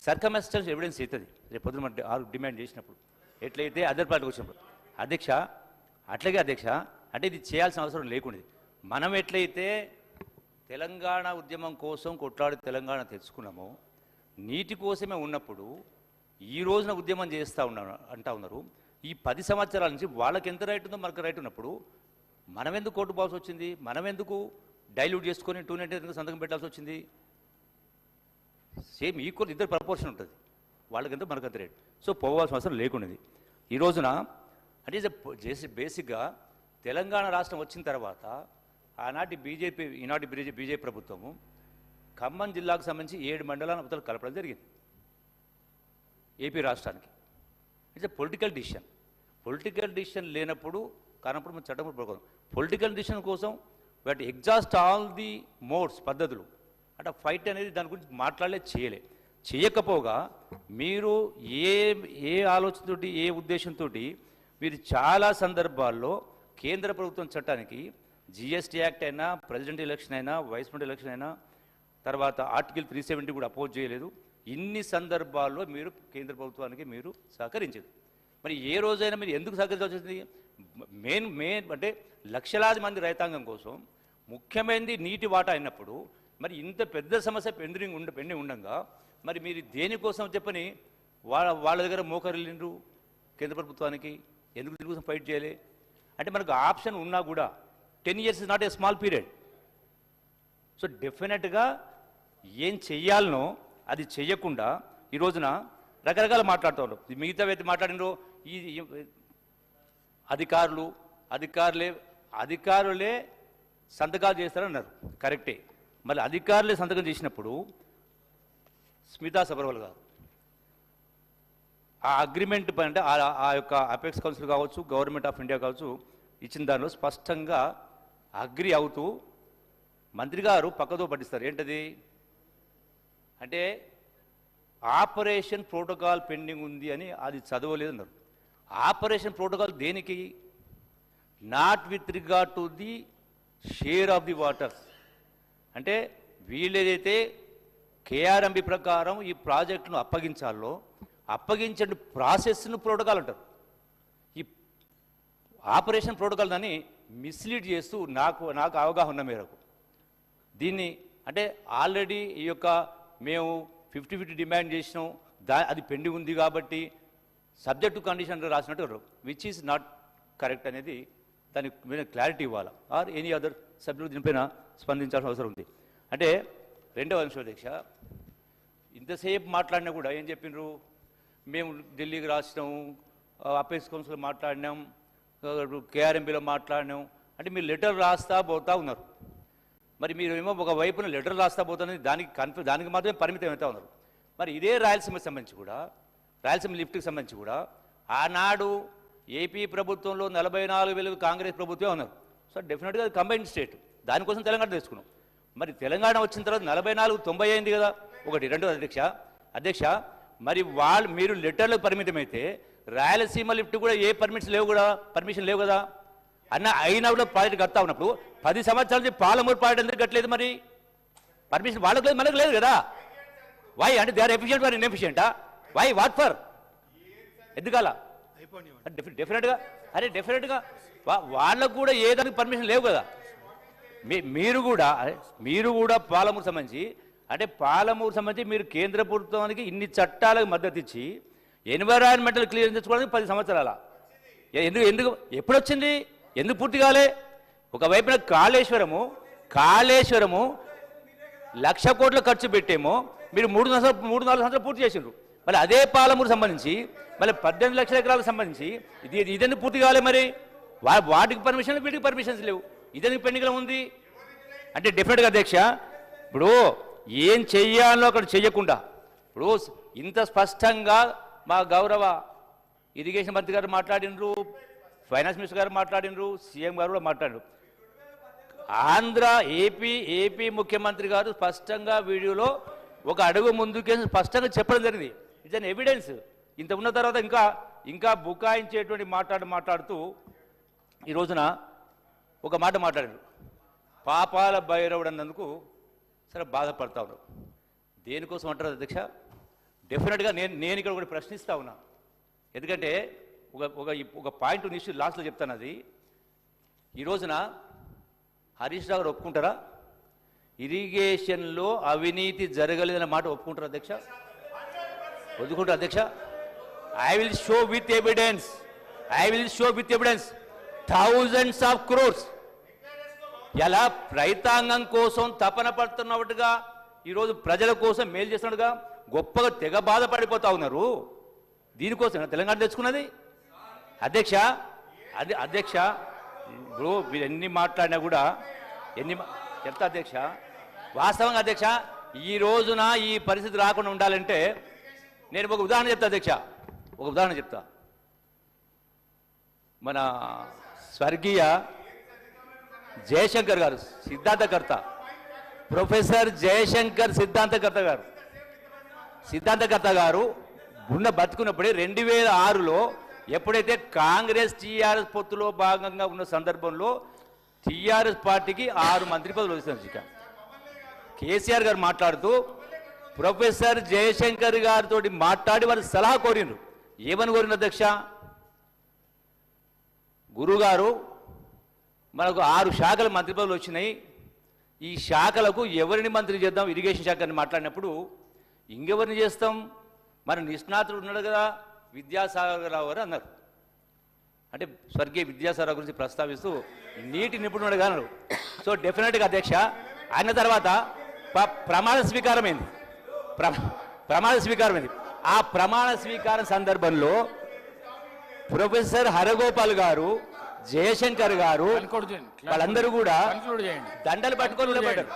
సర్కమ్స్టెన్స్ ఎవిడెన్స్ అవుతుంది రేపు పొద్దున మనం డిమాండ్ చేసినప్పుడు ఎట్లయితే అదర్ పార్టీకి వచ్చినప్పుడు. అధ్యక్ష అట్లాగే అధ్యక్ష అంటే ఇది చేయాల్సిన అవసరం లేకుండేది. మనం ఎట్లయితే తెలంగాణ ఉద్యమం కోసం కొట్లాడి తెలంగాణ తెచ్చుకున్నామో నీటి కోసమే ఉన్నప్పుడు ఈ రోజున ఉద్యమం చేస్తూ అంటా ఉన్నారు. ఈ 10 సంవత్సరాల నుంచి వాళ్ళకి ఎంత రైట్ ఉందో మనకు రైట్ ఉన్నప్పుడు మనం ఎందుకు కోర్టు పోవాల్సి వచ్చింది, మనం ఎందుకు డైల్యూట్ చేసుకొని 299 సంతకం పెట్టాల్సి వచ్చింది? సేమ్ ఈక్వల్ ఇద్దరు ప్రపోర్షన్ ఉంటుంది, వాళ్ళకంతా మనకంత రేట్. సో పోవాల్సిన అవసరం లేకున్నది. ఈ రోజున అంటే చేసి బేసిక్గా తెలంగాణ రాష్ట్రం వచ్చిన తర్వాత ఆనాటి బీజేపీ ఈనాటి బీజేపీ ప్రభుత్వము ఖమ్మం జిల్లాకు సంబంధించి 7 మండలాలను అవతల కలపడం జరిగింది ఏపీ రాష్ట్రానికి. It's a political decision. Political decision లేనప్పుడు కానప్పుడు మన చట్టం ప్రకారం పొలిటికల్ డిసిషన్ కోసం వాటి ఎగ్జాస్ట్ ఆల్ ది మోడ్స్ పద్ధతులు అంటే ఫైట్ అనేది దాని గురించి చేయకపోగా మీరు ఏ ఆలోచనతోటి ఏ ఉద్దేశంతో మీరు చాలా సందర్భాల్లో కేంద్ర ప్రభుత్వం చట్టానికి జిఎస్టీ యాక్ట్ అయినా ప్రెసిడెంట్ ఎలక్షన్ అయినా వైస్ ప్రెసిడెంట్ ఎలక్షన్ అయినా తర్వాత ఆర్టికల్ 370 కూడా అపోజ్ చేయలేదు. ఇన్ని సందర్భాల్లో మీరు కేంద్ర ప్రభుత్వానికి మీరు సహకరించదు. మరి ఏ రోజైనా మీరు ఎందుకు సహకరించాల్సి వచ్చింది? మెయిన్ అంటే లక్షలాది మంది రైతాంగం కోసం ముఖ్యమైనది నీటి వాటా అయినప్పుడు మరి ఇంత పెద్ద సమస్య పెండింగ్ ఉండగా మరి మీరు దేనికోసం చెప్పని వాళ్ళ దగ్గర మోకరిల్లిండ్రు కేంద్ర ప్రభుత్వానికి ఎందుకు దీనికోసం ఫైట్ చేయాలి? అంటే మనకు ఆప్షన్ ఉన్నా కూడా 10 years is not a small period. So డెఫినెట్గా ఏం చెయ్యాలనో అది చెయ్యకుండా ఈ రోజున రకరకాల మాట్లాడుతూ ఉన్నారు. మిగతా వ్యక్తి మాట్లాడినో ఈ అధికారులే సంతకాలు చేస్తారన్నారు, కరెక్టే. మళ్ళీ అధికారులే సంతకం చేసినప్పుడు స్మితా సబర్వాల్ గారు ఆ అగ్రిమెంట్ అంటే ఆ యొక్క అపెక్స్ కౌన్సిల్ కావచ్చు గవర్నమెంట్ ఆఫ్ ఇండియా కావచ్చు ఇచ్చిన దానిలో స్పష్టంగా అగ్రి అవుతూ మంత్రి గారు పక్కదో పట్టిస్తారు. ఏంటది అంటే ఆపరేషన్ ప్రోటోకాల్ పెండింగ్ ఉంది అని అది చదవలేదన్నారు. ఆపరేషన్ ప్రోటోకాల్ దేనికి? Not with regard to the share of the water. అంటే వీళ్ళేదైతే కేఆర్ఎంబి ప్రకారం ఈ ప్రాజెక్టును అప్పగించాలో అప్పగించే ప్రాసెస్ను ప్రోటోకాల్ అంటారు. ఈ ఆపరేషన్ ప్రోటోకాల్ దాన్ని మిస్లీడ్ చేస్తూ నాకు అవగాహన మేరకు దీన్ని అంటే ఆల్రెడీ ఈ యొక్క మేము 50-50 డిమాండ్ చేసినాం, అది పెండింగ్ ఉంది కాబట్టి సబ్జెక్ట్ టు కండిషన్ రాసినట్టు విచ్ ఈజ్ నాట్ కరెక్ట్ అనేది దానికి మీద క్లారిటీ ఇవ్వాలి. ఆర్ ఎనీ అదర్ సబ్జెక్ట్ దీనిపైన స్పందించాల్సిన అవసరం ఉంది. అంటే రెండవ అంశం అధ్యక్ష, ఇంతసేపు మాట్లాడినా కూడా ఏం చెప్పినారు? మేము ఢిల్లీకి రాసినాం, అపెక్స్ కౌన్సిల్ మాట్లాడినాం, కేఆర్ఎంబీలో మాట్లాడినాం. అంటే మీరు లెటర్ రాస్తా పోతా ఉన్నారు. మరి మీరు ఏమో ఒక వైపున లెటర్ రాస్తా పోతున్నది దానికి మాత్రమే పరిమితం అవుతా ఉన్నారు. మరి ఇదే రాయలసీమకి సంబంధించి కూడా రాయలసీమ లిఫ్ట్కి సంబంధించి కూడా ఆనాడు ఏపీ ప్రభుత్వంలో 44,000 కాంగ్రెస్ ప్రభుత్వమే ఉన్నారు. సో డెఫినెట్గా కంబైన్డ్ స్టేట్, దానికోసం తెలంగాణ తెచ్చుకున్నాం. మరి తెలంగాణ వచ్చిన తర్వాత 44 90 అయింది కదా. ఒకటి. రెండు అధ్యక్ష మరి మీరు లెటర్లకు పరిమితమైతే రాయలసీమ లిఫ్ట్ కూడా ఏ పర్మిషన్ లేవు కదా అన్న. అయినా కూడా ప్రాజెక్ట్ కడతా ఉన్నప్పుడు 10 సంవత్సరాల నుంచి పాలమూరు ప్రాజెక్ట్ ఎందుకు కట్టలేదు? మరి పర్మిషన్ వాళ్ళకు లేదు, మనకు లేదు కదా. వై అంటే దే ఆర్ ఎఫిషియెంట్ ఆర్ ఇన్ఎఫిషియెంటా? Why what for? ఎందుకల? డెఫినెట్గా వాళ్ళకు కూడా ఏదానికి పర్మిషన్ లేవు కదా. మీరు కూడా పాలమూరు సంబంధించి మీరు కేంద్ర ప్రభుత్వానికి ఇన్ని చట్టాలకు మద్దతు ఇచ్చి ఎన్విరాన్మెంటల్ క్లియరెన్స్ తెచ్చుకోవడానికి 10 సంవత్సరాల ఎందుకు ఎప్పుడు వచ్చింది? ఎందుకు పూర్తి కాలే? ఒకవైపున కాళేశ్వరము 1,00,000 కోట్ల ఖర్చు పెట్టేమో మీరు 3-4 సంవత్సరాలు పూర్తి చేసిండ్రు. మళ్ళీ అదే పాలమూరు సంబంధించి మళ్ళీ 18 లక్షల ఎకరాలకు సంబంధించి ఇదెందుకు పూర్తి కాలే? మరి వాటికి పర్మిషన్, వీటికి పర్మిషన్స్ లేవు. ఇదెందుకు పెండింగ్లో ఉంది? అంటే డెఫినెట్గా అధ్యక్ష, ఇప్పుడు ఏం చెయ్యాలో అక్కడ చెయ్యకుండా, ఇప్పుడు ఇంత స్పష్టంగా మా గౌరవ ఇరిగేషన్ మంత్రి గారు మాట్లాడినరు, ఫైనాన్స్ మినిస్టర్ గారు మాట్లాడినరు, సీఎం గారు కూడా మాట్లాడినారు. ఆంధ్ర ఏపీ ముఖ్యమంత్రి గారు స్పష్టంగా వీడియోలో ఒక అడుగు ముందుకేసి స్పష్టంగా చెప్పడం జరిగింది. It's an evidence. ఇంత ఉన్న తర్వాత ఇంకా బుకాయించేటువంటి మాట్లాడుతూ ఈ రోజున ఒక మాట మాట్లాడారు. పాపాల భైరవుడు అన్నందుకు సరే బాధపడతా ఉన్నారు. దేనికోసం అంటారు అధ్యక్ష? డెఫినెట్గా నేను ఇక్కడ ఒకటి ప్రశ్నిస్తూ ఉన్నా. ఎందుకంటే ఒక పాయింట్ ఇష్యూ లాస్ట్లో చెప్తాను. అది ఈ రోజున హరీష్ రావు గారు ఒప్పుకుంటారా? ఇరిగేషన్లో అవినీతి జరగలేదన్న మాట ఒప్పుకుంటారు అధ్యక్ష? ఒప్పుకుంటారు అధ్యక్ష? I will show with evidence. thousands of crores ఎలా రైతాంగం కోసం తపన పడుతున్నట్టుగా ఈరోజు ప్రజల కోసం మేలు చేస్తున్నట్టుగా గొప్పగా తెగ బాధపడిపోతా ఉన్నారు. దీనికోసం తెలంగాణ తెచ్చుకున్నది అధ్యక్ష. అధ్యక్ష ఇప్పుడు మీరు ఎన్ని మాట్లాడినా కూడా చెప్తా అధ్యక్ష. వాస్తవంగా అధ్యక్ష ఈ రోజున ఈ పరిస్థితి రాకుండా ఉండాలంటే నేను ఒక ఉదాహరణ చెప్తా. మన స్వర్గీయ జయశంకర్ గారు, సిద్ధాంతకర్త, ప్రొఫెసర్ జయశంకర్ సిద్ధాంతకర్త గారు బతుకున్నప్పుడే 2006లో ఎప్పుడైతే కాంగ్రెస్ టీఆర్ఎస్ పొత్తులో భాగంగా ఉన్న సందర్భంలో టీఆర్ఎస్ పార్టీకి 6 మంత్రి పదవులు వచ్చింది. కేసీఆర్ గారు మాట్లాడుతూ ప్రొఫెసర్ జయశంకర్ గారితో మాట్లాడి వారు సలహా కోరినారు. ఏమని కోరిన అధ్యక్ష? గురుగారు మనకు 6 శాఖల మంత్రి పదవులు వచ్చినాయి, ఈ శాఖలకు ఎవరిని మంత్రి చేద్దాం? ఇరిగేషన్ శాఖని మాట్లాడినప్పుడు ఇంకెవరిని చేస్తాం? మన నిష్ణాతుడు ఉన్నాడు కదా విద్యాసాగర్ రావు గారు అన్నారు. అంటే స్వర్గీయ విద్యాసాగర్ గురించి ప్రస్తావిస్తూ నీటి నిపుణుడు అన్నారు. సో డెఫినెట్గా అధ్యక్ష ఆయన తర్వాత ప్రమాణ స్వీకారం అయింది. ఆ ప్రమాణ స్వీకారం సందర్భంలో ప్రొఫెసర్ హరగోపాల్ గారు, జయశంకర్ గారు వాళ్ళందరూ కూడా దండలు పట్టుకొని నిలబడ్డారు.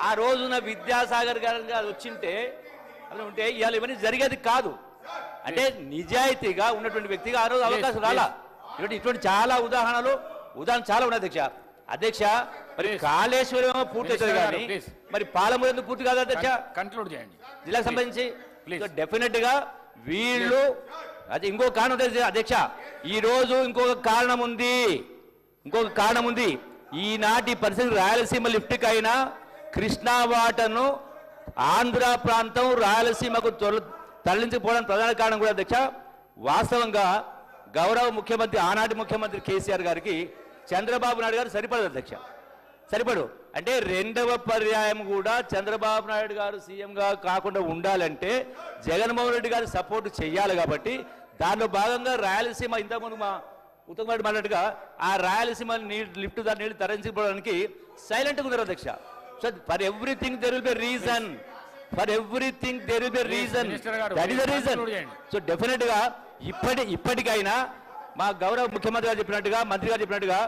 ఆ రోజున విద్యాసాగర్ గారు వచ్చింటే ఉంటే ఇవాళ ఇవన్నీ జరిగేది కాదు. అంటే నిజాయితీగా ఉన్నటువంటి వ్యక్తిగా ఆ రోజు అవకాశం రాలా. ఇటువంటి చాలా ఉదాహరణలు చాలా ఉన్నాయి అధ్యక్ష. మరి కాళేశ్వరం పూర్తి అవుతుంది కానీ మరి పాలమూరు ఎందుకు పూర్తి కాదు అధ్యక్ష? కన్క్లూడ్ చేయండి. జిల్లాకు సంబంధించి డెఫినెట్ గా వీళ్ళు అది ఇంకో కారణం అధ్యక్ష. ఈ రోజు ఇంకొక కారణం ఉంది. ఈనాటి పరిస్థితి రాయలసీమ లిఫ్ట్ అయినా కృష్ణా వాటర్ను ఆంధ్ర ప్రాంతం రాయలసీమకు తరలించిపోవడానికి ప్రధాన కారణం కూడా అధ్యక్ష. వాస్తవంగా గౌరవ ముఖ్యమంత్రి, ఆనాటి ముఖ్యమంత్రి కేసీఆర్ గారికి చంద్రబాబు నాయుడు గారు సరిపడదు అధ్యక్ష. అంటే 2వ పర్యాయం కూడా చంద్రబాబు నాయుడు గారు సీఎంగా కాకుండా ఉండాలంటే జగన్మోహన్ రెడ్డి గారు సపోర్ట్ చేయాలి. కాబట్టి దానిలో భాగంగా రాయలసీమ ఇంతకుముందు మా ఉత్తమ్ రెడ్డి మాట్లాడుగా ఆ రాయలసీమ లిఫ్ట్ దాని నీళ్ళు తరలించిపోవడానికి సైలెంట్గా ఉన్నారు అధ్యక్ష. So for everything there will be reason. That is the reason. So definite గా ఇప్పటికైనా మా గౌరవ ముఖ్యమంత్రి గారు చెప్పినట్టుగా, మంత్రి గారు చెప్పినట్టుగా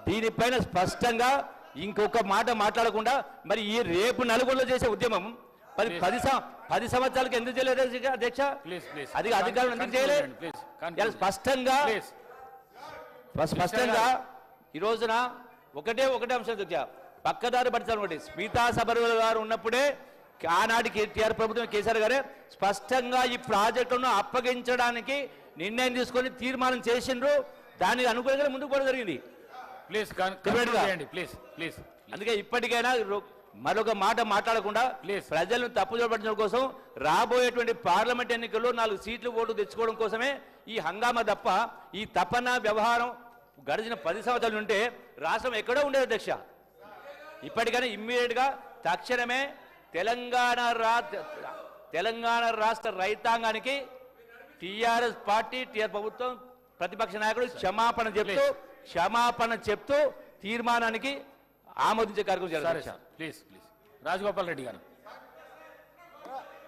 దీనిపైన స్పష్టంగా ఇంకొక మాట మాట్లాడకుండా మరి ఈ రేపు నలుగురిలో చేసే ఉద్యమం మరి 10 సంవత్సరాలకు ఎందుకు చేయలేదు అధ్యక్ష? అది అధికారులు ఎందుకు చేయలేదు? స్పష్టంగా ఈ రోజున ఒకటే అంశం అధ్యక్ష, పక్కదారి పట్టాలి ఒకటి. స్మితా సబర్వాల్ గారు ఉన్నప్పుడే ఆనాటి కేటీఆర్ ప్రభుత్వం కేసీఆర్ గారే స్పష్టంగా ఈ ప్రాజెక్టును అప్పగించడానికి నిర్ణయం తీసుకొని తీర్మానం చేసిండ్రు. దానికి అనుకూలంగా ముందుకు పోవడం జరిగింది. Please please please. అందుకే ఇప్పటికైనా మరొక మాట మాట్లాడకుండా ప్రజలను తప్పుదోవ పట్టడం కోసం రాబోయేటువంటి పార్లమెంట్ ఎన్నికల్లో 4 సీట్లు ఓటు తెచ్చుకోవడం కోసమే ఈ హంగామా తప్ప ఈ తపన వ్యవహారం గడిచిన 10 సంవత్సరాలు ఉంటే రాష్ట్రం ఎక్కడో ఉండేది అధ్యక్ష. ఇప్పటికైనా ఇమ్మీడియట్గా తక్షణమే తెలంగాణ రాష్ట్ర రైతాంగానికి టీఆర్ఎస్ పార్టీ టీఆర్ ప్రభుత్వం ప్రతిపక్ష నాయకుడు క్షమాపణ చెప్తూ తీర్మానానికి ఆమోదించే కార్యక్రమం జరుగుతుంది. Please please. రాజగోపాల్ రెడ్డి గారు.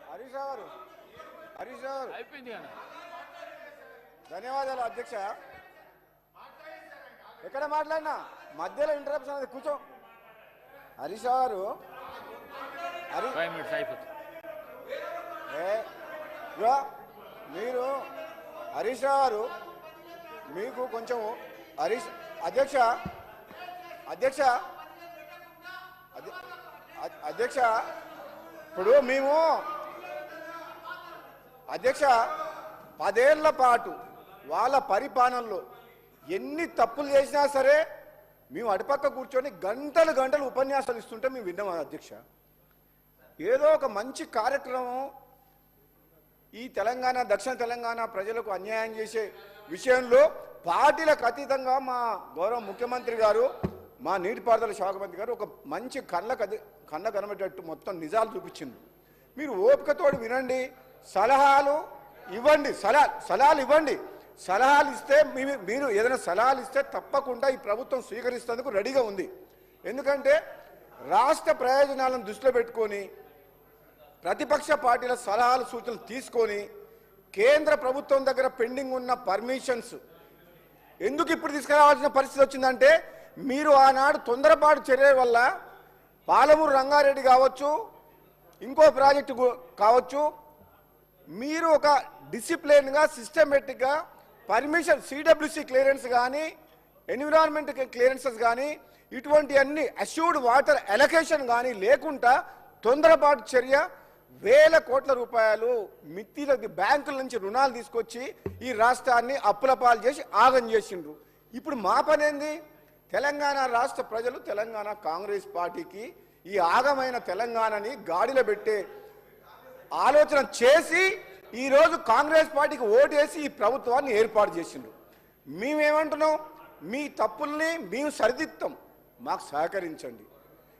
హరీష్ రావు అయిపోయింది కదా. ధన్యవాదాలు అధ్యక్ష. ఎక్కడ మాట్లాడినా మధ్యలో ఇంటరప్షన్ అనేది కూర్చో. హరీష్ రావు గారు 5 minutes అయిపోతుంది. మీరు హరీష్ రావు గారు మీకు కొంచెం అధ్యక్ష ఇప్పుడు మేము అధ్యక్ష 10 ఏళ్ల పాటు వాళ్ళ పరిపాలనలో ఎన్ని తప్పులు చేసినా సరే మేము అటుపక్క కూర్చొని గంటలు ఉపన్యాసాలు ఇస్తుంటే మేము విన్నాం అధ్యక్ష. ఏదో ఒక మంచి కార్యక్రమం ఈ దక్షిణ తెలంగాణ ప్రజలకు అన్యాయం చేసే విషయంలో పార్టీలకు అతీతంగా మా గౌరవ ముఖ్యమంత్రి గారు, మా నీటిపారుదల శాఖ మంత్రి గారు ఒక మంచి కళ్ళ కనబడేటట్టు మొత్తం నిజాలు చూపించింది. మీరు ఓపికతోటి వినండి, సలహాలు ఇవ్వండి. సలహాలు ఇస్తే మీరు ఏదైనా సలహాలు ఇస్తే తప్పకుండా ఈ ప్రభుత్వం స్వీకరిస్తేందుకు రెడీగా ఉంది. ఎందుకంటే రాష్ట్ర ప్రయోజనాలను దృష్టిలో పెట్టుకొని ప్రతిపక్ష పార్టీల సలహాలు సూచనలు తీసుకొని కేంద్ర ప్రభుత్వం దగ్గర పెండింగ్ ఉన్న పర్మిషన్స్ ఎందుకు ఇప్పుడు తీసుకురావాల్సిన పరిస్థితి వచ్చిందంటే, మీరు ఆనాడు తొందరపాటు చర్య వల్ల పాలమూరు రంగారెడ్డి కావచ్చు, ఇంకో ప్రాజెక్టు కావచ్చు, మీరు ఒక డిసిప్లిన్గా సిస్టమేటిక్గా పర్మిషన్ సిడబ్ల్యూసి క్లియరెన్స్ కానీ ఎన్విరాన్మెంట్ క్లియరెన్సెస్ కానీ ఇటువంటి అన్ని అష్యూర్డ్ వాటర్ అలొకేషన్ కానీ లేకుండా తొందరపాటు చర్య 1000 కోట్ల రూపాయలు మిత్తిల బ్యాంకుల నుంచి రుణాలు తీసుకొచ్చి ఈ రాష్ట్రాన్ని అప్పుల పాలు చేసి ఆగం చేసిండ్రు. ఇప్పుడు మా పనేంది? తెలంగాణ రాష్ట్ర ప్రజలు తెలంగాణ కాంగ్రెస్ పార్టీకి ఈ ఆగమైన తెలంగాణని గాడిలో పెట్టే ఆలోచన చేసి ఈరోజు కాంగ్రెస్ పార్టీకి ఓటేసి ఈ ప్రభుత్వాన్ని ఏర్పాటు చేసిండ్రు. మేమేమంటున్నాం? మీ తప్పుల్ని మేము సరిదిద్దాం, మాకు సహకరించండి.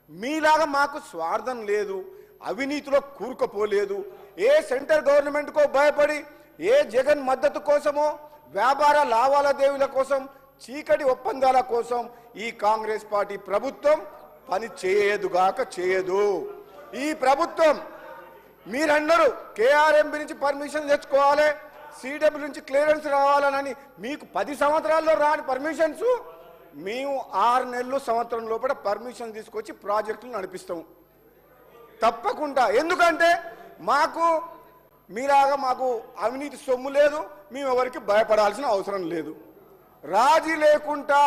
మీలాగా మాకు స్వార్థం లేదు, అవినీతిలో కూరుకుపోలేదు. ఏ సెంట్రల్ గవర్నమెంట్కో భయపడి, ఏ జగన్ మద్దతు కోసమో, వ్యాపార లావాదేవీల కోసం, చీకటి ఒప్పందాల కోసం ఈ కాంగ్రెస్ పార్టీ ప్రభుత్వం పని చేయదు. ఈ ప్రభుత్వం మీరందరూ కేఆర్ఎంబి నుంచి పర్మిషన్ తెచ్చుకోవాలి, సిడబ్ల్యూ నుంచి క్లియరెన్స్ రావాలని మీకు 10 సంవత్సరాల్లో రాని పర్మిషన్స్ మేము 6 నెలలు సంవత్సరం లోపల పర్మిషన్ తీసుకొచ్చి ప్రాజెక్టులు నడిపిస్తాం తప్పకుండా. ఎందుకంటే మీలాగా మాకు అవినీతి సొమ్ము లేదు, మేము ఎవరికి భయపడాల్సిన అవసరం లేదు. రాజీ లేకుండా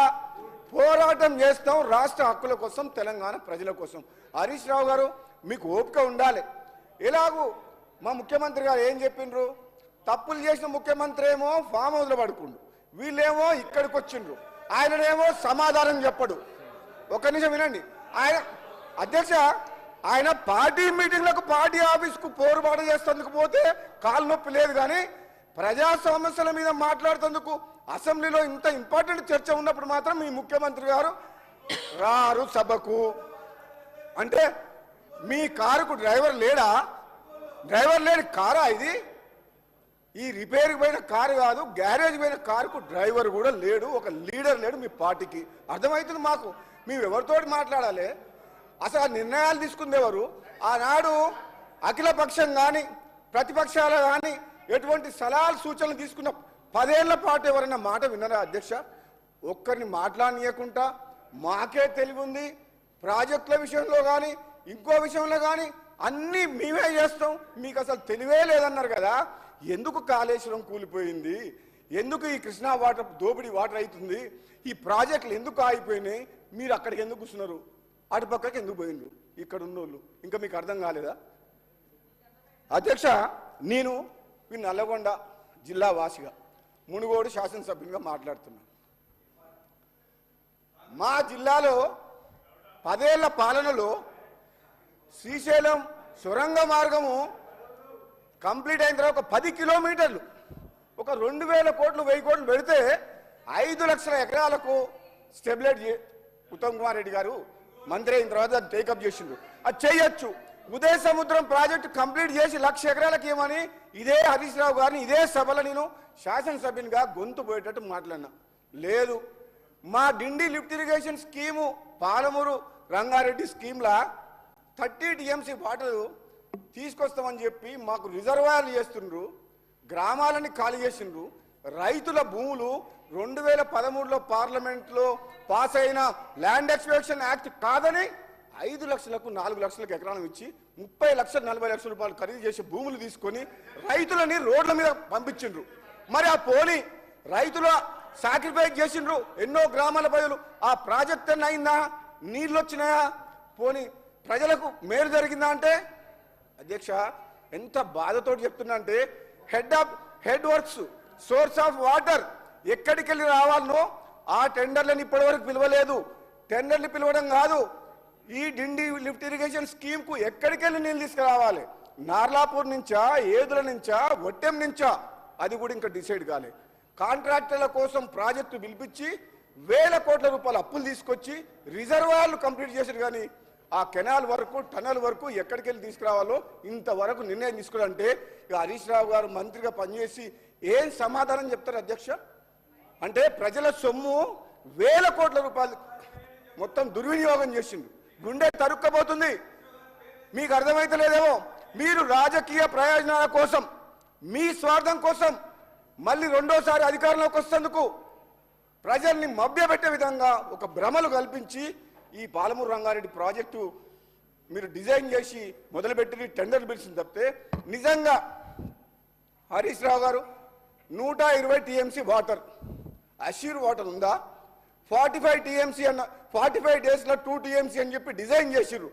పోరాటం చేస్తాం రాష్ట్ర హక్కుల కోసం, తెలంగాణ ప్రజల కోసం. హరీష్ రావు గారు మీకు ఓపిక ఉండాలి. ఎలాగూ మా ముఖ్యమంత్రి గారు ఏం చెప్పిండ్రు? తప్పులు చేసిన ముఖ్యమంత్రి ఏమో ఫామ్ హౌస్లో పడుకుండు, వీళ్ళేమో ఇక్కడికి వచ్చిండ్రు, ఆయననేమో సమాధానం చెప్పడు. ఒక్క నిమిషం వినండి. ఆయన పార్టీ మీటింగ్లకు, పార్టీ ఆఫీస్కు పోరుబాటు చేసేందుకు పోతే కాలు నొప్పి లేదు, కానీ ప్రజా సమస్యల మీద మాట్లాడుతందుకు అసెంబ్లీలో ఇంత ఇంపార్టెంట్ చర్చ ఉన్నప్పుడు మాత్రం మీ ముఖ్యమంత్రి గారు రారు సభకు. అంటే మీ కారుకు డ్రైవర్ లేడా? డ్రైవర్ లేని కారా ఇది? ఈ రిపేర్కి పోయిన కారు కాదు, గ్యారేజ్ పోయిన కారుకు డ్రైవర్ కూడా లేడు, ఒక లీడర్ లేడు మీ పార్టీకి. అర్థమవుతుంది మాకు. మేము ఎవరితోటి మాట్లాడాలి? అసలు నిర్ణయాలు తీసుకుంది ఎవరు? ఆనాడు అఖిలపక్షం కానీ ప్రతిపక్షాలు కానీ ఎటువంటి సలహాలు సూచనలు తీసుకున్న 10 ఏళ్ల పాటు ఎవరైనా మాట విన్నారా అధ్యక్ష? ఒక్కరిని మాట్లాడనీయకుండా మాకే తెలివి ఉంది, ప్రాజెక్టుల విషయంలో కానీ ఇంకో విషయంలో కానీ అన్నీ మేమే చేస్తాం, మీకు అసలు తెలివే లేదన్నారు కదా. ఎందుకు కాళేశ్వరం కూలిపోయింది? ఎందుకు ఈ కృష్ణా వాటర్ దోపిడీ వాటర్ అవుతుంది? ఈ ప్రాజెక్టులు ఎందుకు ఆగిపోయినాయి? మీరు అక్కడికి ఎందుకు కూర్చున్నారు, అటుపక్కకి ఎందుకు పోయిండ్రు ఇక్కడ ఉన్నోళ్ళు? ఇంకా మీకు అర్థం కాలేదా? అధ్యక్ష, నేను ఈ నల్లగొండ జిల్లా వాసిగా మునుగోడు శాసనసభ్యునిగా మాట్లాడుతున్నాను. మా జిల్లాలో 10 ఏళ్ల పాలనలో శ్రీశైలం సొరంగ మార్గము కంప్లీట్ అయిన తర్వాత 10 కిలోమీటర్లు ఒక 2000 కోట్లు 1000 కోట్లు పెడితే 5 లక్షల ఎకరాలకు స్టెబిలైజ్ ఉత్తమ్ కుమార్ రెడ్డి గారు మంత్రి అయిన తర్వాత అది టేకప్ చేసిండ్రు. అది చేయొచ్చు. ఉదయ సముద్రం ప్రాజెక్టు కంప్లీట్ చేసి 1,00,000 ఎకరాలకు ఏమని ఇదే హరీష్ రావు గారిని ఇదే సభలో నేను శాసనసభ్యునిగా గొంతు పోయేటట్టు మాట్లాడినా. లేదు, మా Dindi lift irrigation scheme Palamuru Rangareddy స్కీమ్లా 30 TMC వాటర్ తీసుకొస్తామని చెప్పి మాకు రిజర్వాయర్లు చేస్తుండ్రు, గ్రామాలని ఖాళీ చేసిండ్రు. రైతుల భూములు 2013లో పార్లమెంట్లో పాస్ అయిన ల్యాండ్ ఎక్స్ప్లోరేషన్ యాక్ట్ కాదని 5 లక్షలకు 4 లక్షలకు ఎకరాలు ఇచ్చి 30 లక్షలు 40 లక్షల రూపాయలు ఖరీదు చేసి భూములు తీసుకొని రైతులని రోడ్ల మీద పంపించిండ్రు. మరి ఆ పోనీ రైతుల సాక్రిఫైస్ చేసిండ్రు ఎన్నో గ్రామాల ప్రజలు. ఆ ప్రాజెక్ట్ అన్న అయిందా? నీళ్ళు వచ్చినాయా? పోనీ ప్రజలకు మేలు జరిగిందా అంటే? అధ్యక్ష, ఎంత బాధతో చెప్తున్నా అంటే head works source of water ఎక్కడికి వెళ్ళి రావాలనో ఆ టెండర్లను ఇప్పటివరకు పిలవలేదు. టెండర్లు పిలవడం కాదు, ఈ డిండి లిఫ్ట్ ఇరిగేషన్ స్కీమ్కు ఎక్కడికి వెళ్ళి నీళ్ళు తీసుకురావాలి, నార్లాపూర్ నుంచా, ఏదుల నుంచా, ఒట్టెం నుంచా, అది కూడా ఇంకా డిసైడ్ కాలే. కాంట్రాక్టర్ల కోసం ప్రాజెక్టు పిలిపించి 1000 కోట్ల రూపాయల అప్పులు తీసుకొచ్చి రిజర్వాయర్లు కంప్లీట్ చేశారు. కానీ ఆ కెనాల్ వరకు టనల్ వరకు ఎక్కడికి వెళ్ళి తీసుకురావాలో ఇంతవరకు నిర్ణయం తీసుకోవాలంటే ఇక హరీష్ రావు గారు మంత్రిగా పనిచేసి ఏం సమాధానం చెప్తారు అధ్యక్ష? అంటే ప్రజల సొమ్ము 1000 కోట్ల రూపాయలు మొత్తం దుర్వినియోగం చేసిండు. గుండె తరుక్కపోతుంది. మీకు అర్థమైతలేదేమో. మీరు రాజకీయ ప్రయోజనాల కోసం, మీ స్వార్థం కోసం మళ్ళీ రెండోసారి అధికారంలోకి వస్తేందుకు ప్రజల్ని మభ్యపెట్టే విధంగా ఒక భ్రమలు కల్పించి ఈ పాలమూరు రంగారెడ్డి ప్రాజెక్టు మీరు డిజైన్ చేసి మొదలుపెట్టి టెండర్లు పిలిచింది తప్పితే నిజంగా హరీష్ రావు గారు 120 TMC వాటర్ అష్యూర్ వాటర్ ఉందా? 45 TMC అన్న 45 డేస్లో 2 TMC అని చెప్పి డిజైన్ చేసిర్రు,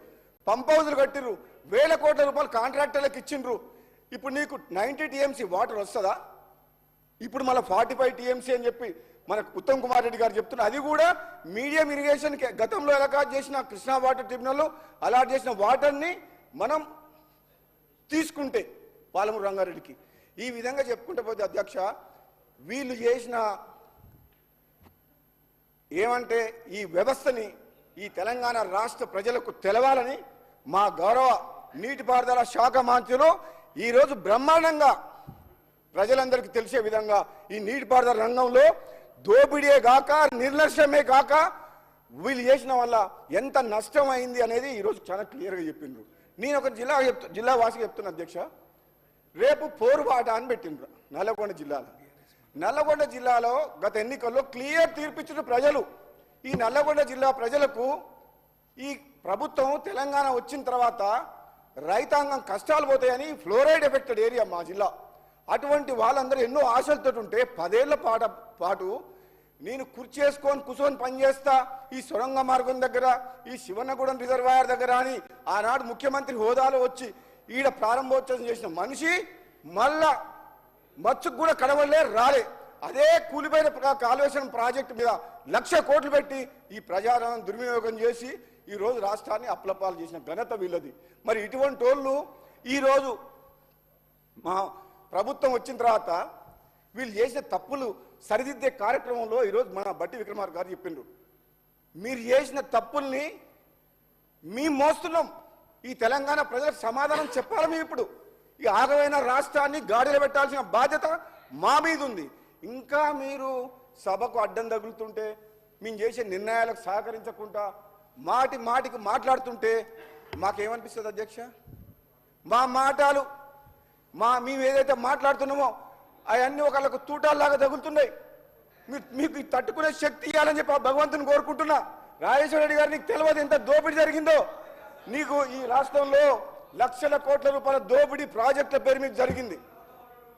పంప్ హౌజులు కట్టిర్రు, 1000 కోట్ల రూపాయలు కాంట్రాక్టర్లకు ఇచ్చిండ్రు. ఇప్పుడు నీకు 90 TMC వాటర్ వస్తుందా? ఇప్పుడు మళ్ళీ 45 TMC అని చెప్పి మనకు ఉత్తమ్ కుమార్ రెడ్డి గారు చెప్తున్నారు. అది కూడా మీడియం ఇరిగేషన్ గతంలో అలాట్ చేసిన కృష్ణా వాటర్ ట్రిబ్యునల్ అలాట్ చేసిన వాటర్ని మనం తీసుకుంటే పాలమూరు రంగారెడ్డికి ఈ విధంగా చెప్పుకుంటే పోతే అధ్యక్ష, వీళ్ళు చేసిన ఏమంటే ఈ వ్యవస్థని ఈ తెలంగాణ రాష్ట్ర ప్రజలకు తెలవాలని మా గౌరవ నీటిపారుదల శాఖ మంత్రులు ఈరోజు బ్రహ్మాండంగా ప్రజలందరికీ తెలిసే విధంగా ఈ నీటిపారుదల రంగంలో దోపిడీయే కాక నిర్లక్ష్యమే కాక వీళ్ళు చేసిన వల్ల ఎంత నష్టం అయింది అనేది ఈరోజు చాలా క్లియర్గా చెప్పిండ్రు. నేను ఒక జిల్లా వాసిగా చెప్తున్నా అధ్యక్ష, రేపు పోరుబాట అని పెట్టిండ్రు నల్లగొండ జిల్లాలో. నల్లగొండ జిల్లాలో గత ఎన్నికల్లో క్లియర్ తీర్పిచ్చిన ప్రజలు. ఈ నల్లగొండ జిల్లా ప్రజలకు ఈ ప్రభుత్వం తెలంగాణ వచ్చిన తర్వాత రైతాంగం కష్టాలు పోతాయని ఫ్లోరైడ్ ఎఫెక్టెడ్ ఏరియా మా జిల్లా. అటువంటి వాళ్ళందరూ ఎన్నో ఆశలతో ఉంటే 10 ఏళ్ల పాటు నేను కుర్చేసుకొని కూర్చొని పనిచేస్తా ఈ సొరంగ మార్గం దగ్గర, ఈ శివన్నగూడెం రిజర్వాయర్ దగ్గర అని ఆనాడు ముఖ్యమంత్రి హోదాలో వచ్చి ఈడ ప్రారంభోత్సవం చేసిన మనిషి మళ్ళా మచ్చుకు కూడా కడవలే రాలే. అదే కూలిపోయిన కాళేశ్వరం ప్రాజెక్టు మీద 1,00,000 కోట్లు పెట్టి ఈ ప్రజాధనం దుర్వినియోగం చేసి ఈరోజు రాష్ట్రాన్ని అప్లపాలు చేసిన ఘనత వీళ్ళది. మరి ఇటువంటి వాళ్ళు ఈరోజు మా ప్రభుత్వం వచ్చిన తర్వాత వీళ్ళు చేసిన తప్పులు సరిదిద్దే కార్యక్రమంలో ఈరోజు మన బట్టి విక్రమార్క గారు చెప్పిండ్రు, మీరు చేసిన తప్పుల్ని మేము మోస్తున్నాం, ఈ తెలంగాణ ప్రజలకు సమాధానం చెప్పాలి. మేము ఇప్పుడు ఈ ఆగమైన రాష్ట్రాన్ని గాడిలో పెట్టాల్సిన బాధ్యత మా మీద ఉంది. ఇంకా మీరు సభకు అడ్డం తగులుతుంటే, మేము చేసే నిర్ణయాలకు సహకరించకుండా మాటికి మాట్లాడుతుంటే మాకేమనిపిస్తుంది అధ్యక్ష? మా మాటలు మేము ఏదైతే మాట్లాడుతున్నామో అవన్నీ ఒకళ్ళకు తూటాల్లాగా తగులుతున్నాయి. మీకు తట్టుకునే శక్తి ఇవ్వాలని చెప్పి భగవంతుని కోరుకుంటున్నా. రాజేశ్వర రెడ్డి గారు, నీకు తెలియదు ఎంత దోపిడీ జరిగిందో. నీకు ఈ రాష్ట్రంలో 1,00,000 కోట్ల రూపాయల దోపిడీ ప్రాజెక్టుల పేరు మీద జరిగింది.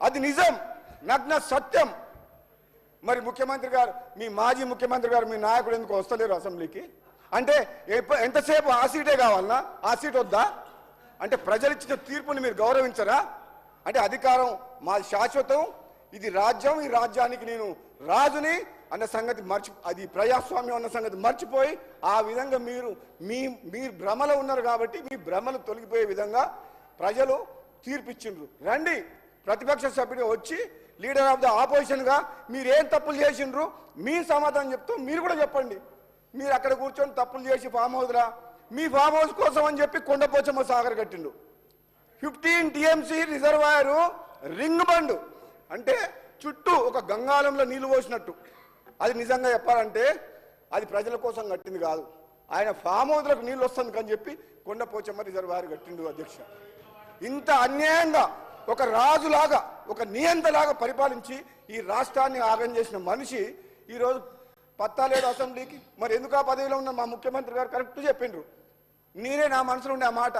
అది నిజం, నగ్న సత్యం. మరి ముఖ్యమంత్రి గారు, మీ మాజీ ముఖ్యమంత్రి గారు, మీ నాయకుడు ఎందుకు వస్తలేరు అసెంబ్లీకి? అంటే ఎంతసేపు ఆ సీటే కావాలన్నా? ఆ సీట్ వద్దా? అంటే ప్రజలు ఇచ్చిన తీర్పుని మీరు గౌరవించరా? అంటే అధికారం మాది శాశ్వతం, ఇది రాజ్యం, ఈ రాజ్యానికి నేను రాజుని అన్న సంగతి అది ప్రజాస్వామ్యం అన్న సంగతి మర్చిపోయి ఆ విధంగా మీరు భ్రమలో ఉన్నారు. కాబట్టి మీ భ్రమలు తొలగిపోయే విధంగా ప్రజలు తీర్పిచ్చిండ్రు. రండి ప్రతిపక్ష సభ్యుడు వచ్చి లీడర్ ఆఫ్ ద ఆపోజిషన్గా మీరేం తప్పులు చేసిండ్రు మీ సమాధానం చెప్తూ మీరు కూడా చెప్పండి. మీరు అక్కడ కూర్చొని తప్పులు చేసి ఫామ్ హౌస్లా మీ ఫామ్ హౌస్ కోసం అని చెప్పి కొండపోచమ్మ సాగర్ కట్టిండు. 15 TMC రిజర్వాయరు రింగ్ బండ్ అంటే చుట్టూ ఒక గంగాళంలో నీళ్లు పోసినట్టు. అది నిజంగా చెప్పాలంటే అది ప్రజల కోసం కట్టింది కాదు, ఆయన ఫామ్ హౌస్లకు నీళ్ళు వస్తుంది అని చెప్పి కొండపోచమ్మ రిజర్వాయర్ కట్టిండు. అధ్యక్ష, ఇంత అన్యాయంగా ఒక రాజులాగా ఒక నియంతలాగా పరిపాలించి ఈ రాష్ట్రాన్ని ఆగం చేసిన మనిషి ఈరోజు పత్తాలేడు అసెంబ్లీకి. మరి ఎందుకు ఆ పదవిలో ఉన్న మా ముఖ్యమంత్రి గారు కరెక్ట్ చెప్పిండ్రు. నేనే నా మనసులో ఉండే ఆ మాట.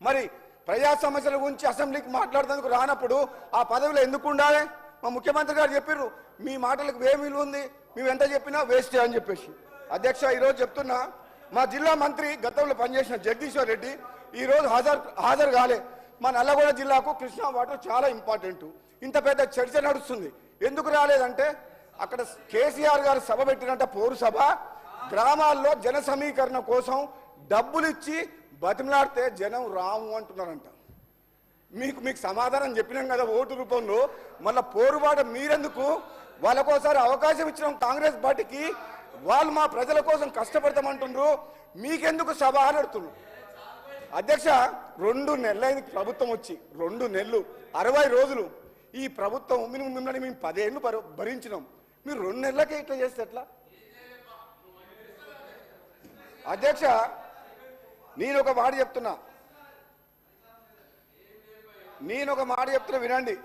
మరి ప్రజా సమస్యల గురించి అసెంబ్లీకి మాట్లాడేందుకు రానప్పుడు ఆ పదవిలో ఎందుకు ఉండాలి? మా ముఖ్యమంత్రి గారు చెప్పిర్రు మీ మాటలకు ఏ విలువ ఉంది, మేము ఎంత చెప్పినా వేస్ట్ అని చెప్పేసి. అధ్యక్ష, ఈరోజు చెప్తున్నా, మా జిల్లా మంత్రి గతంలో పనిచేసిన జగదీశ్వర్ రెడ్డి ఈరోజు హాజరు కాలే. మా నల్లగొండ జిల్లాకు కృష్ణా వాటర్ చాలా ఇంపార్టెంట్. ఇంత పెద్ద చర్చ నడుస్తుంది, ఎందుకు రాలేదంటే అక్కడ కేసీఆర్ గారు సభ పెట్టినట్ట పౌరు సభ, గ్రామాల్లో జన సమీకరణ కోసం డబ్బులు ఇచ్చి బతిమలాడితే జనం రాము అంటున్నారంట. మీకు సమాధానం చెప్పినాం కదా ఓటు రూపంలో, మళ్ళీ పోరుబాట మీరెందుకు? వాళ్ళకోసారి అవకాశం ఇచ్చిన కాంగ్రెస్ పార్టీకి వాళ్ళు మా ప్రజల కోసం కష్టపడతామంటుండ్రు, మీకెందుకు సభ అని అడుగుతున్నారు. అధ్యక్ష, 2 నెలలైంది ప్రభుత్వం వచ్చి, 2 నెలలు 60 రోజులు ఈ ప్రభుత్వం మిమ్మల్ని మేము 10 ఏళ్ళు భరించినాం, మీరు 2 నెలలకే ఇట్లా చేస్తే ఎట్లా? అధ్యక్ష, నేను ఒక మాట చెప్తున్నా వినండి.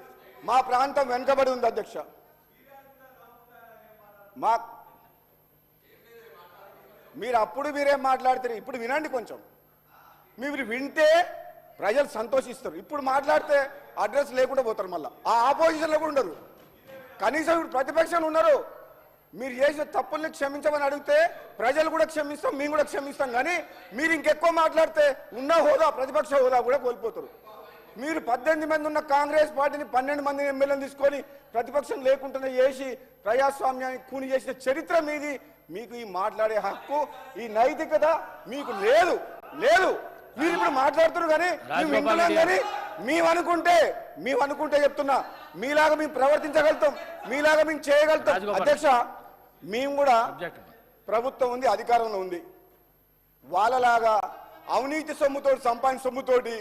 మా ప్రాంతం వెనుకబడి ఉంది అధ్యక్ష. మీరేం మాట్లాడతారు? ఇప్పుడు వినండి కొంచెం. మీరు వింటే ప్రజలు సంతోషిస్తారు. ఇప్పుడు మాట్లాడితే అడ్రస్ లేకుండా పోతారు. మళ్ళీ ఆ ఆపోజిషన్లో కూడా ఉండరు. కనీసం ఇప్పుడు ప్రతిపక్షాలు ఉన్నారు. మీరు చేసిన తప్పుల్ని క్షమించమని అడిగితే ప్రజలు కూడా క్షమిస్తాం, మేము కూడా క్షమిస్తాం. కానీ మీరు ఇంకెక్కువ మాట్లాడితే ఉన్న హోదా, ప్రతిపక్ష హోదా కూడా కోల్పోతారు. మీరు 18 మంది ఉన్న కాంగ్రెస్ పార్టీని 12 మంది ఎమ్మెల్యేలు తీసుకొని ప్రతిపక్షం లేకుండా చేసి ప్రజాస్వామ్యాన్ని కూని చేసిన చరిత్ర మీది. మీకు ఈ మాట్లాడే హక్కు, ఈ నైతికత మీకు లేదు. మీరు ఇప్పుడు మాట్లాడుతున్నారు కానీ మేము అనుకుంటే చెప్తున్నా, మీలాగా మేము ప్రవర్తించగలుగుతాం, మీలాగా మేము చేయగలుగుతాం. అధ్యక్ష, మేము కూడా ప్రభుత్వం ఉంది, అధికారంలో ఉంది, వాళ్ళలాగా అవినీతి సొమ్ముతోటి సంపాదించిన సొమ్ముతోటి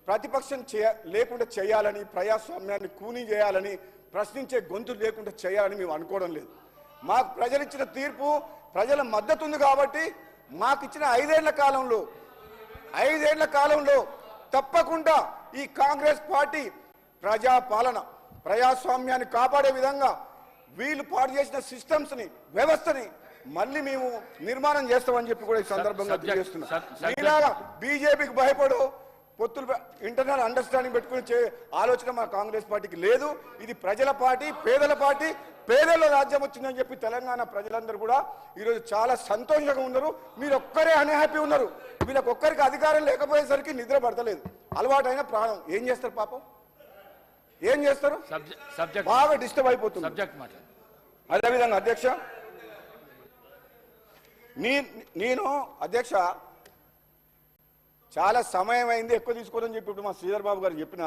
ప్రతిపక్షం లేకుండా చేయాలని, ప్రజాస్వామ్యాన్ని కూనీ చేయాలని, ప్రశ్నించే గొంతు లేకుండా చేయాలని మేము అనుకోవడం లేదు. మాకు ప్రజలు ఇచ్చిన తీర్పు, ప్రజల మద్దతు ఉంది కాబట్టి మాకు ఇచ్చిన 5 ఏళ్ల కాలంలో తప్పకుండా ఈ కాంగ్రెస్ పార్టీ ప్రజాపాలన, ప్రజాస్వామ్యాన్ని కాపాడే విధంగా వీళ్ళు పాటు చేసిన సిస్టమ్స్ని, వ్యవస్థని మళ్ళీ మేము నిర్మాణం చేస్తామని చెప్పి కూడా ఈ సందర్భంగా తెలియజేస్తున్నాం. మీలాగా బీజేపీకి భయపడు పొత్తులు ఇంటర్నల్ అండర్స్టాండింగ్ పెట్టుకుని ఆలోచన మా కాంగ్రెస్ పార్టీకి లేదు. ఇది ప్రజల పార్టీ, పేదల పార్టీ, పేదల్లో రాజ్యం వచ్చిందని చెప్పి తెలంగాణ ప్రజలందరూ కూడా ఈరోజు చాలా సంతోషంగా ఉన్నారు. మీరు ఒక్కరే అన్హ్యాపీ ఉన్నారు. వీళ్ళకి ఒక్కరికి అధికారం లేకపోయేసరికి నిద్ర పడతలేదు. అలవాటైన ప్రాణం ఏం చేస్తారు పాపం? ఏం చేస్తారు? బాగా డిస్టర్బ్ అయిపోతుంది. అదేవిధంగా అధ్యక్ష, నేను అధ్యక్ష చాలా సమయం అయింది, ఎక్కువ తీసుకోనని చెప్పి ఇప్పుడు మా శ్రీధర్ బాబు గారు చెప్పిన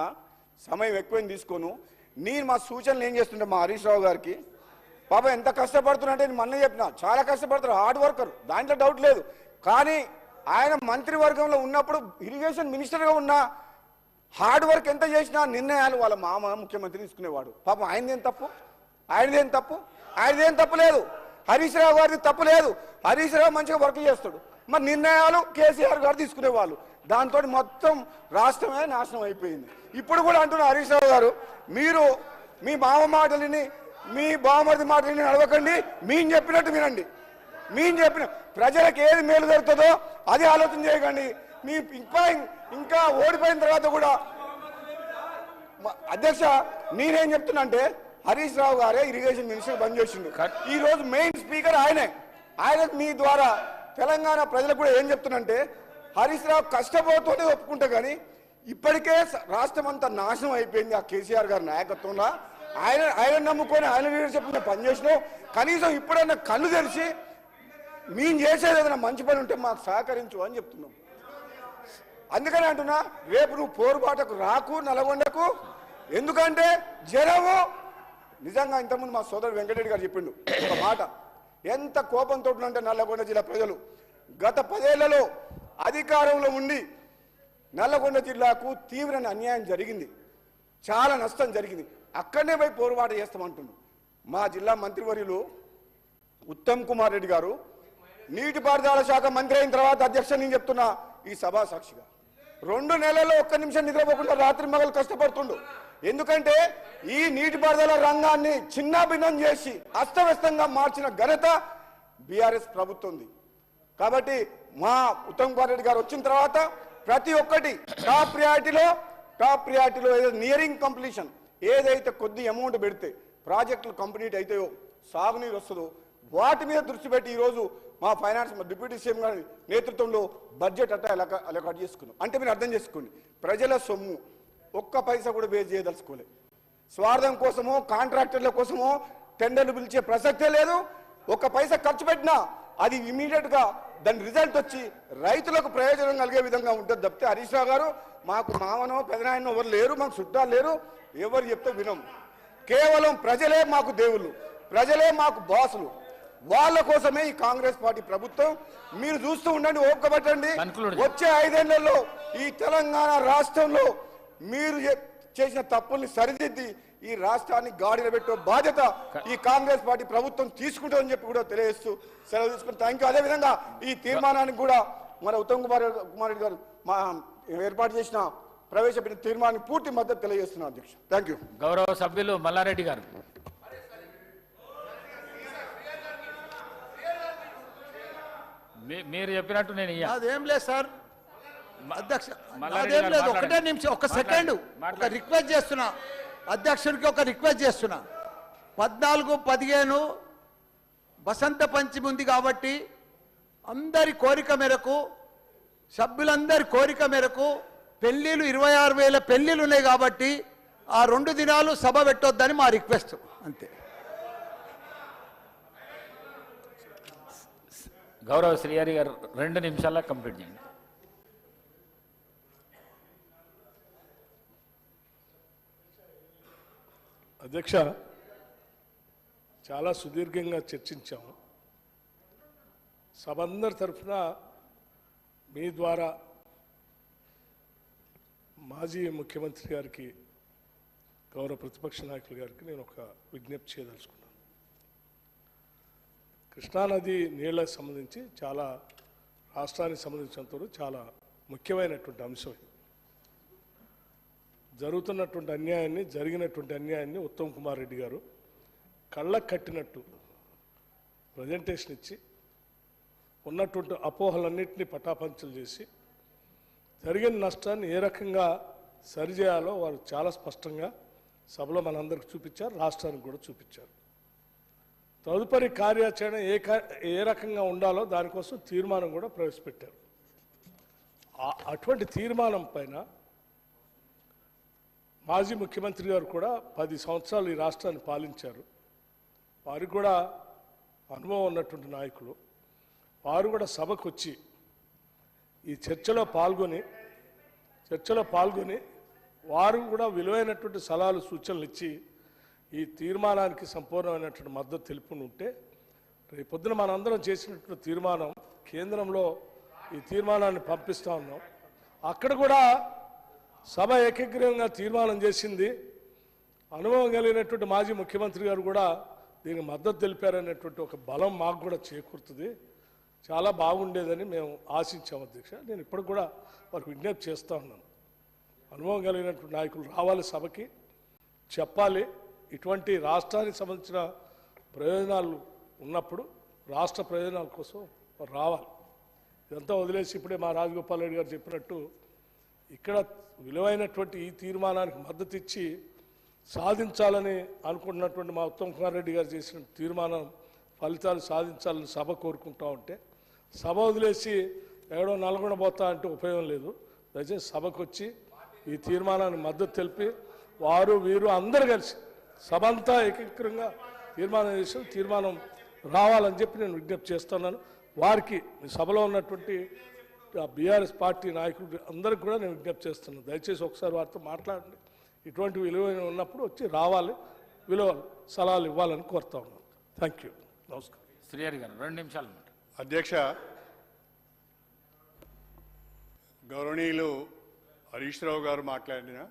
సమయం ఎక్కువైంది తీసుకోను. నేను మా సూచనలు ఏం చేస్తుంటే మా హరీష్ రావు గారికి, పాపం ఎంత కష్టపడుతున్నా నేను మొన్న చెప్పిన, చాలా కష్టపడతారు, హార్డ్ వర్కర్, దాంట్లో డౌట్ లేదు. కానీ ఆయన మంత్రివర్గంలో ఉన్నప్పుడు ఇరిగేషన్ మినిస్టర్గా ఉన్న హార్డ్ వర్క్ ఎంత చేసినా నిర్ణయాలు వాళ్ళ మామ ముఖ్యమంత్రి తీసుకునేవాడు. పాపం ఆయనదేం తప్పు లేదు. హరీష్ రావు గారిది తప్పు లేదు. హరీష్ రావు మంచిగా వర్క్ చేస్తాడు. మరి నిర్ణయాలు కేసీఆర్ గారు తీసుకునేవాళ్ళు. దాంతో మొత్తం రాష్ట్రమే నాశనం అయిపోయింది. ఇప్పుడు కూడా అంటున్న హరీష్ రావు గారు, మీరు మీ మామ మాటలని, మీ బావమరిది మాటలని నడవకండి, మేము చెప్పినట్టు వినండి. మేము చెప్పిన ప్రజలకు ఏది మేలు జరుగుతుందో అది ఆలోచన చేయకండి. మీ ఇంకా ఓడిపోయిన తర్వాత కూడా అధ్యక్ష, నేనేం చెప్తున్నా అంటే హరీష్ రావు గారే ఇరిగేషన్ మినిస్టర్ బంద్ చేసిండు. ఈ రోజు మెయిన్ స్పీకర్ ఆయనే. మీ ద్వారా తెలంగాణ ప్రజలకు కూడా ఏం చెప్తున్నంటే హరీష్ రావు కష్టపోతూనే ఒప్పుకుంటా కానీ ఇప్పటికే రాష్ట్రం అంతా నాశనం అయిపోయింది ఆ కేసీఆర్ గారి నాయకత్వంలో. ఆయన నమ్ముకొని ఆయన లీడర్షిప్ పనిచేసినాం. కనీసం ఇప్పుడన్నా కళ్ళు తెరిచి మేము చేసేది ఏదైనా మంచి పని ఉంటే మాకు సహకరించు అని చెప్తున్నాం. అందుకని అంటున్నా, రేపు నువ్వు పోరుబాటకు రాకు నల్గొండకు. ఎందుకంటే జనము నిజంగా ఇంతకుముందు మా సోదరుడు వెంకటరెడ్డి గారు చెప్పిండు ఒక మాట, ఎంత కోపంతో ఉంటే నల్లగొండ జిల్లా ప్రజలు గత 10 ఏళ్లలో అధికారంలో ఉండి నల్లగొండ జిల్లాకు తీవ్రమైన అన్యాయం జరిగింది, చాలా నష్టం జరిగింది. అక్కడనే పోయి పోరుబాట చేస్తామంటున్నాం. మా జిల్లా మంత్రివర్యులు ఉత్తమ్ కుమార్ రెడ్డి గారు నీటిపారుదల శాఖ మంత్రి అయిన తర్వాత అధ్యక్ష నేను చెప్తున్నా ఈ సభా సాక్షిగా 2 నెలల్లో ఒక్క నిమిషం నిద్రపోకుండా రాత్రి మగలు కష్టపడుతుండు. ఎందుకంటే ఈ నీటిపారుదల రంగాన్ని చిన్నాభిన్నం చేసి అస్తవ్యస్తంగా మార్చిన ఘనత బీఆర్ఎస్ ప్రభుత్వంది. కాబట్టి మా ఉత్తమ్ కుమార్ రెడ్డి గారు వచ్చిన తర్వాత ప్రతి ఒక్కటి టాప్ ప్రియారిటీలో నియరింగ్ కంప్లీషన్ ఏదైతే కొద్ది అమౌంట్ పెడితే ప్రాజెక్టులు కంప్లీట్ అవుతాయో సాగునీరు వస్తుందో వాటి మీద దృష్టి పెట్టి ఈరోజు మా ఫైనాన్స్ డిప్యూటీ సీఎం గారి నేతృత్వంలో బడ్జెట్ అలకాట్ చేసుకున్నాం. అంటే మీరు అర్థం చేసుకోండి, ప్రజల సొమ్ము ఒక్క పైసా కూడా వేస్ట్ చేయదలుచుకోలేదు. స్వార్థం కోసమో కాంట్రాక్టర్ల కోసమో టెండర్లు పిలిచే ప్రసక్తే లేదు. ఒక్క పైసా ఖర్చు పెట్టినా అది ఇమీడియట్గా దాని రిజల్ట్ వచ్చి రైతులకు ప్రయోజనం కలిగే విధంగా ఉంటుంది తప్పితే హరీష్ రావు గారు మాకు మామనో పెదనాయనో ఎవరు లేరు, మాకు చుట్టాలు లేరు, ఎవరు చెప్తే వినం. కేవలం ప్రజలే మాకు దేవుళ్ళు, ప్రజలే మాకు బాసులు. వాళ్ళ కోసమే ఈ కాంగ్రెస్ పార్టీ ప్రభుత్వం. మీరు చూస్తూ ఉండండి, ఓపిక పట్టండి. వచ్చే 5 ఏళ్లలో ఈ తెలంగాణ రాష్ట్రంలో మీరు చేసిన తప్పుల్ని సరిదిద్ది ఈ రాష్ట్రాన్ని గాడిలో పెట్టే బాధ్యత ఈ కాంగ్రెస్ పార్టీ ప్రభుత్వం తీసుకుంటుందని చెప్పి కూడా తెలియజేస్తూ సెలవు తీసుకుని థ్యాంక్ యూ. అదేవిధంగా ఈ తీర్మానానికి కూడా మన ఉత్తమ్ కుమార్ రెడ్డి గారు మా ఏర్పాటు చేసిన ప్రవేశపెట్టిన తీర్మానానికి పూర్తి మద్దతు తెలియజేస్తున్నారు అధ్యక్ష. Thank you. గౌరవ సభ్యులు మల్లారెడ్డి గారు. మీరు చెప్పినట్టు నేను అదేం లేదు సార్ అధ్యక్ష, అదేం లేదు. ఒకటే నిమిషం, ఒక సెకండ్, ఒక రిక్వెస్ట్ చేస్తున్నా అధ్యక్షుడికి, ఒక రిక్వెస్ట్ చేస్తున్నా. 14, 15 వసంత పంచమి ఉంది కాబట్టి అందరి కోరిక మేరకు, సభ్యులందరి కోరిక మేరకు పెళ్లిళ్ళు 26,000 పెళ్లిళ్ళు ఉన్నాయి కాబట్టి ఆ 2 దినాలు సభ పెట్టొద్దని మా రిక్వెస్ట్ అంతే. గౌరవ శ్రీహరి గారు 2 నిమిషాల్లో కంప్లీట్ చేయండి. అధ్యక్ష, చాలా సుదీర్ఘంగా చర్చించాము. సభ అందరి తరఫున మీ ద్వారా మాజీ ముఖ్యమంత్రి గారికి, గౌరవ ప్రతిపక్ష నాయకులు గారికి నేను ఒక విజ్ఞప్తి చేయదలుచుకున్నాను. కృష్ణానది నీళ్లకు సంబంధించి చాలా రాష్ట్రానికి సంబంధించినంతవరకు చాలా ముఖ్యమైనటువంటి అంశం ఇది. జరిగినటువంటి అన్యాయాన్ని ఉత్తమ్ కుమార్ రెడ్డి గారు కళ్ళకు కట్టినట్టు ప్రజెంటేషన్ ఇచ్చి ఉన్నటువంటి అపోహలన్నింటినీ పటాపంచలు చేసి జరిగిన నష్టాన్ని ఏ రకంగా సరిచేయాలో వారు చాలా స్పష్టంగా సభలో మనందరికీ చూపించారు, రాష్ట్రానికి కూడా చూపించారు. తదుపరి కార్యాచరణ ఏ రకంగా ఉండాలో దానికోసం తీర్మానం కూడా ప్రవేశపెట్టారు. అటువంటి తీర్మానం పైన మాజీ ముఖ్యమంత్రి గారు కూడా 10 సంవత్సరాలు ఈ రాష్ట్రాన్ని పాలించారు. వారికి కూడా అనుభవం ఉన్నటువంటి నాయకులు. వారు కూడా సభకు వచ్చి ఈ చర్చలో పాల్గొని వారు కూడా విలువైనటువంటి సలహాలు సూచనలు ఇచ్చి ఈ తీర్మానానికి సంపూర్ణమైనటువంటి మద్దతు తెలుపుని ఉంటే రేపొద్దున మనందరం చేసినటువంటి తీర్మానం కేంద్రంలో ఈ తీర్మానాన్ని పంపిస్తూ ఉన్నాం. అక్కడ కూడా సభ ఏకగ్రీవంగా తీర్మానం చేసింది. అనుభవం కలిగినటువంటి మాజీ ముఖ్యమంత్రి గారు కూడా దీనికి మద్దతు తెలిపారనేటువంటి ఒక బలం మాకు కూడా చేకూరుతుంది. చాలా బాగుండేదని మేము ఆశించాము అధ్యక్ష. నేను ఇప్పుడు కూడా వారికి విజ్ఞప్తి చేస్తూ ఉన్నాను. అనుభవం కలిగినటువంటి నాయకులు రావాలి, సభకి చెప్పాలి. ఇటువంటి రాష్ట్రానికి సంబంధించిన ప్రయోజనాలు ఉన్నప్పుడు రాష్ట్ర ప్రయోజనాల కోసం రావాలి. ఇదంతా వదిలేసి ఇప్పుడే మా రాజగోపాల్ రెడ్డి గారు చెప్పినట్టు ఇక్కడ విలువైనటువంటి ఈ తీర్మానానికి మద్దతు ఇచ్చి సాధించాలని అనుకుంటున్నటువంటి మా ఉత్తమ్ కుమార్ రెడ్డి గారు చేసిన తీర్మానం ఫలితాలు సాధించాలని సభ కోరుకుంటూ ఉంటే సభ వదిలేసి ఎక్కడో నల్గొండ పోతా అంటే ఉపయోగం లేదు. దయచేసి సభకు వచ్చి ఈ తీర్మానాన్ని మద్దతు తెలిపి వారు వీరు అందరు కలిసి సభ అంతా ఏకీకృతంగా తీర్మానం చేసి తీర్మానం రావాలని చెప్పి నేను విజ్ఞప్తి చేస్తున్నాను. వారికి ఈ సభలో ఉన్నటువంటి బీఆర్ఎస్ పార్టీ నాయకులు అందరికీ కూడా నేను విజ్ఞప్తి చేస్తున్నాను. దయచేసి ఒకసారి వారితో మాట్లాడండి. ఇటువంటి విలువైన ఉన్నప్పుడు వచ్చి రావాలి, విలువ సలహాలు ఇవ్వాలని కోరుతా ఉన్నాను. Thank you. నమస్కారం. శ్రీహరి గారు 2 నిమిషాలు. అధ్యక్ష, గౌరవనీయులు హరీష్ రావు గారు మాట్లాడినా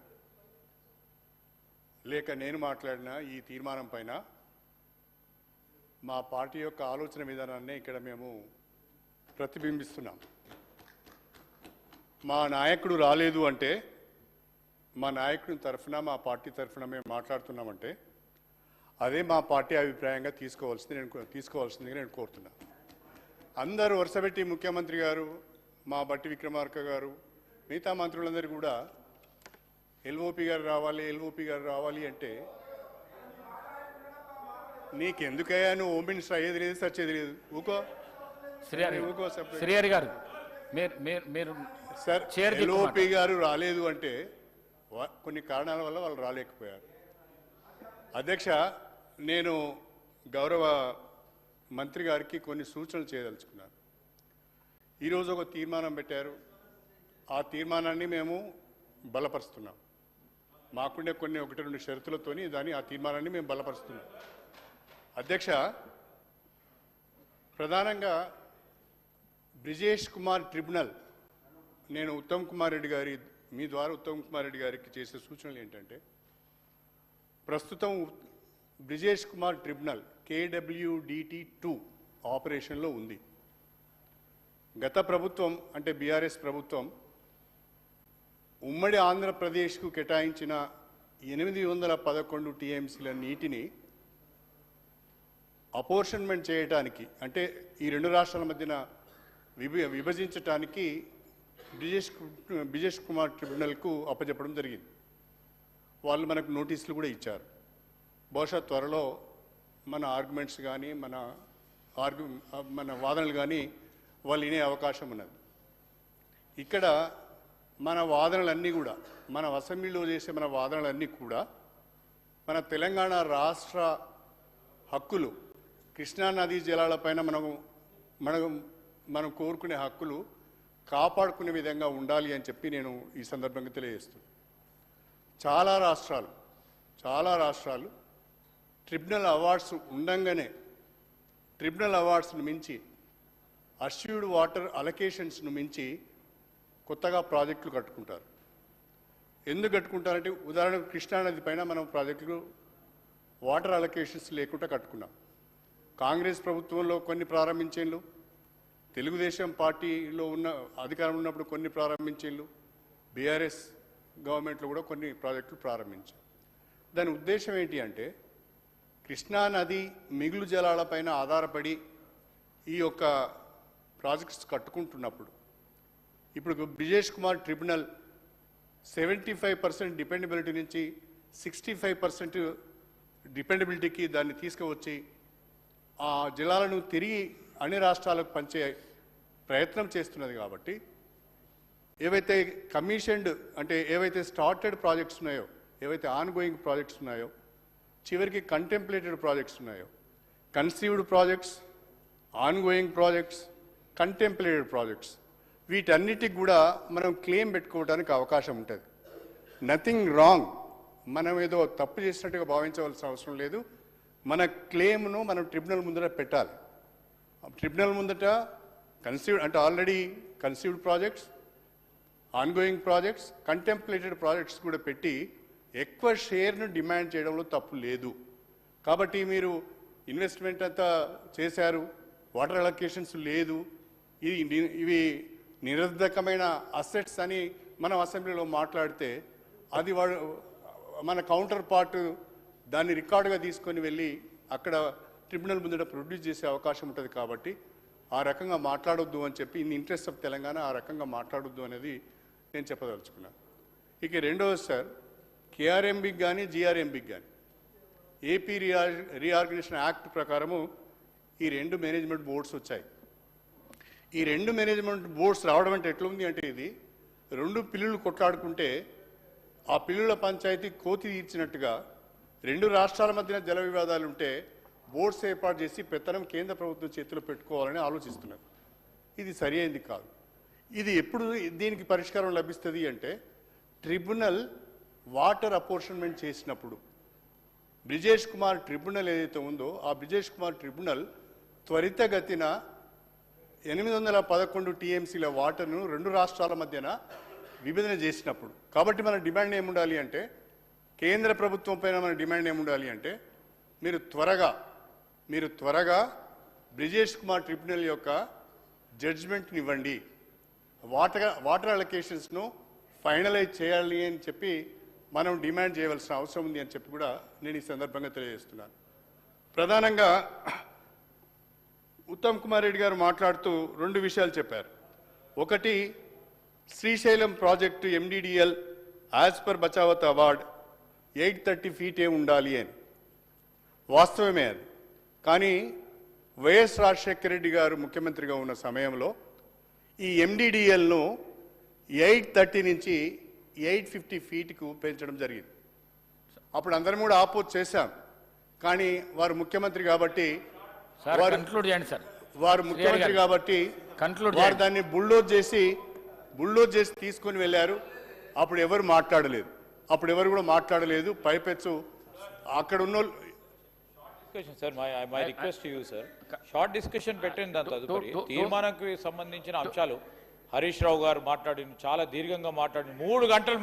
లేక నేను మాట్లాడినా ఈ తీర్మానం పైన మా పార్టీ యొక్క ఆలోచన విధానాన్ని ఇక్కడ మేము ప్రతిబింబిస్తున్నాం. మా నాయకుడు రాలేదు అంటే, మా నాయకుడి తరఫున మా పార్టీ తరఫున మేము మాట్లాడుతున్నామంటే అదే మా పార్టీ అభిప్రాయంగా తీసుకోవాల్సిందిగా నేను కోరుతున్నాను. అందరూ వరుసపెట్టి ముఖ్యమంత్రి గారు, మా బట్టి విక్రమార్క గారు, మిగతా మంత్రులందరూ కూడా ఎల్ఓపి గారు రావాలి అంటే నీకెందుకయ్యా, నువ్వు హోమ్ మినిస్టర్ అయ్యేది లేదు, సచ్చేది లేదు, ఊకో. శ్రీహరి గారు మీరు సార్, ఎల్ఓపి గారు రాలేదు అంటే కొన్ని కారణాల వల్ల వాళ్ళు రాలేకపోయారు. అధ్యక్ష, నేను గౌరవ మంత్రి గారికి కొన్ని సూచనలు చేయదలుచుకున్నాను. ఈరోజు ఒక తీర్మానం పెట్టారు. ఆ తీర్మానాన్ని మేము బలపరుస్తున్నాం. మాకుండే కొన్ని 1-2 షరతులతోని ఆ తీర్మానాన్ని మేము బలపరుస్తున్నాం. అధ్యక్ష, ప్రధానంగా బ్రిజేష్ కుమార్ ట్రిబ్యునల్, నేను ఉత్తమ్ కుమార్ రెడ్డి గారి మీ ద్వారా ఉత్తమ్ కుమార్ రెడ్డి గారికి చేసే సూచనలు ఏంటంటే, ప్రస్తుతం బ్రిజేష్ కుమార్ ట్రిబ్యునల్ KWDT2 ఆపరేషన్లో ఉంది. గత ప్రభుత్వం అంటే బీఆర్ఎస్ ప్రభుత్వం ఉమ్మడి ఆంధ్రప్రదేశ్కు కేటాయించిన 811 TMCల నీటిని అపోర్షన్మెంట్ చేయడానికి, అంటే ఈ 2 రాష్ట్రాల మధ్యన విభజించటానికి బ్రిజేష్ కుమార్ ట్రిబ్యునల్కు అప్పచెప్పడం జరిగింది. వాళ్ళు మనకు నోటీసులు కూడా ఇచ్చారు. బహుశా త్వరలో మన ఆర్గ్యుమెంట్స్ కానీ మన వాదనలు కానీ వాళ్ళు వినే అవకాశం ఉన్నది. ఇక్కడ మన వాదనలన్నీ కూడా, మన అసెంబ్లీలో చేసే మన వాదనలన్నీ కూడా మన తెలంగాణ రాష్ట్ర హక్కులు, కృష్ణా నదీ జలాలపైన మనం కోరుకునే హక్కులు కాపాడుకునే విధంగా ఉండాలి అని చెప్పి నేను ఈ సందర్భంగా తెలియజేస్తున్నాను. చాలా రాష్ట్రాలు ట్రిబ్యునల్ అవార్డ్స్ ఉండంగానే ట్రిబ్యునల్ అవార్డ్స్ను మించి, అష్యూర్డ్ వాటర్ అలొకేషన్స్ను మించి కొత్తగా ప్రాజెక్టులు కట్టుకుంటారు. ఎందుకు కట్టుకుంటారంటే, ఉదాహరణకు కృష్ణానది పైన మనం ప్రాజెక్టులు వాటర్ అలొకేషన్స్ లేకుండా కట్టుకున్నాం. కాంగ్రెస్ ప్రభుత్వంలో కొన్ని ప్రారంభించేళ్ళు, తెలుగుదేశం పార్టీలో ఉన్న అధికారం ఉన్నప్పుడు కొన్ని ప్రారంభించేళ్ళు, బీఆర్ఎస్ గవర్నమెంట్లో కూడా కొన్ని ప్రాజెక్టులు ప్రారంభించారు. దాని ఉద్దేశం ఏంటి అంటే, కృష్ణానది మిగులు జలాలపైన ఆధారపడి ఈ యొక్క ప్రాజెక్ట్స్ కట్టుకుంటున్నప్పుడు, ఇప్పుడు బ్రిజేష్ కుమార్ ట్రిబ్యునల్ 75% డిపెండబిలిటీ నుంచి 65% డిపెండబిలిటీకి దాన్ని తీసుకువచ్చి ఆ జలాలను తిరిగి అన్ని రాష్ట్రాలకు పంచే ప్రయత్నం చేస్తున్నది. కాబట్టి ఏవైతే కమిషన్డ్, అంటే ఏవైతే స్టార్టెడ్ ప్రాజెక్ట్స్ ఉన్నాయో, ఏవైతే ఆన్గోయింగ్ ప్రాజెక్ట్స్ ఉన్నాయో, చివరికి కంటెంప్లేటెడ్ ప్రాజెక్ట్స్ ఉన్నాయో, conceived projects, ongoing projects, contemplated projects, వీటన్నిటికి కూడా మనం క్లెయిమ్ పెట్టుకోవడానికి అవకాశం ఉంటుంది. నథింగ్ రాంగ్, మనం ఏదో తప్పు చేసినట్టుగా భావించవలసిన అవసరం లేదు. మన క్లెయిమ్ను మనం ట్రిబ్యునల్ ముందట పెట్టాలి. ట్రిబ్యునల్ ముందట కన్సీవ్డ్ అంటే already conceived projects, ongoing projects, contemplated projects కూడా పెట్టి ఎక్కువ షేర్ను డిమాండ్ చేయడంలో తప్పు లేదు. కాబట్టి మీరు ఇన్వెస్ట్మెంట్ అంతా చేశారు, వాటర్ అలొకేషన్స్ లేదు, ఇవి నిరర్ధకమైన అసెట్స్ అని మనం అసెంబ్లీలో మాట్లాడితే, అది మన కౌంటర్ పార్ట్ దాన్ని రికార్డుగా తీసుకొని వెళ్ళి అక్కడ ట్రిబ్యునల్ ముందట ప్రొడ్యూస్ చేసే అవకాశం ఉంటుంది. కాబట్టి ఆ రకంగా మాట్లాడొద్దు అని చెప్పి, ఇన్ ఇంట్రెస్ట్ ఆఫ్ తెలంగాణ ఆ రకంగా మాట్లాడొద్దు అనేది నేను చెప్పదలుచుకున్నాను. ఇక రెండవది సార్, కేఆర్ఎంబికి కానీ జిఆర్ఎంబికి కానీ ఏపీ రీఆర్గనైజేషన్ యాక్ట్ ప్రకారము ఈ 2 మేనేజ్మెంట్ బోర్డ్స్ వచ్చాయి. ఈ రెండు మేనేజ్మెంట్ బోర్డ్స్ రావడం అంటే ఎట్లుంది అంటే ఇది రెండు పిల్లులు కొట్లాడుకుంటే ఆ పిల్లుల పంచాయతీ కోతి తీర్చినట్టుగా రెండు రాష్ట్రాల మధ్యన జల వివాదాలు ఉంటే బోర్డ్స్ ఏర్పాటు చేసి పెత్తనం కేంద్ర ప్రభుత్వం చేతిలో పెట్టుకోవాలని ఆలోచిస్తున్నారు. ఇది సరి అయింది కాదు. ఇది ఎప్పుడు దీనికి పరిష్కారం లభిస్తుంది అంటే ట్రిబ్యునల్ వాటర్ అపోర్షన్మెంట్ చేసినప్పుడు బ్రిజేష్ కుమార్ ట్రిబ్యునల్ ఏదైతే ఉందో ఆ బ్రిజేష్ కుమార్ ట్రిబ్యునల్ త్వరితగతిన 811 టీఎంసీల వాటర్ను రెండు రాష్ట్రాల మధ్యన విభజన చేసినప్పుడు. కాబట్టి మన డిమాండ్ ఏముండాలి అంటే కేంద్ర ప్రభుత్వం పైన మన డిమాండ్ ఏముండాలి అంటే మీరు త్వరగా బ్రిజేష్ కుమార్ ట్రిబ్యునల్ యొక్క జడ్జిమెంట్ని ఇవ్వండి, వాటర్ అలొకేషన్స్ను ఫైనలైజ్ చేయాలి అని చెప్పి మనం డిమాండ్ చేయవలసిన అవసరం ఉంది అని చెప్పి కూడా నేను ఈ సందర్భంగా తెలియజేస్తున్నాను. ప్రధానంగా ఉత్తమ్ కుమార్ రెడ్డి గారు మాట్లాడుతూ రెండు విషయాలు చెప్పారు. ఒకటి, Srisailam project MDDL as per Bachawat award 830 feet ఉండాలి అని. వాస్తవమే అది. కానీ వైఎస్ రాజశేఖర రెడ్డి గారు ముఖ్యమంత్రిగా ఉన్న సమయంలో ఈ ఎండిడిఎల్ను 830 నుంచి 850 feetకు పెంచడం జరిగింది. అప్పుడు అందరం కూడా ఆపోజ్ చేశాం. కానీ వారు ముఖ్యమంత్రి కాబట్టి వారు దాన్ని బుల్డోజ్ చేసి తీసుకొని వెళ్ళారు. అప్పుడు ఎవరు మాట్లాడలేదు. పైపెచ్చు అక్కడ ఉన్న sir my request to you sir, short discussion పెట్టండి. దాని తదుపరి తీర్మానానికి సంబంధించిన అంశాలు హరీష్ రావు గారు మాట్లాడింది, చాలా దీర్ఘంగా మాట్లాడింది, 3 గంటలు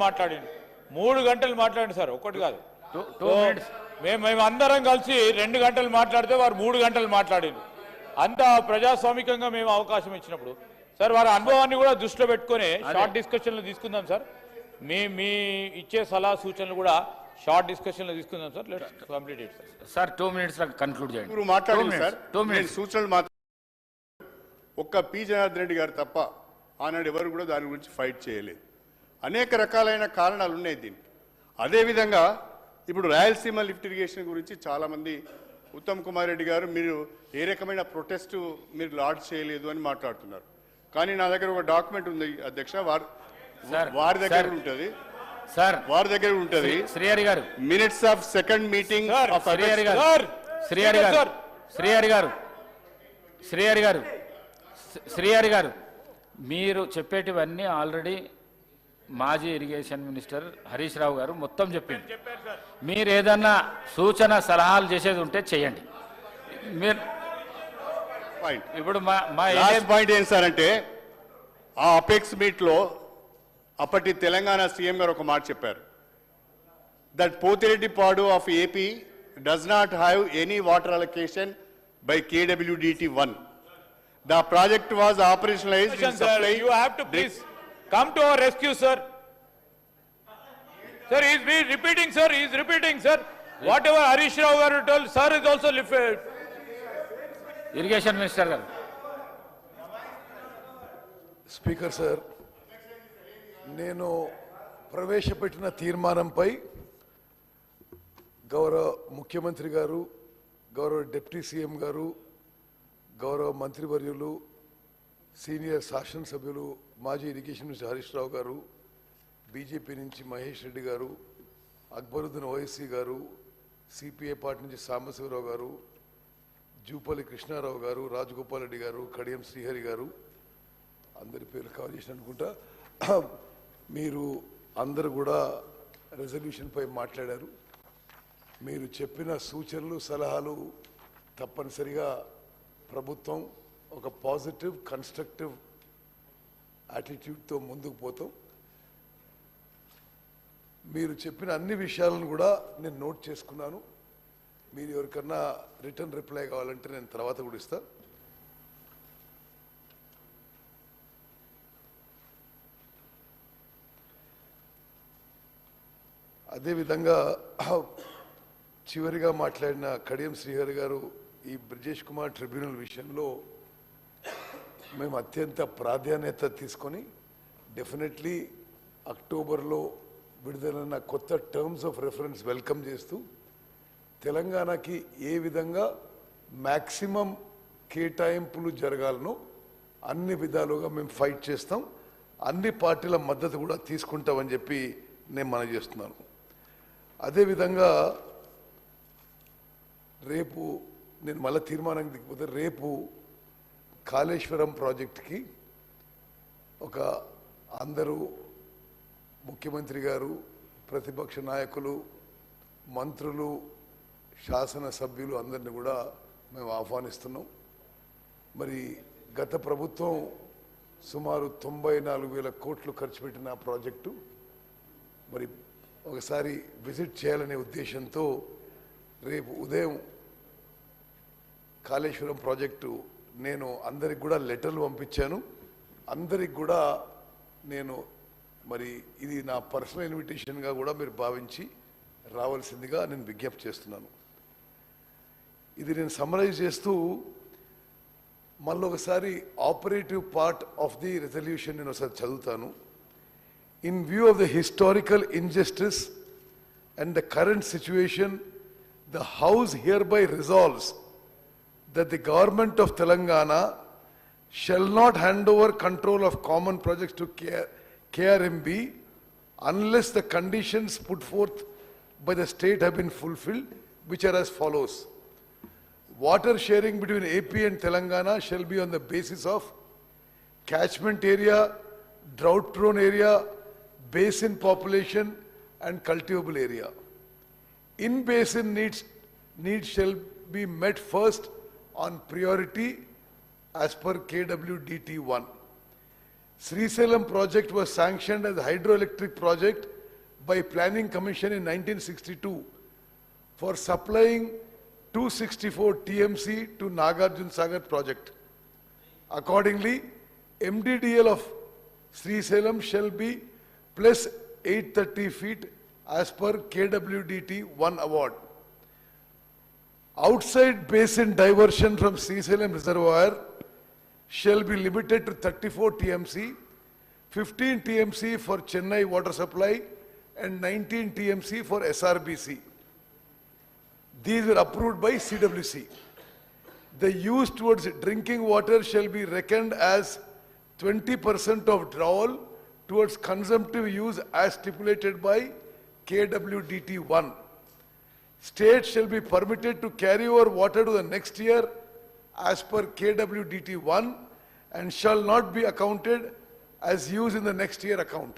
మాట్లాడింది సార్, ఒకటి కాదు. మేము అందరం కలిసి 2 గంటలు మాట్లాడితే వారు 3 గంటలు మాట్లాడింది. అంత ప్రజాస్వామికంగా మేము అవకాశం ఇచ్చినప్పుడు సార్ వారి అనుభవాన్ని కూడా దృష్టిలో పెట్టుకుని షార్ట్ డిస్కషన్లు తీసుకుందాం సార్. మీ ఇచ్చే సలహా సూచనలు కూడా షార్ట్ డిస్కషన్లో తీసుకుందాం sir. Let's complete it sir. 2 minutes conclude చేయండి. మాట్లాడండి సార్. 2 minutes సూచనలు ఒక్క పి జనార్దన్ రెడ్డి గారు తప్ప ఆనాడు ఎవరు కూడా దాని గురించి ఫైట్ చేయలేదు. అనేక రకాలైన కారణాలు ఉన్నాయి దీనికి. అదేవిధంగా ఇప్పుడు రాయలసీమ లిఫ్ట్ ఇరిగేషన్ గురించి చాలామంది ఉత్తమ్ కుమార్ రెడ్డి గారు మీరు ఏ రకమైన ప్రొటెస్ట్ మీరు లాడ్జ్ చేయలేదు అని మాట్లాడుతున్నారు. కానీ నా దగ్గర ఒక డాక్యుమెంట్ ఉంది అధ్యక్ష, వారి దగ్గర ఉంటుంది శ్రీహరి గారు minutes of second meeting Srihari గారు మీరు చెప్పేటివన్నీ ఆల్రెడీ మాజీ ఇరిగేషన్ మినిస్టర్ హరీష్ రావు గారు మొత్తం చెప్పింది. మీరు ఏదన్నా సూచన సలహాలు చేసేది ఉంటే చేయండి. మీరు ఇప్పుడు మా పాయింట్ ఏం సార్ అంటే ఆ అపెక్స్ మీట్లో అప్పటి తెలంగాణ సీఎం గారు ఒక మాట చెప్పారు, that Pothireddypadu of AP does not have any water allocation by KWDT1. The project was operationalized in supply. You have to please come to our rescue, sir. Sir, he is repeating, sir. Whatever Harish Rao garu told, sir is also lifted. Irrigation Minister garu. Speaker sir, నేను ప్రవేశపెట్టిన తీర్మానంపై గౌరవ ముఖ్యమంత్రి గారు, గౌరవ deputy CM గారు, గౌరవ మంత్రివర్యులు, సీనియర్ శాసనసభ్యులు మాజీ ఇరిగేషన్ మినిస్టర్ హరీష్ రావు గారు, బీజేపీ నుంచి మహేష్ రెడ్డి గారు, అక్బరుద్దీన్ ఓవైసీ గారు, సిపిఐ పార్టీ నుంచి సాంబశివరావు గారు, జూపల్లి కృష్ణారావు గారు, రాజగోపాల్ రెడ్డి గారు, కడియం శ్రీహరి గారు, అందరి పేర్లు కవర్ చేసిన అనుకుంటా. మీరు అందరు కూడా రెజల్యూషన్పై మాట్లాడారు. మీరు చెప్పిన సూచనలు సలహాలు తప్పనిసరిగా ప్రభుత్వం ఒక పాజిటివ్ కన్స్ట్రక్టివ్ యాటిట్యూడ్తో ముందుకు పోతాం. మీరు చెప్పిన అన్ని విషయాలను కూడా నేను నోట్ చేసుకున్నాను. మీరు ఎవరికన్నా రిటర్న్ రిప్లై కావాలంటే నేను తర్వాత కూడా ఇస్తాను. అదేవిధంగా చివరిగా మాట్లాడిన కడియం శ్రీహరి గారు ఈ బ్రిజేష్ కుమార్ ట్రిబ్యునల్ విషయంలో మేము అత్యంత ప్రాధాన్యత తీసుకొని డెఫినెట్లీ అక్టోబర్లో విడుదలైన కొత్త టర్మ్స్ ఆఫ్ రెఫరెన్స్ వెల్కమ్ చేస్తూ తెలంగాణకి ఏ విధంగా మ్యాక్సిమం కేటాయింపులు జరగాలనో అన్ని విధాలుగా మేము ఫైట్ చేస్తాం, అన్ని పార్టీల మద్దతు కూడా తీసుకుంటామని చెప్పి నేను మనవి చేస్తున్నాను. అదేవిధంగా రేపు నేను మళ్ళీ తీర్మానం దిగిపోతే రేపు కాళేశ్వరం ప్రాజెక్టుకి ఒక అందరూ ముఖ్యమంత్రి గారు, ప్రతిపక్ష నాయకులు, మంత్రులు, శాసనసభ్యులు అందరినీ కూడా మేము ఆహ్వానిస్తున్నాం. మరి గత ప్రభుత్వం సుమారు 94,000 కోట్లు ఖర్చు పెట్టిన ప్రాజెక్టు మరి ఒకసారి విజిట్ చేయాలనే ఉద్దేశంతో రేపు ఉదయం కాళేశ్వరం ప్రాజెక్టు నేను అందరికి కూడా లెటర్లు పంపించాను. అందరికి కూడా నేను మరి ఇది నా పర్సనల్ ఇన్విటేషన్గా కూడా మీరు భావించి రావాల్సిందిగా నేను విజ్ఞప్తి చేస్తున్నాను. ఇది నేను సమ్మరైజ్ చేస్తూ మళ్ళీ ఒకసారి operative part of the resolution నేను ఒకసారి చదువుతాను. In view of the historical injustice and the current situation, the House hereby resolves that the government of Telangana shall not hand over control of common projects to KRMB unless the conditions put forth by the state have been fulfilled, which are as follows. Water sharing between AP and Telangana shall be on the basis of catchment area, drought-prone area, basin population, and cultivable area. In-basin needs shall be met first on priority as per KWDT 1. Srisalam project was sanctioned as a hydroelectric project by Planning Commission in 1962 for supplying 264 TMC to Nagarjun Sagar project. Accordingly, MDDL of Srisalam shall be plus 830 feet as per KWDT 1 award. Outside basin diversion from Srisalam reservoir shall be limited to 34 TMC, 15 TMC for Chennai water supply and 19 TMC for SRBC. These were approved by CWC. The use towards drinking water shall be reckoned as 20% of drawal towards consumptive use as stipulated by KWDT 1. States shall be permitted to carry over water to the next year as per KWDT 1 and shall not be accounted as used in the next year account.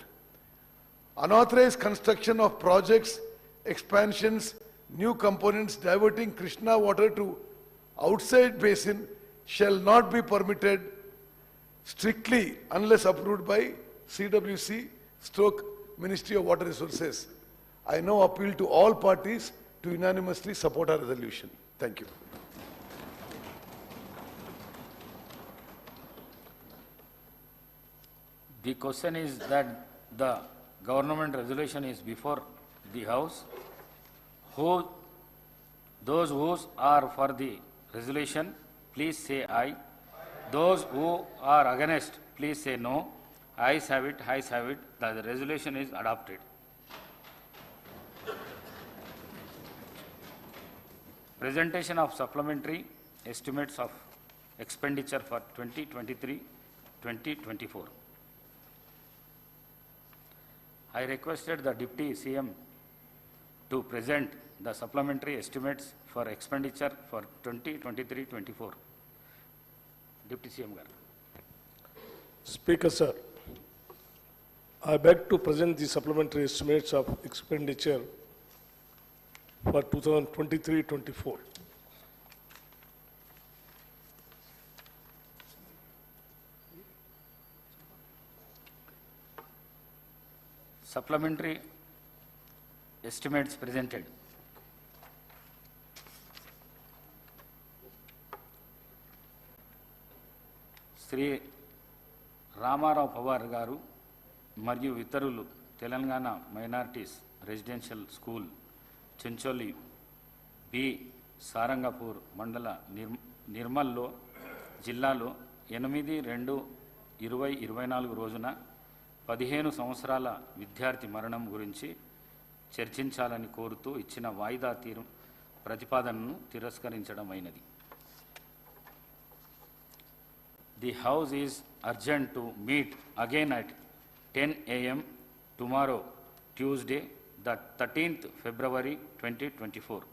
Unauthorized construction of projects, expansions, new components diverting Krishna water to outside basin shall not be permitted strictly unless approved by CWC/Ministry of Water Resources. I now appeal to all parties to unanimously support our resolution. Thank you. The question is that the government resolution is before the House. Those who are for the resolution, please say aye. Those who are against, please say no. Ayes have it, ayes have it. The resolution is adopted. Presentation of supplementary estimates of expenditure for 2023-2024. I requested the Deputy CM to present the supplementary estimates for expenditure for 2023-24. Deputy CM Garu. Speaker sir, I beg to present the supplementary estimates of expenditure for 2023-24. Supplementary estimates presented. Shri Ramarao Pawar గారు మరియు ఇతరులు Telangana minorities residential school Chencholi B Sarangapur మండల నిర్మల్లో జిల్లాలో 8/2/2024 రోజున 15 సంవత్సరాల విద్యార్థి మరణం గురించి చర్చించాలని కోరుతూ ఇచ్చిన వాయిదా ప్రతిపాదనను తిరస్కరించడమైనది. The House is urgent to meet again at 10 a.m. tomorrow, Tuesday, the 13th February 2024.